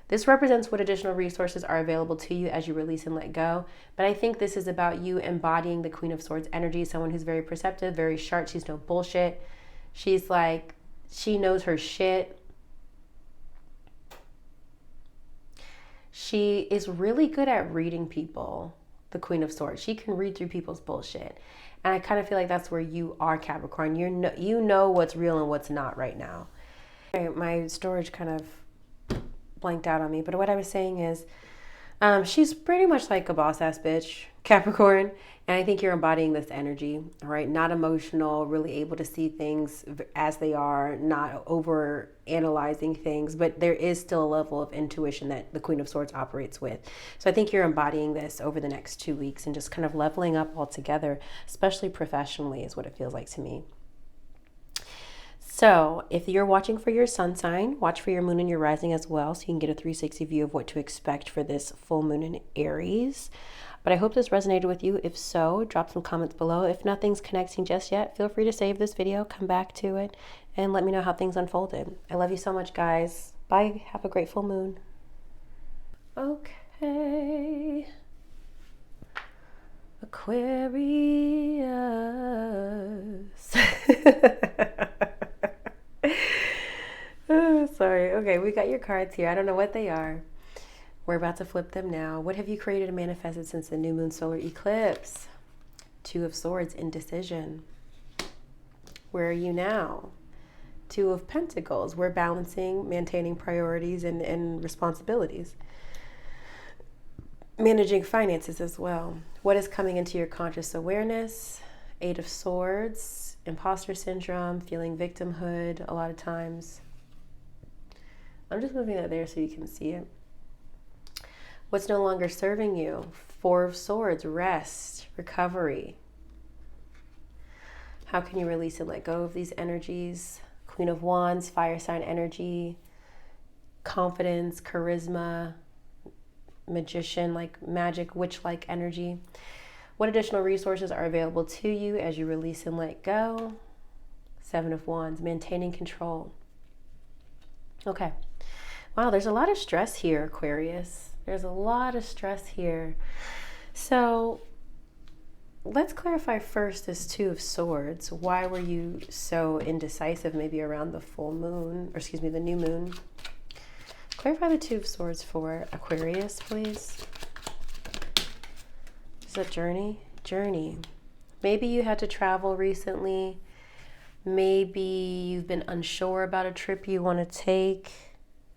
This represents what additional resources are available to you as you release and let go. But I think this is about you embodying the Queen of Swords energy, someone who's very perceptive, very sharp. She's no bullshit. She's like, she knows her shit. She is really good at reading people, the Queen of Swords. She can read through people's bullshit. And I kind of feel like that's where you are, Capricorn. You know what's real and what's not right now. My storage kind of blanked out on me, but what I was saying is she's pretty much like a boss-ass bitch, Capricorn, and I think you're embodying this energy, all right? Not emotional, really able to see things as they are, not over analyzing things, but there is still a level of intuition that the Queen of Swords operates with. So I think you're embodying this over the next 2 weeks and just kind of leveling up altogether, especially professionally is what it feels like to me. So if you're watching for your sun sign, watch for your moon and your rising as well, so you can get a 360 view of what to expect for this full moon in Aries. But I hope this resonated with you. If so, drop some comments below. If nothing's connecting just yet, feel free to save this video, come back to it, and let me know how things unfolded. I love you so much, guys. Bye. Have a great full moon. Okay. Aquarius. Oh, sorry. Okay, we got your cards here. I don't know what they are. We're about to flip them now. What have you created and manifested since the new moon solar eclipse? Two of Swords, indecision. Where are you now? Two of Pentacles, we're balancing, maintaining priorities and responsibilities. Managing finances as well. What is coming into your conscious awareness? Eight of Swords, imposter syndrome, feeling victimhood a lot of times. I'm just moving that there so you can see it. What's no longer serving you? Four of Swords, rest, recovery. How can you release and let go of these energies? Queen of Wands, fire sign energy, confidence, charisma, magician, like magic, witch-like energy. What additional resources are available to you as you release and let go? Seven of Wands, maintaining control. Okay. Wow, there's a lot of stress here, Aquarius. There's a lot of stress here. So let's clarify first this Two of Swords. Why were you so indecisive maybe around the full moon, or excuse me, the new moon? Clarify the Two of Swords for Aquarius, please. Is that journey? Journey. Maybe you had to travel recently. Maybe you've been unsure about a trip you want to take.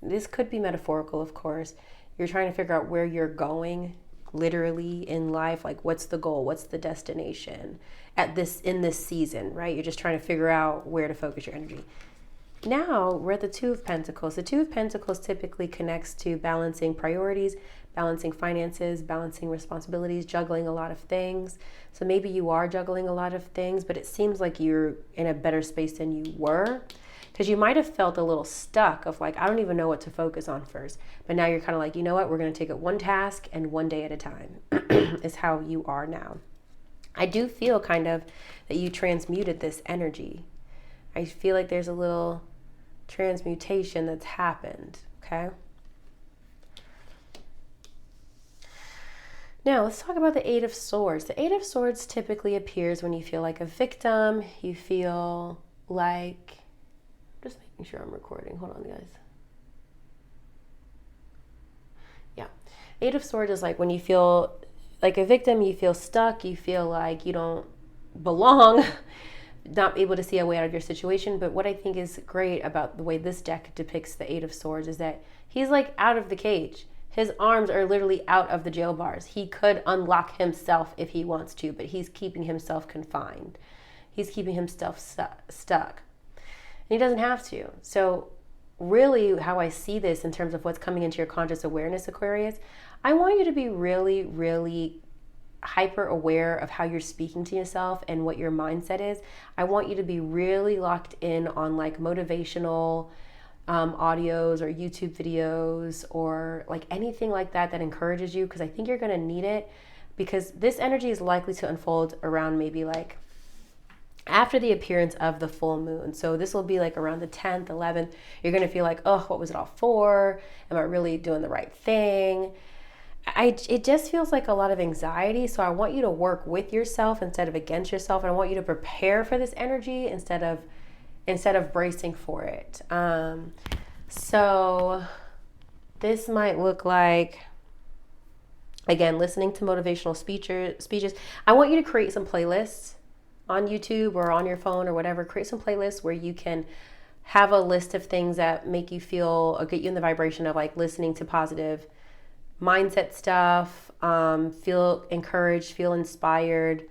This could be metaphorical, of course. You're trying to figure out where you're going literally in life, like what's the goal, what's the destination in this season, right? You're just trying to figure out where to focus your energy. Now we're at the Two of Pentacles. The Two of Pentacles typically connects to balancing priorities, balancing finances, balancing responsibilities, juggling a lot of things. So maybe you are juggling a lot of things, but it seems like you're in a better space than you were, because you might have felt a little stuck of like, I don't even know what to focus on first. But now you're kind of like, you know what? We're going to take it one task and one day at a time is how you are now. I do feel kind of that you transmuted this energy. I feel like there's a little transmutation that's happened, okay? Now, let's talk about the Eight of Swords. The Eight of Swords typically appears when you feel like a victim. You feel like... Just making sure I'm recording. Hold on, guys. Yeah. Eight of Swords is like when you feel like a victim, you feel stuck, you feel like you don't belong, not able to see a way out of your situation. But what I think is great about the way this deck depicts the Eight of Swords is that he's like out of the cage. His arms are literally out of the jail bars. He could unlock himself if he wants to, but he's keeping himself confined. He's keeping himself stuck. And he doesn't have to. So really how I see this in terms of what's coming into your conscious awareness, Aquarius, I want you to be really, really hyper aware of how you're speaking to yourself and what your mindset is. I want you to be really locked in on like motivational audios or YouTube videos or like anything like that that encourages you, because I think you're going to need it, because this energy is likely to unfold around maybe like after the appearance of the full moon. So this will be like around the 10th, 11th. You're going to feel like, oh, what was it all for? Am I really doing the right thing? It just feels like a lot of anxiety. So I want you to work with yourself instead of against yourself. And I want you to prepare for this energy instead of bracing for it. So this might look like, again, listening to motivational speeches. I want you to create some playlists on YouTube or on your phone or whatever. Create some playlists where you can have a list of things that make you feel or get you in the vibration of like listening to positive mindset stuff, feel encouraged, feel inspired.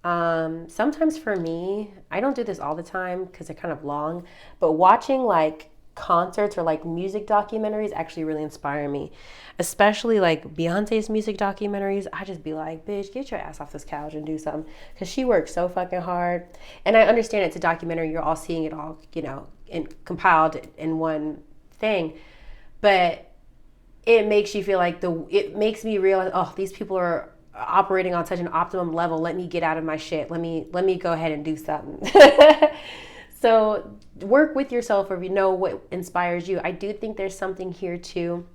Sometimes for me, I don't do this all the time because they're kind of long, but watching like concerts or like music documentaries actually really inspire me, especially like Beyonce's music documentaries. I just be like, bitch, get your ass off this couch and do something, because she works so fucking hard. And I understand it's a documentary, you're all seeing it all, you know, compiled in one thing, but it makes you feel like it makes me realize, oh, these people are operating on such an optimum level. Let me get out of my shit. Let me go ahead and do something. So work with yourself, or if you know what inspires you. I do think there's something here too.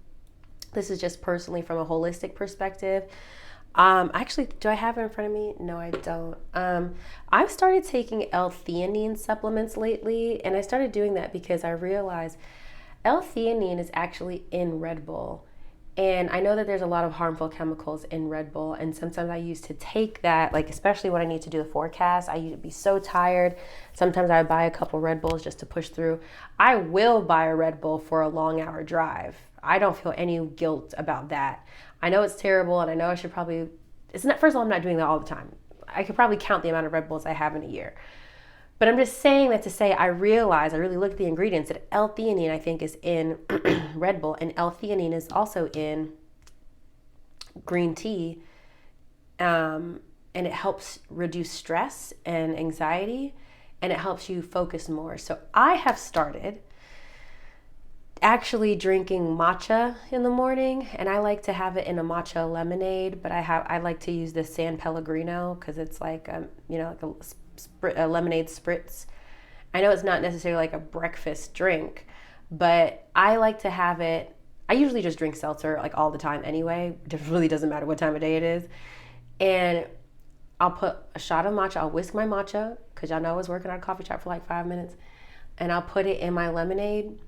This is just personally from a holistic perspective. Actually, do I have it in front of me? No, I don't. I've started taking L-theanine supplements lately, and I started doing that because I realized L-theanine is actually in Red Bull. And I know that there's a lot of harmful chemicals in Red Bull. And sometimes I used to take that, like especially when I need to do the forecast, I used to be so tired. Sometimes I would buy a couple Red Bulls just to push through. I will buy a Red Bull for a long hour drive. I don't feel any guilt about that. I know it's terrible, and I know I should probably, it's not, first of all, I'm not doing that all the time. I could probably count the amount of Red Bulls I have in a year. But I'm just saying that to say I realize, I really look at the ingredients, that L-theanine I think is in Red Bull, and L-theanine is also in green tea, and it helps reduce stress and anxiety, and it helps you focus more. So I have started actually drinking matcha in the morning, and I like to have it in a matcha lemonade, but I like to use the San Pellegrino because it's like like a lemonade spritz. I know it's not necessarily like a breakfast drink, but I like to have it. I usually just drink seltzer like all the time anyway. It really doesn't matter what time of day it is. And I'll put a shot of matcha. I'll whisk my matcha because y'all know I was working at a coffee shop for like 5 minutes, and I'll put it in my lemonade.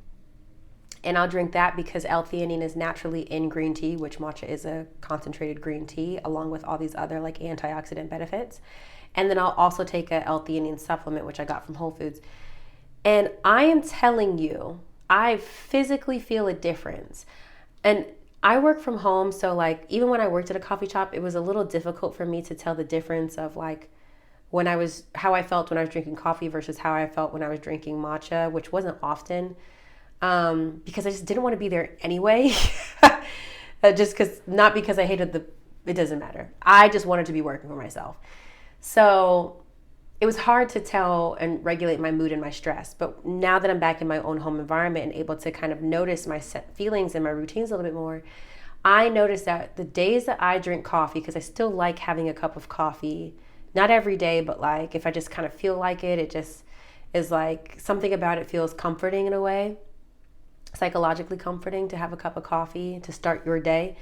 And I'll drink that because L-theanine is naturally in green tea, which matcha is a concentrated green tea, along with all these other like antioxidant benefits. And then I'll also take a L-theanine supplement, which I got from Whole Foods. And I am telling you, I physically feel a difference. And I work from home, so like even when I worked at a coffee shop, it was a little difficult for me to tell the difference of like how I felt when I was drinking coffee versus how I felt when I was drinking matcha, which wasn't often. Because I just didn't want to be there anyway. Not because I hated it doesn't matter. I just wanted to be working for myself. So it was hard to tell and regulate my mood and my stress. But now that I'm back in my own home environment and able to kind of notice my set feelings and my routines a little bit more, I noticed that the days that I drink coffee, because I still like having a cup of coffee, not every day, but like if I just kind of feel like it just is like something about it feels comforting in a way. Psychologically comforting to have a cup of coffee to start your day.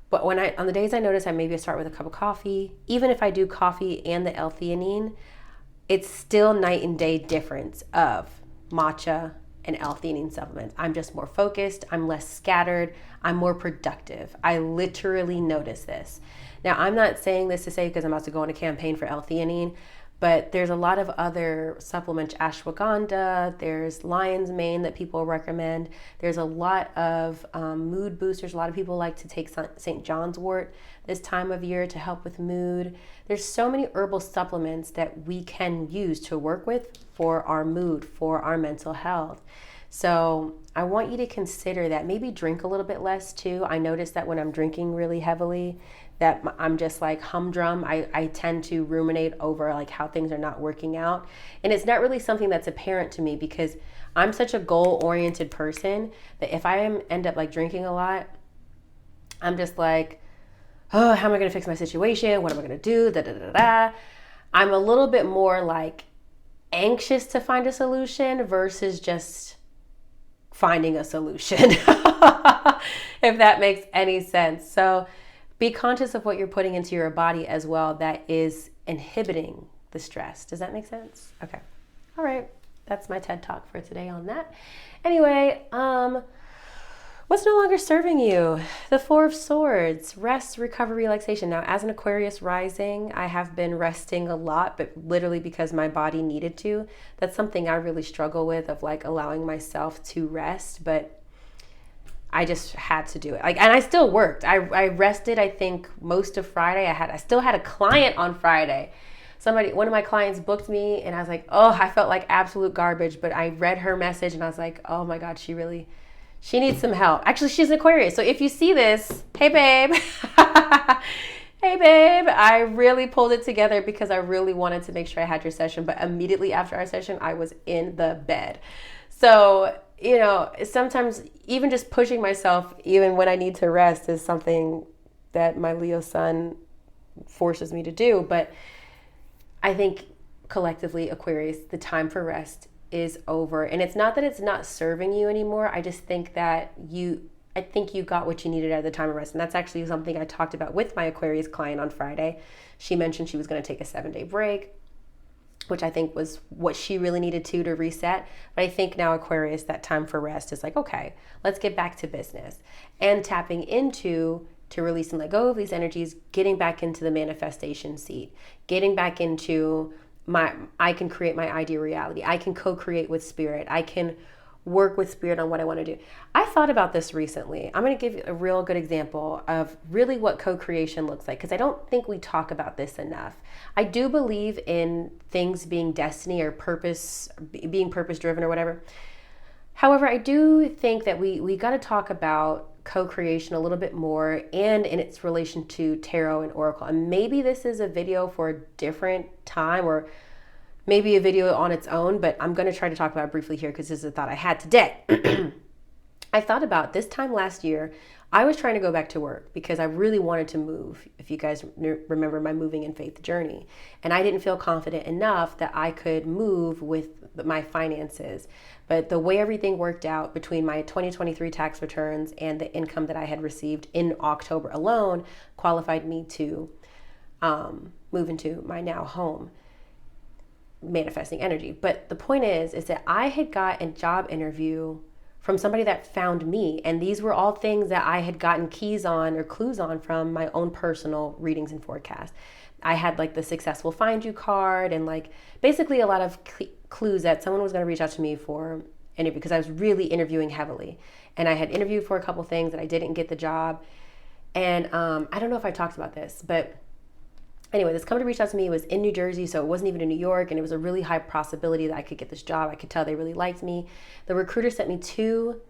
But on the days I notice I maybe start with a cup of coffee, even if I do coffee and the L-theanine, it's still night and day difference of matcha and L-theanine supplements. I'm just more focused, I'm less scattered, I'm more productive. I literally notice this. Now, I'm not saying this to say because I'm about to go on a campaign for L-theanine, but there's a lot of other supplements, ashwagandha, there's lion's mane that people recommend. There's a lot of mood boosters. A lot of people like to take St. John's wort this time of year to help with mood. There's so many herbal supplements that we can use to work with for our mood, for our mental health. So I want you to consider that. Maybe drink a little bit less too. I notice that when I'm drinking really heavily, that I'm just like humdrum. I tend to ruminate over like how things are not working out. And it's not really something that's apparent to me because I'm such a goal-oriented person that if I end up like drinking a lot, I'm just like, oh, how am I going to fix my situation? What am I going to do? Da, da, da, da. I'm a little bit more like anxious to find a solution versus just finding a solution, if that makes any sense. So be conscious of what you're putting into your body as well that is inhibiting the stress. Does that make sense? Okay. All right. That's my TED Talk for today on that. Anyway, what's no longer serving you? The Four of Swords, rest, recovery, relaxation. Now, as an Aquarius rising, I have been resting a lot, but literally because my body needed to. That's something I really struggle with, of like allowing myself to rest, but I just had to do it. Like, and I still worked. I rested, I think, most of Friday. I still had a client on Friday. One of my clients booked me, and I was like, oh, I felt like absolute garbage. But I read her message, and I was like, oh my God, she needs some help. Actually, she's an Aquarius. So if you see this, hey babe, hey babe, I really pulled it together because I really wanted to make sure I had your session. But immediately after our session, I was in the bed. So sometimes even just pushing myself, even when I need to rest, is something that my Leo sun forces me to do. But I think collectively, Aquarius, the time for rest is over. And it's not that it's not serving you anymore. I just think that you got what you needed at the time of rest. And that's actually something I talked about with my Aquarius client on Friday. She mentioned she was going to take a 7-day break. which I think was what she really needed to reset. But I think now Aquarius, that time for rest is like, okay, let's get back to business and tapping into to release and let go of these energies, getting back into the manifestation seat, getting back into I can create my ideal reality. I can co-create with spirit. I can work with spirit on what I want to do. I thought about this recently. I'm going to give you a real good example of really what co-creation looks like, because I don't think we talk about this enough. I do believe in things being destiny or purpose, being purpose driven or whatever. However, I do think that we got to talk about co-creation a little bit more and in its relation to tarot and oracle. And maybe this is a video for a different time, or maybe a video on its own, but I'm going to try to talk about it briefly here because this is a thought I had today. I thought about this time last year, I was trying to go back to work because I really wanted to move, if you guys remember my moving in faith journey. And I didn't feel confident enough that I could move with my finances. But the way everything worked out between my 2023 tax returns and the income that I had received in October alone qualified me to move into my now home, manifesting energy. But the point is that I had got a job interview from somebody that found me. And these were all things that I had gotten keys on or clues on from my own personal readings and forecasts. I had like the successful find you card and like basically a lot of clues that someone was going to reach out to me for interview, because I was really interviewing heavily. And I had interviewed for a couple things that I didn't get the job. And I don't know if I talked about this, but anyway, this company reached out to me. It was in New Jersey, so it wasn't even in New York, and it was a really high possibility that I could get this job. I could tell they really liked me. The recruiter sent me 2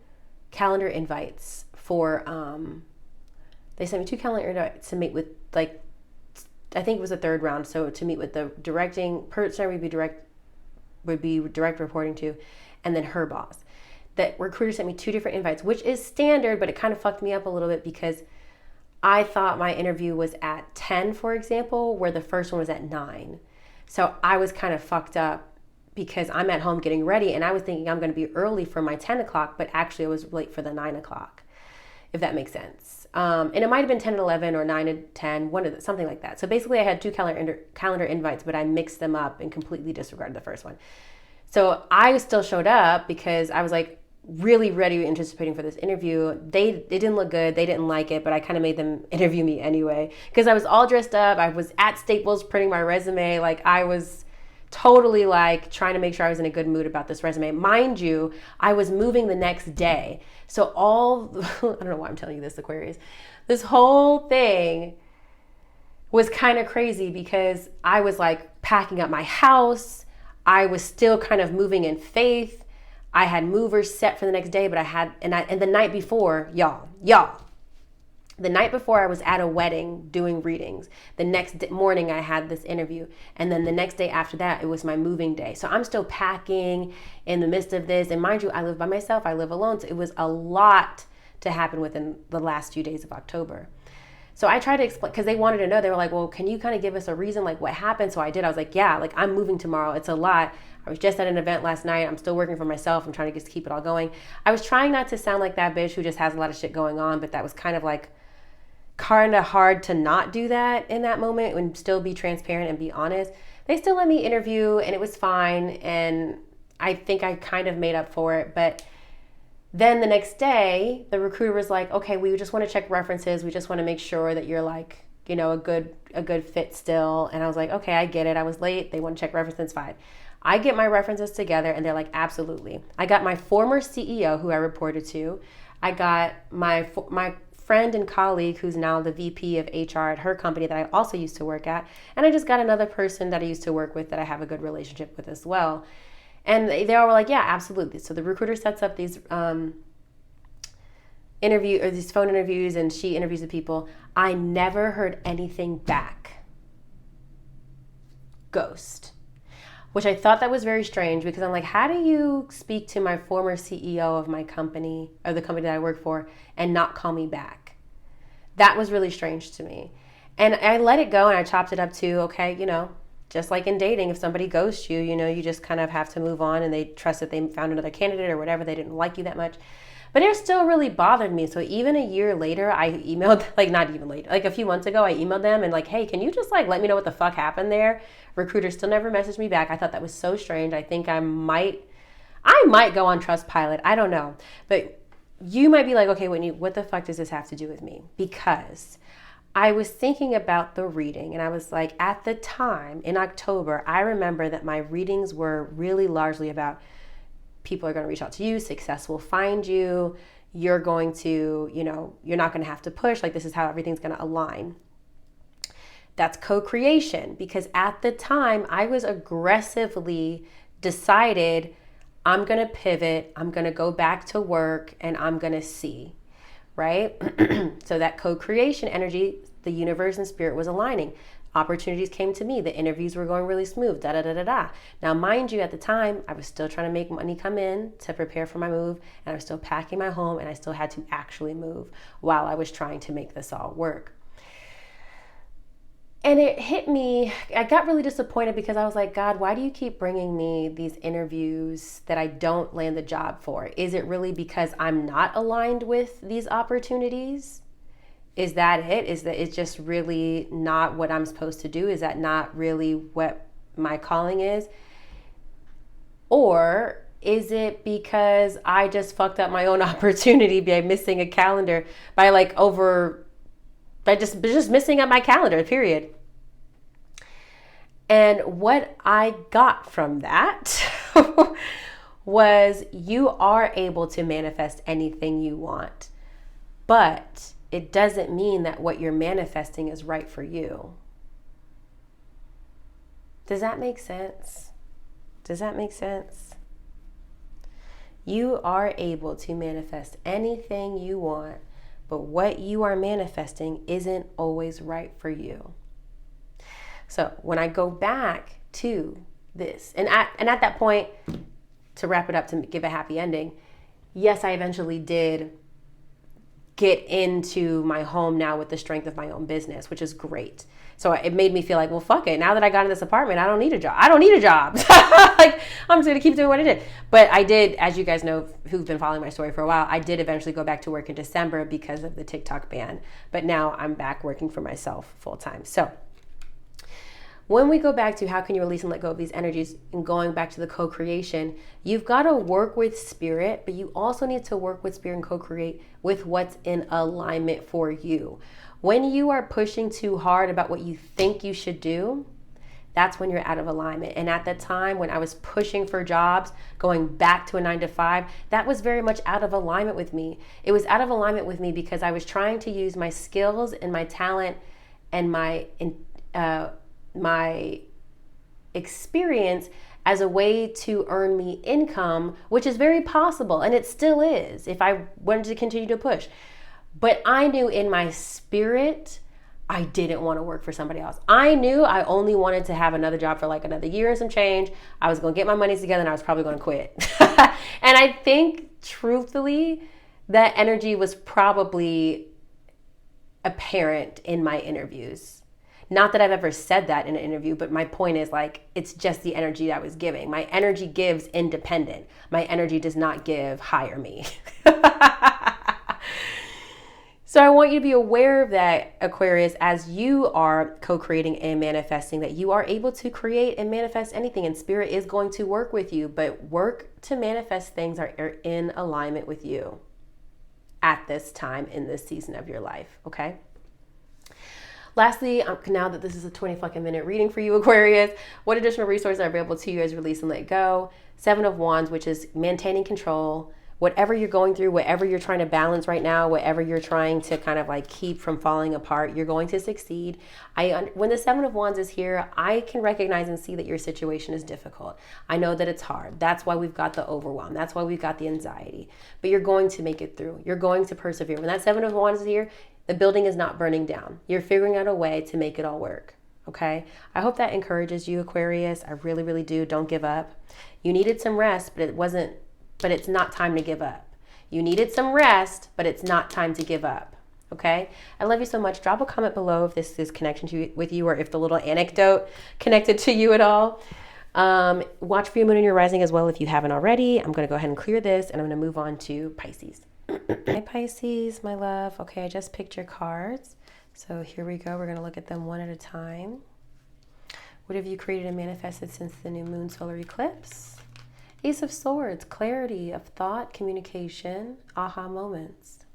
calendar invites for, they sent me 2 calendar invites to meet with, like, I think it was a third round, so to meet with the directing person would be direct reporting to, and then her boss. That recruiter sent me 2 different invites, which is standard, but it kind of fucked me up a little bit because I thought my interview was at 10, for example, where the first one was at 9. So I was kind of fucked up because I'm at home getting ready and I was thinking I'm going to be early for my 10 o'clock, but actually I was late for the 9 o'clock, if that makes sense. And it might have been 10 and 11 or 9 and 10, something like that. So basically I had 2 calendar invites, but I mixed them up and completely disregarded the first one. So I still showed up because I was like, really ready, anticipating for this interview. It didn't look good. They didn't like it, but I kind of made them interview me anyway because I was all dressed up. I was at Staples printing my resume. Like I was totally like trying to make sure I was in a good mood about this resume. Mind you, I was moving the next day. So I don't know why I'm telling you this, Aquarius. This whole thing was kind of crazy because I was like packing up my house. I was still kind of moving in faith. I had movers set for the next day, but and the night before, y'all, the night before I was at a wedding doing readings. The next morning I had this interview. And then the next day after that, it was my moving day. So I'm still packing in the midst of this. And mind you, I live by myself. I live alone. So it was a lot to happen within the last few days of October. So I tried to explain, because they wanted to know. They were like, well, can you kind of give us a reason, like what happened? So I did. I was like, yeah, like I'm moving tomorrow. It's a lot. I was just at an event last night. I'm still working for myself. I'm trying to just keep it all going. I was trying not to sound like that bitch who just has a lot of shit going on, but that was kind of hard to not do that in that moment and still be transparent and be honest. They still let me interview and it was fine. And I think I kind of made up for it. But then the next day, the recruiter was like, okay, we just want to check references. We just want to make sure that you're like, you know, a good fit still. And I was like, okay, I get it. I was late. They want to check references. Fine. I get my references together and they're like, absolutely. I got my former CEO who I reported to. I got my friend and colleague who's now the VP of HR at her company that I also used to work at. And I just got another person that I used to work with that I have a good relationship with as well. And they all were like, yeah, absolutely. So the recruiter sets up these these phone interviews and she interviews the people. I never heard anything back. Ghost. Which I thought that was very strange because I'm like, how do you speak to my former CEO of my company, or the company that I work for, and not call me back? That was really strange to me. And I let it go and I chopped it up to, okay, you know, just like in dating, if somebody ghosts you, you know, you just kind of have to move on and they trust that they found another candidate or whatever, they didn't like you that much. But it still really bothered me. So even a year later, I emailed, like not even later, like a few months ago, I emailed them and like, hey, can you just like let me know what the fuck happened there? Recruiter still never messaged me back. I thought that was so strange. I think I might go on Trustpilot. I don't know. But you might be like, okay, Whitney, what the fuck does this have to do with me? Because I was thinking about the reading and I was like, at the time in October, I remember that my readings were really largely about people are going to reach out to you, success will find you, you're going to, you're not going to have to push, like this is how everything's going to align. That's co-creation, because at the time I was aggressively decided I'm going to pivot, I'm going to go back to work and I'm going to see, right? So that co-creation energy, the universe and spirit was aligning. Opportunities came to me. The interviews were going really smooth. Da da da da da. Now, mind you, at the time, I was still trying to make money come in to prepare for my move, and I was still packing my home, and I still had to actually move while I was trying to make this all work. And it hit me. I got really disappointed because I was like, God, why do you keep bringing me these interviews that I don't land the job for? Is it really because I'm not aligned with these opportunities? Is that it? Is that it's just really not what I'm supposed to do? Is that not really what my calling is? Or is it because I just fucked up my own opportunity by missing a calendar, by just missing up my calendar, period? And what I got from that was you are able to manifest anything you want, but it doesn't mean that what you're manifesting is right for you. Does that make sense? Does that make sense? You are able to manifest anything you want, but what you are manifesting isn't always right for you. So when I go back to this, and at that point, to wrap it up, to give a happy ending, yes, I eventually did get into my home now with the strength of my own business, which is great. So it made me feel like, well, fuck it. Now that I got in this apartment, I don't need a job. Like, I'm just going to keep doing what I did. But I did, as you guys know, who've been following my story for a while, I did eventually go back to work in December because of the TikTok ban. But now I'm back working for myself full time. So when we go back to how can you release and let go of these energies, and going back to the co-creation, you've got to work with spirit, but you also need to work with spirit and co-create with what's in alignment for you. When you are pushing too hard about what you think you should do, that's when you're out of alignment. And at that time, when I was pushing for jobs, going back to a 9-to-5, that was very much out of alignment with me. It was out of alignment with me because I was trying to use my skills and my talent and my experience as a way to earn me income, which is very possible, and it still is if I wanted to continue to push. But I knew in my spirit, I didn't want to work for somebody else. I knew I only wanted to have another job for like another year and some change. I was going to get my money together and I was probably going to quit. And I think, truthfully, that energy was probably apparent in my interviews. Not that I've ever said that in an interview, but my point is like, it's just the energy I was giving. My energy gives independent. My energy does not give hire me. So I want you to be aware of that, Aquarius, as you are co-creating and manifesting, that you are able to create and manifest anything, and spirit is going to work with you, but work to manifest things are in alignment with you at this time in this season of your life, okay? Lastly, now that this is a 20-fucking-minute reading for you, Aquarius, what additional resources are available to you as you release and let go? 7 of Wands, which is maintaining control. Whatever you're going through, whatever you're trying to balance right now, whatever you're trying to kind of like keep from falling apart, you're going to succeed. When the 7 of Wands is here, I can recognize and see that your situation is difficult. I know that it's hard. That's why we've got the overwhelm. That's why we've got the anxiety. But you're going to make it through. You're going to persevere. When that 7 of Wands is here, the building is not burning down. You're figuring out a way to make it all work. Okay? I hope that encourages you, Aquarius. I really, really do. Don't give up. You needed some rest, but it's not time to give up. You needed some rest, but it's not time to give up. Okay? I love you so much. Drop a comment below if this is connection with you, or if the little anecdote connected to you at all. Watch for your moon and your rising as well if you haven't already. I'm going to go ahead and clear this, and I'm going to move on to Pisces. Hi Pisces, my love. Okay, I just picked your cards. So here we go. We're going to look at them one at a time. What have you created and manifested since the new moon solar eclipse? Ace of Swords, clarity of thought, communication, aha moments.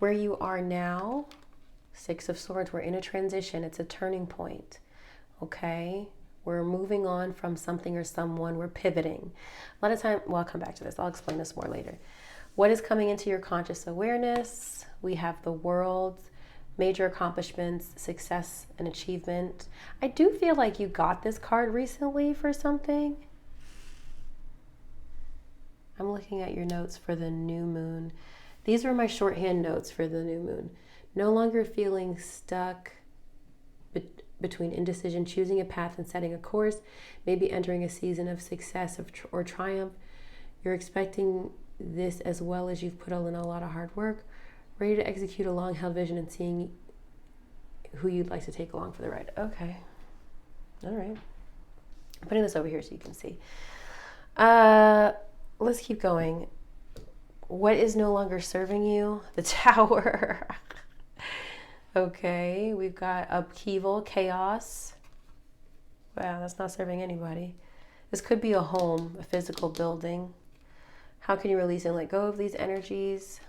Where you are now, Six of Swords, we're in a transition. It's a turning point, okay? We're moving on from something or someone. We're pivoting. A lot of time, well, I'll come back to this. I'll explain this more later. What is coming into your conscious awareness? We have the World, major accomplishments, success, and achievement. I do feel like you got this card recently for something. I'm looking at your notes for the new moon. These were my shorthand notes for the new moon. No longer feeling stuck between indecision, choosing a path and setting a course, maybe entering a season of success or triumph. You're expecting this as well as you've put in a lot of hard work, ready to execute a long-held vision and seeing who you'd like to take along for the ride. Okay. All right. I'm putting this over here so you can see. Let's keep going. What is no longer serving you? The Tower. Okay, we've got upheaval, chaos. Wow, that's not serving anybody. This could be a home, a physical building. How can you release and let go of these energies?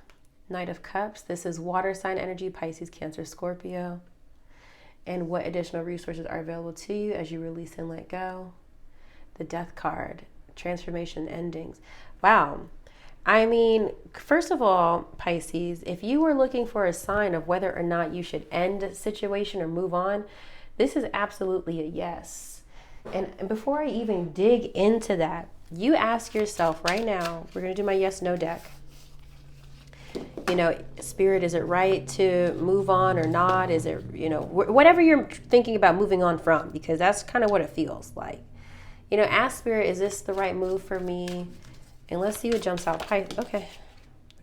Knight of Cups. This is water sign energy, Pisces, Cancer, Scorpio. And what additional resources are available to you as you release and let go? The Death card, transformation, endings. Wow. I mean, first of all, Pisces, if you were looking for a sign of whether or not you should end a situation or move on, this is absolutely a yes. And before I even dig into that, you ask yourself right now, we're going to do my yes/no deck. You know, Spirit, is it right to move on or not? Is it, you know, whatever you're thinking about moving on from, because that's kind of what it feels like. You know, ask Spirit, is this the right move for me? And let's see what jumps out. Okay.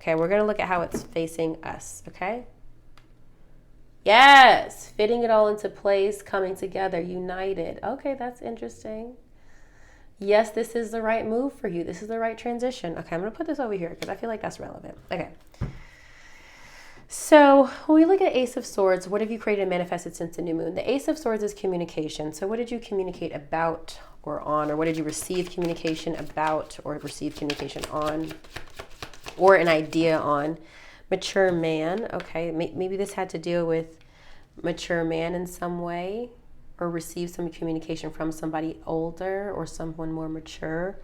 Okay, we're going to look at how it's facing us, okay? Yes, fitting it all into place, coming together, united. Okay, that's interesting. Yes, this is the right move for you. This is the right transition. Okay, I'm going to put this over here because I feel like that's relevant. Okay. So when we look at Ace of Swords, what have you created and manifested since the new moon? The Ace of Swords is communication. So what did you communicate about or on, or what did you receive communication about or receive communication on, or an idea on? Mature man. Okay, maybe this had to deal with mature man in some way, or receive some communication from somebody older or someone more mature,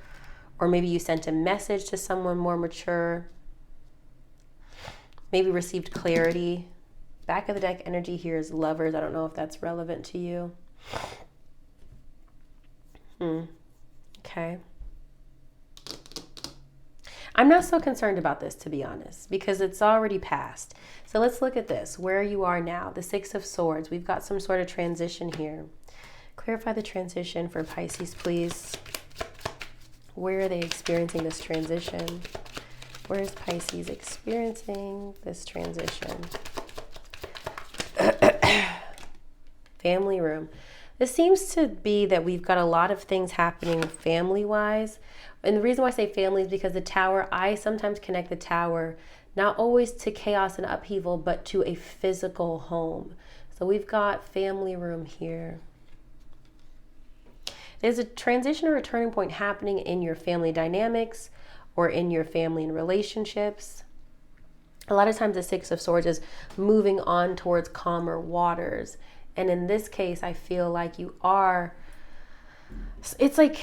or maybe you sent a message to someone more mature. Maybe received clarity. Back of the deck energy here is Lovers. I don't know if that's relevant to you. Okay. I'm not so concerned about this, to be honest, because it's already passed. So let's look at this. Where you are now, the Six of Swords. We've got some sort of transition here. Clarify the transition for Pisces, please. Where are they experiencing this transition? Where is Pisces experiencing this transition? Family room. This seems to be that we've got a lot of things happening family-wise. And the reason why I say family is because the Tower, I sometimes connect the Tower not always to chaos and upheaval, but to a physical home. So we've got family room here. There's a transition or a turning point happening in your family dynamics or in your family and relationships. A lot of times the Six of Swords is moving on towards calmer waters. And in this case, I feel like you are, it's like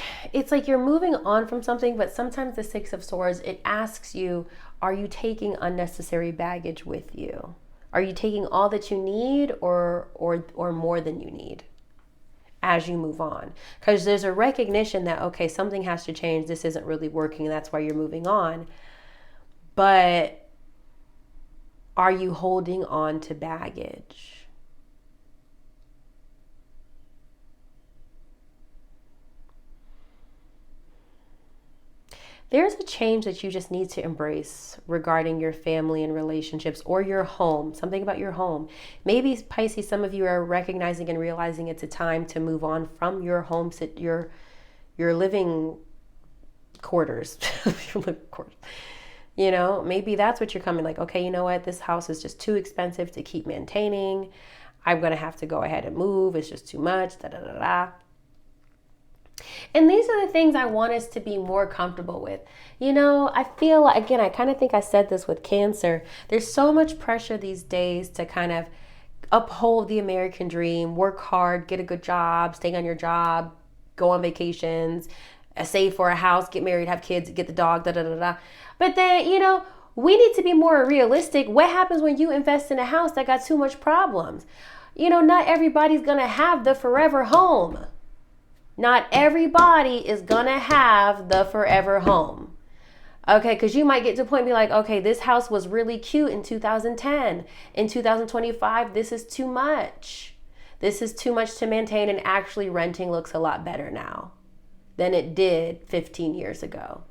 you're moving on from something, but sometimes the Six of Swords, it asks you, are you taking unnecessary baggage with you? Are you taking all that you need or more than you need as you move on? Because there's a recognition that, okay, something has to change. This isn't really working. And that's why you're moving on. But are you holding on to baggage? There's a change that you just need to embrace regarding your family and relationships or your home, something about your home. Maybe, Pisces, some of you are recognizing and realizing it's a time to move on from your home, your living quarters. You know, maybe that's what you're coming like, okay, you know what? This house is just too expensive to keep maintaining. I'm going to have to go ahead and move. It's just too much. Da, da, da, da. And these are the things I want us to be more comfortable with. You know, I feel like, again, I kind of think I said this with Cancer. There's so much pressure these days to kind of uphold the American dream, work hard, get a good job, stay on your job, go on vacations, save for a house, get married, have kids, get the dog, da da da da. But then, you know, we need to be more realistic. What happens when you invest in a house that got too much problems? You know, not everybody's going to have the forever home. Not everybody is going to have the forever home. Okay, because you might get to a point and be like, okay, this house was really cute in 2010. In 2025, this is too much. This is too much to maintain, and actually renting looks a lot better now than it did 15 years ago.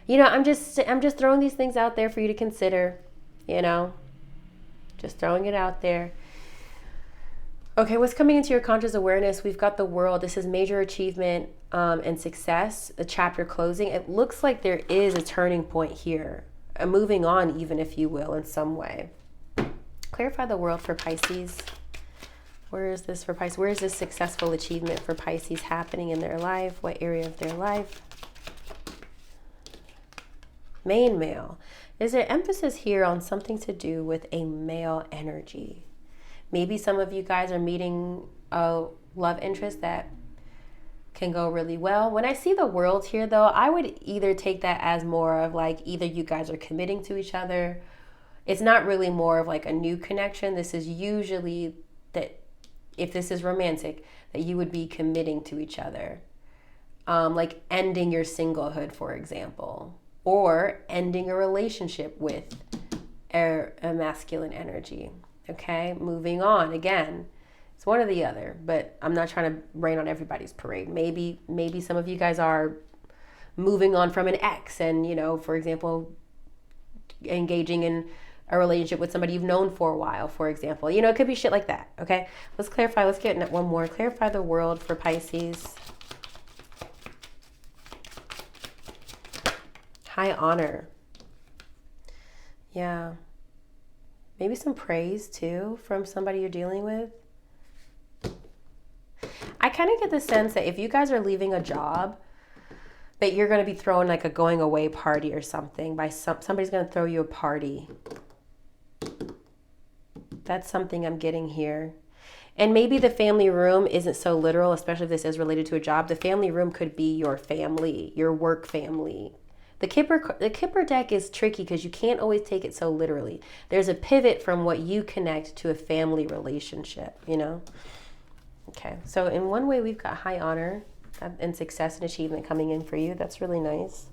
You know, I'm just throwing these things out there for you to consider, you know, just throwing it out there. Okay, what's coming into your conscious awareness? We've got the World. This is major achievement and success, the chapter closing. It looks like there is a turning point here, a moving on even, if you will, in some way. Clarify the World for Pisces. Where is this for Pisces? Where is this successful achievement for Pisces happening in their life? What area of their life? Main male. Is there emphasis here on something to do with a male energy? Maybe some of you guys are meeting a love interest that can go really well. When I see the World here, though, I would either take that as more of like either you guys are committing to each other. It's not really more of like a new connection. This is usually that if this is romantic, that you would be committing to each other. Like ending your singlehood, for example, or ending a relationship with a masculine energy. Okay, moving on. Again, it's one or the other, but I'm not trying to rain on everybody's parade. Maybe some of you guys are moving on from an ex and, you know, for example, engaging in a relationship with somebody you've known for a while, for example. You know, it could be shit like that, okay? Let's clarify. Let's get one more. Clarify the World for Pisces. High honor. Yeah. Maybe some praise, too, from somebody you're dealing with. I kind of get the sense that if you guys are leaving a job, that you're going to be throwing like a going away party or something. Somebody's going to throw you a party. That's something I'm getting here. And maybe the family room isn't so literal, especially if this is related to a job. The family room could be your family, your work family. The Kipper deck is tricky because you can't always take it so literally. There's a pivot from what you connect to a family relationship, you know? Okay, so in one way we've got high honor and success and achievement coming in for you. That's really nice.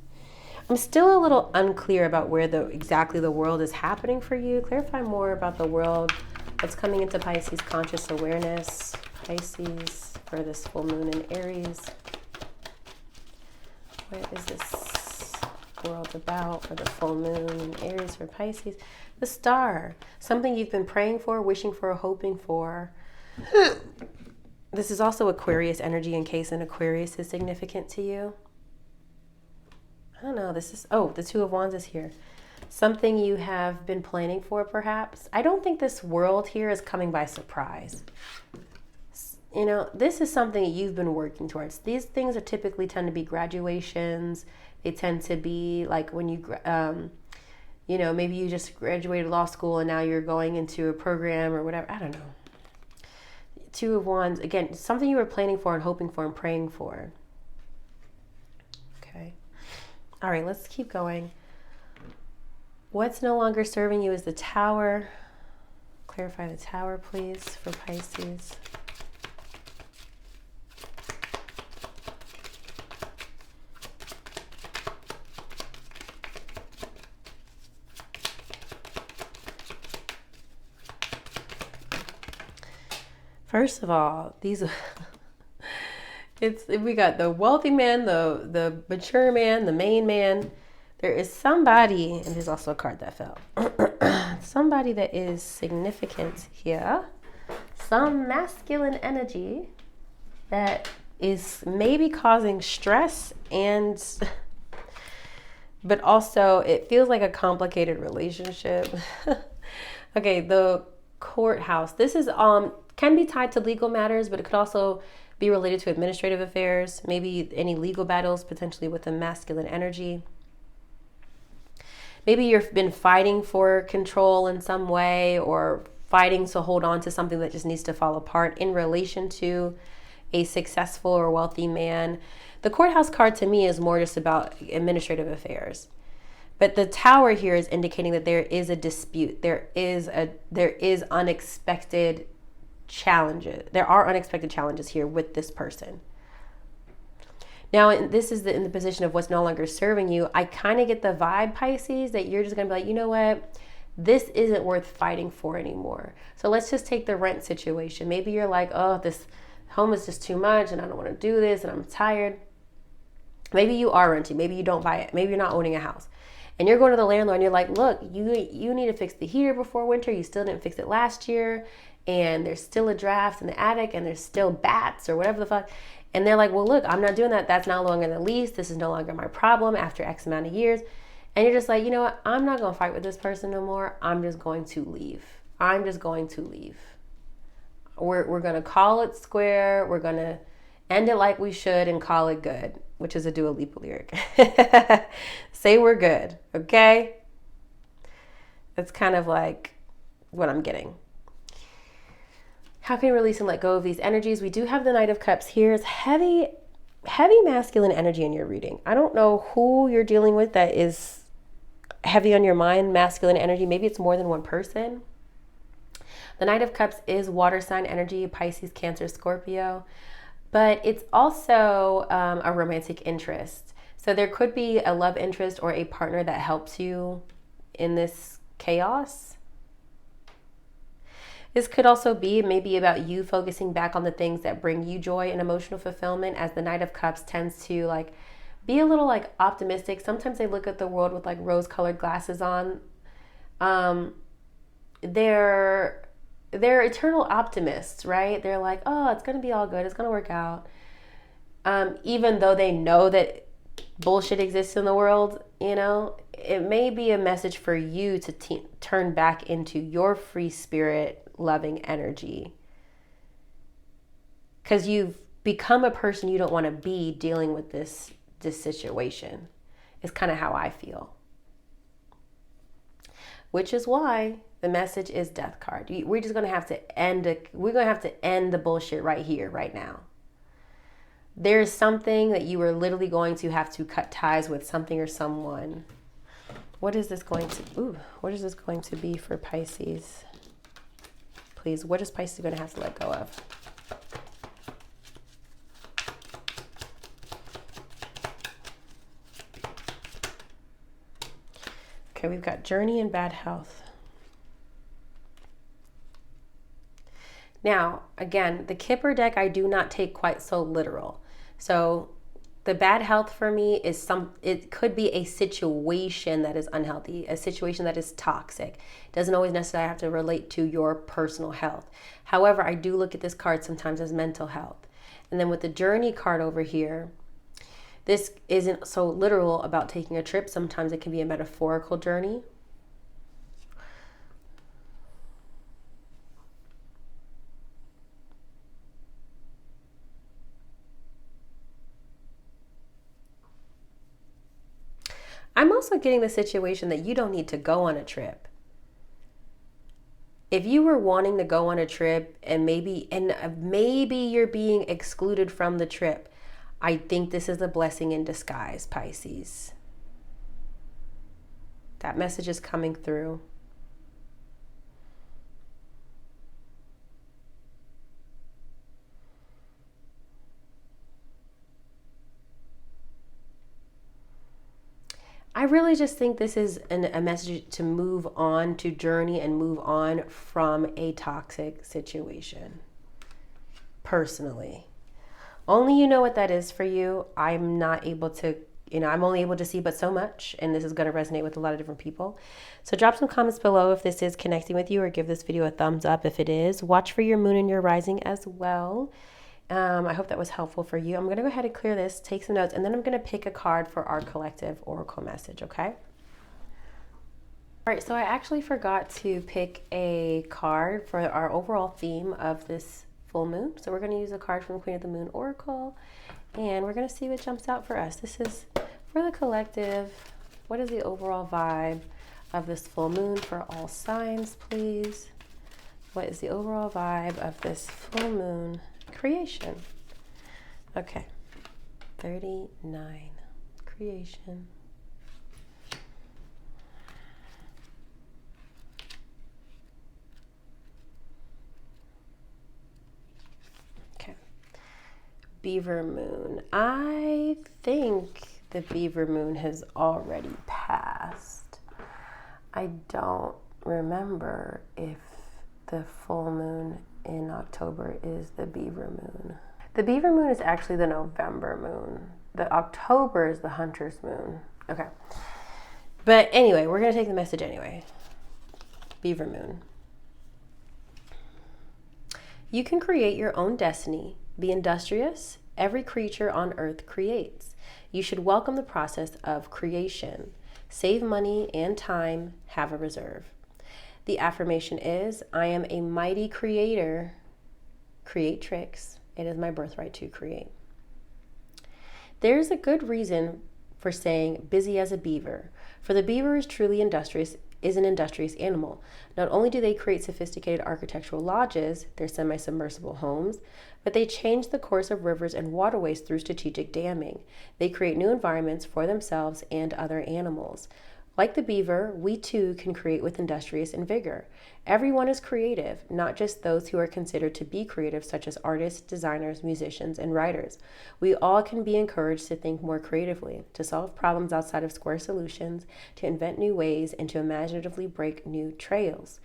I'm still a little unclear about where exactly the World is happening for you. Clarify more about the World that's coming into Pisces conscious awareness. Pisces for this full moon in Aries. What is this World about for the full moon in Aries for Pisces? The Star. Something you've been praying for, wishing for, hoping for. This is also Aquarius energy in case an Aquarius is significant to you. I don't know. This is, the Two of Wands is here. Something you have been planning for, perhaps. I don't think this World here is coming by surprise. You know, this is something that you've been working towards. These things are typically tend to be graduations. They tend to be like when you, you know, maybe you just graduated law school and now you're going into a program or whatever. I don't know. Two of Wands, again, something you were planning for and hoping for and praying for. Okay. All right, let's keep going. What's no longer serving you is the Tower. Clarify the Tower, please, for Pisces. First of all, we got the wealthy man, the mature man, the main man. There is somebody, and there's also a card that fell. Somebody that is significant here. Some masculine energy that is maybe causing stress and but also it feels like a complicated relationship. Okay, the courthouse. This is can be tied to legal matters, but it could also be related to administrative affairs, maybe any legal battles, potentially with a masculine energy. Maybe you've been fighting for control in some way, or fighting to hold on to something that just needs to fall apart in relation to a successful or wealthy man. The courthouse card to me is more just about administrative affairs. But the tower here is indicating that there is a dispute. There is unexpected challenges. There are unexpected challenges here with this person. Now, this is in the position of what's no longer serving you. I kind of get the vibe, Pisces, that you're just going to be like, you know what? This isn't worth fighting for anymore. So let's just take the rent situation. Maybe you're like, oh, this home is just too much and I don't want to do this and I'm tired. Maybe you are renting. Maybe you don't buy it. Maybe you're not owning a house. And you're going to the landlord and you're like, look, you need to fix the heater before winter. You still didn't fix it last year. And there's still a draft in the attic and there's still bats or whatever the fuck. And they're like, well, look, I'm not doing that. That's no longer the lease. This is no longer my problem after X amount of years. And you're just like, you know what? I'm not going to fight with this person no more. I'm just going to leave. I'm just going to leave. We're going to call it square. We're going to end it like we should and call it good, which is a Dua Lipa lyric. Say we're good, okay? That's kind of like what I'm getting. How can you release and let go of these energies? We do have the Knight of Cups here. It's heavy masculine energy in your reading. I don't know who you're dealing with that is heavy on your mind, masculine energy. Maybe it's more than one person. The Knight of Cups is water sign energy, Pisces, Cancer, Scorpio. But it's also a romantic interest. So there could be a love interest or a partner that helps you in this chaos. This could also be maybe about you focusing back on the things that bring you joy and emotional fulfillment, as the Knight of Cups tends to like be a little like optimistic. Sometimes they look at the world with like rose-colored glasses on. They're eternal optimists, right? They're like, oh, it's going to be all good. It's going to work out. Even though they know that bullshit exists in the world, you know, it may be a message for you to turn back into your free spirit, loving energy. Because you've become a person you don't want to be dealing with this situation. It's kind of how I feel. Which is why the message is Death card. We're just going to have to end the bullshit right here, right now. There's something that you are literally going to have to cut ties with, something or someone. What is this going to be for Pisces? Please, what is Pisces going to have to let go of? Okay, we've got journey and bad health. Now, again, the Kipper deck I do not take quite so literal. So the bad health for me is it could be a situation that is unhealthy, a situation that is toxic. It doesn't always necessarily have to relate to your personal health. However, I do look at this card sometimes as mental health. And then with the journey card over here, this isn't so literal about taking a trip. Sometimes it can be a metaphorical journey. I'm also getting the situation that you don't need to go on a trip. If you were wanting to go on a trip and maybe you're being excluded from the trip, I think this is a blessing in disguise, Pisces. That message is coming through. I really just think this is a message to move on, to journey and move on from a toxic situation. Personally. Only you know what that is for you. I'm not able to, I'm only able to see but so much, and this is going to resonate with a lot of different people. So drop some comments below if this is connecting with you, or give this video a thumbs up if it is. Watch for your moon and your rising as well. I hope that was helpful for you. I'm going to go ahead and clear this, take some notes, and then I'm going to pick a card for our collective oracle message, okay? All right, so I actually forgot to pick a card for our overall theme of this full moon. So we're going to use a card from the Queen of the Moon Oracle, and we're going to see what jumps out for us. This is for the collective. What is the overall vibe of this full moon for all signs, please? What is the overall vibe of this full moon creation? Okay, 39, creation. Okay, Beaver moon. I think the Beaver moon has already passed. I don't remember if the full moon in October is the Beaver moon. The Beaver moon is actually the November moon. The October is the Hunter's moon. Okay. But anyway, we're going to take the message anyway. Beaver moon. You can create your own destiny. Be industrious. Every creature on earth creates. You should welcome the process of creation. Save money and time. Have a reserve. The affirmation is, I am a mighty creator. Create tricks. It is my birthright to create. There's a good reason for saying busy as a beaver, for the beaver is truly industrious, is an industrious animal. Not only do they create sophisticated architectural lodges, their semi-submersible homes, but they change the course of rivers and waterways through strategic damming. They create new environments for themselves and other animals. Like the beaver, we too can create with industrious and vigor. Everyone is creative, not just those who are considered to be creative, such as artists, designers, musicians, and writers. We all can be encouraged to think more creatively, to solve problems outside of square solutions, to invent new ways, and to imaginatively break new trails.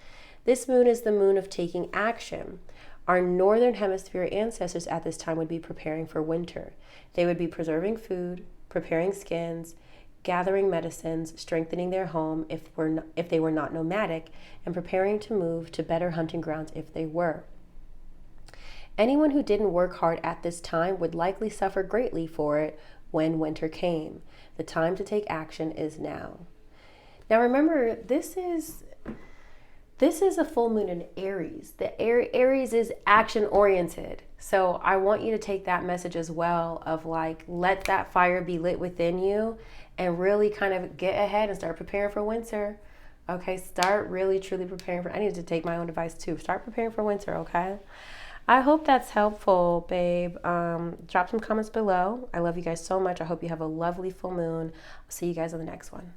This moon is the moon of taking action. Our northern hemisphere ancestors at this time would be preparing for winter. They would be preserving food, preparing skins, gathering medicines, strengthening their home if they were not nomadic, and preparing to move to better hunting grounds if they were. Anyone who didn't work hard at this time would likely suffer greatly for it when winter came. The time to take action is now. Now remember, this is a full moon in Aries. The Aries is action oriented. So I want you to take that message as well of like, let that fire be lit within you and really kind of get ahead and start preparing for winter. Okay, start really truly preparing for, I need to take my own advice too. Start preparing for winter, okay? I hope that's helpful, babe. Drop some comments below. I love you guys so much. I hope you have a lovely full moon. I'll see you guys on the next one.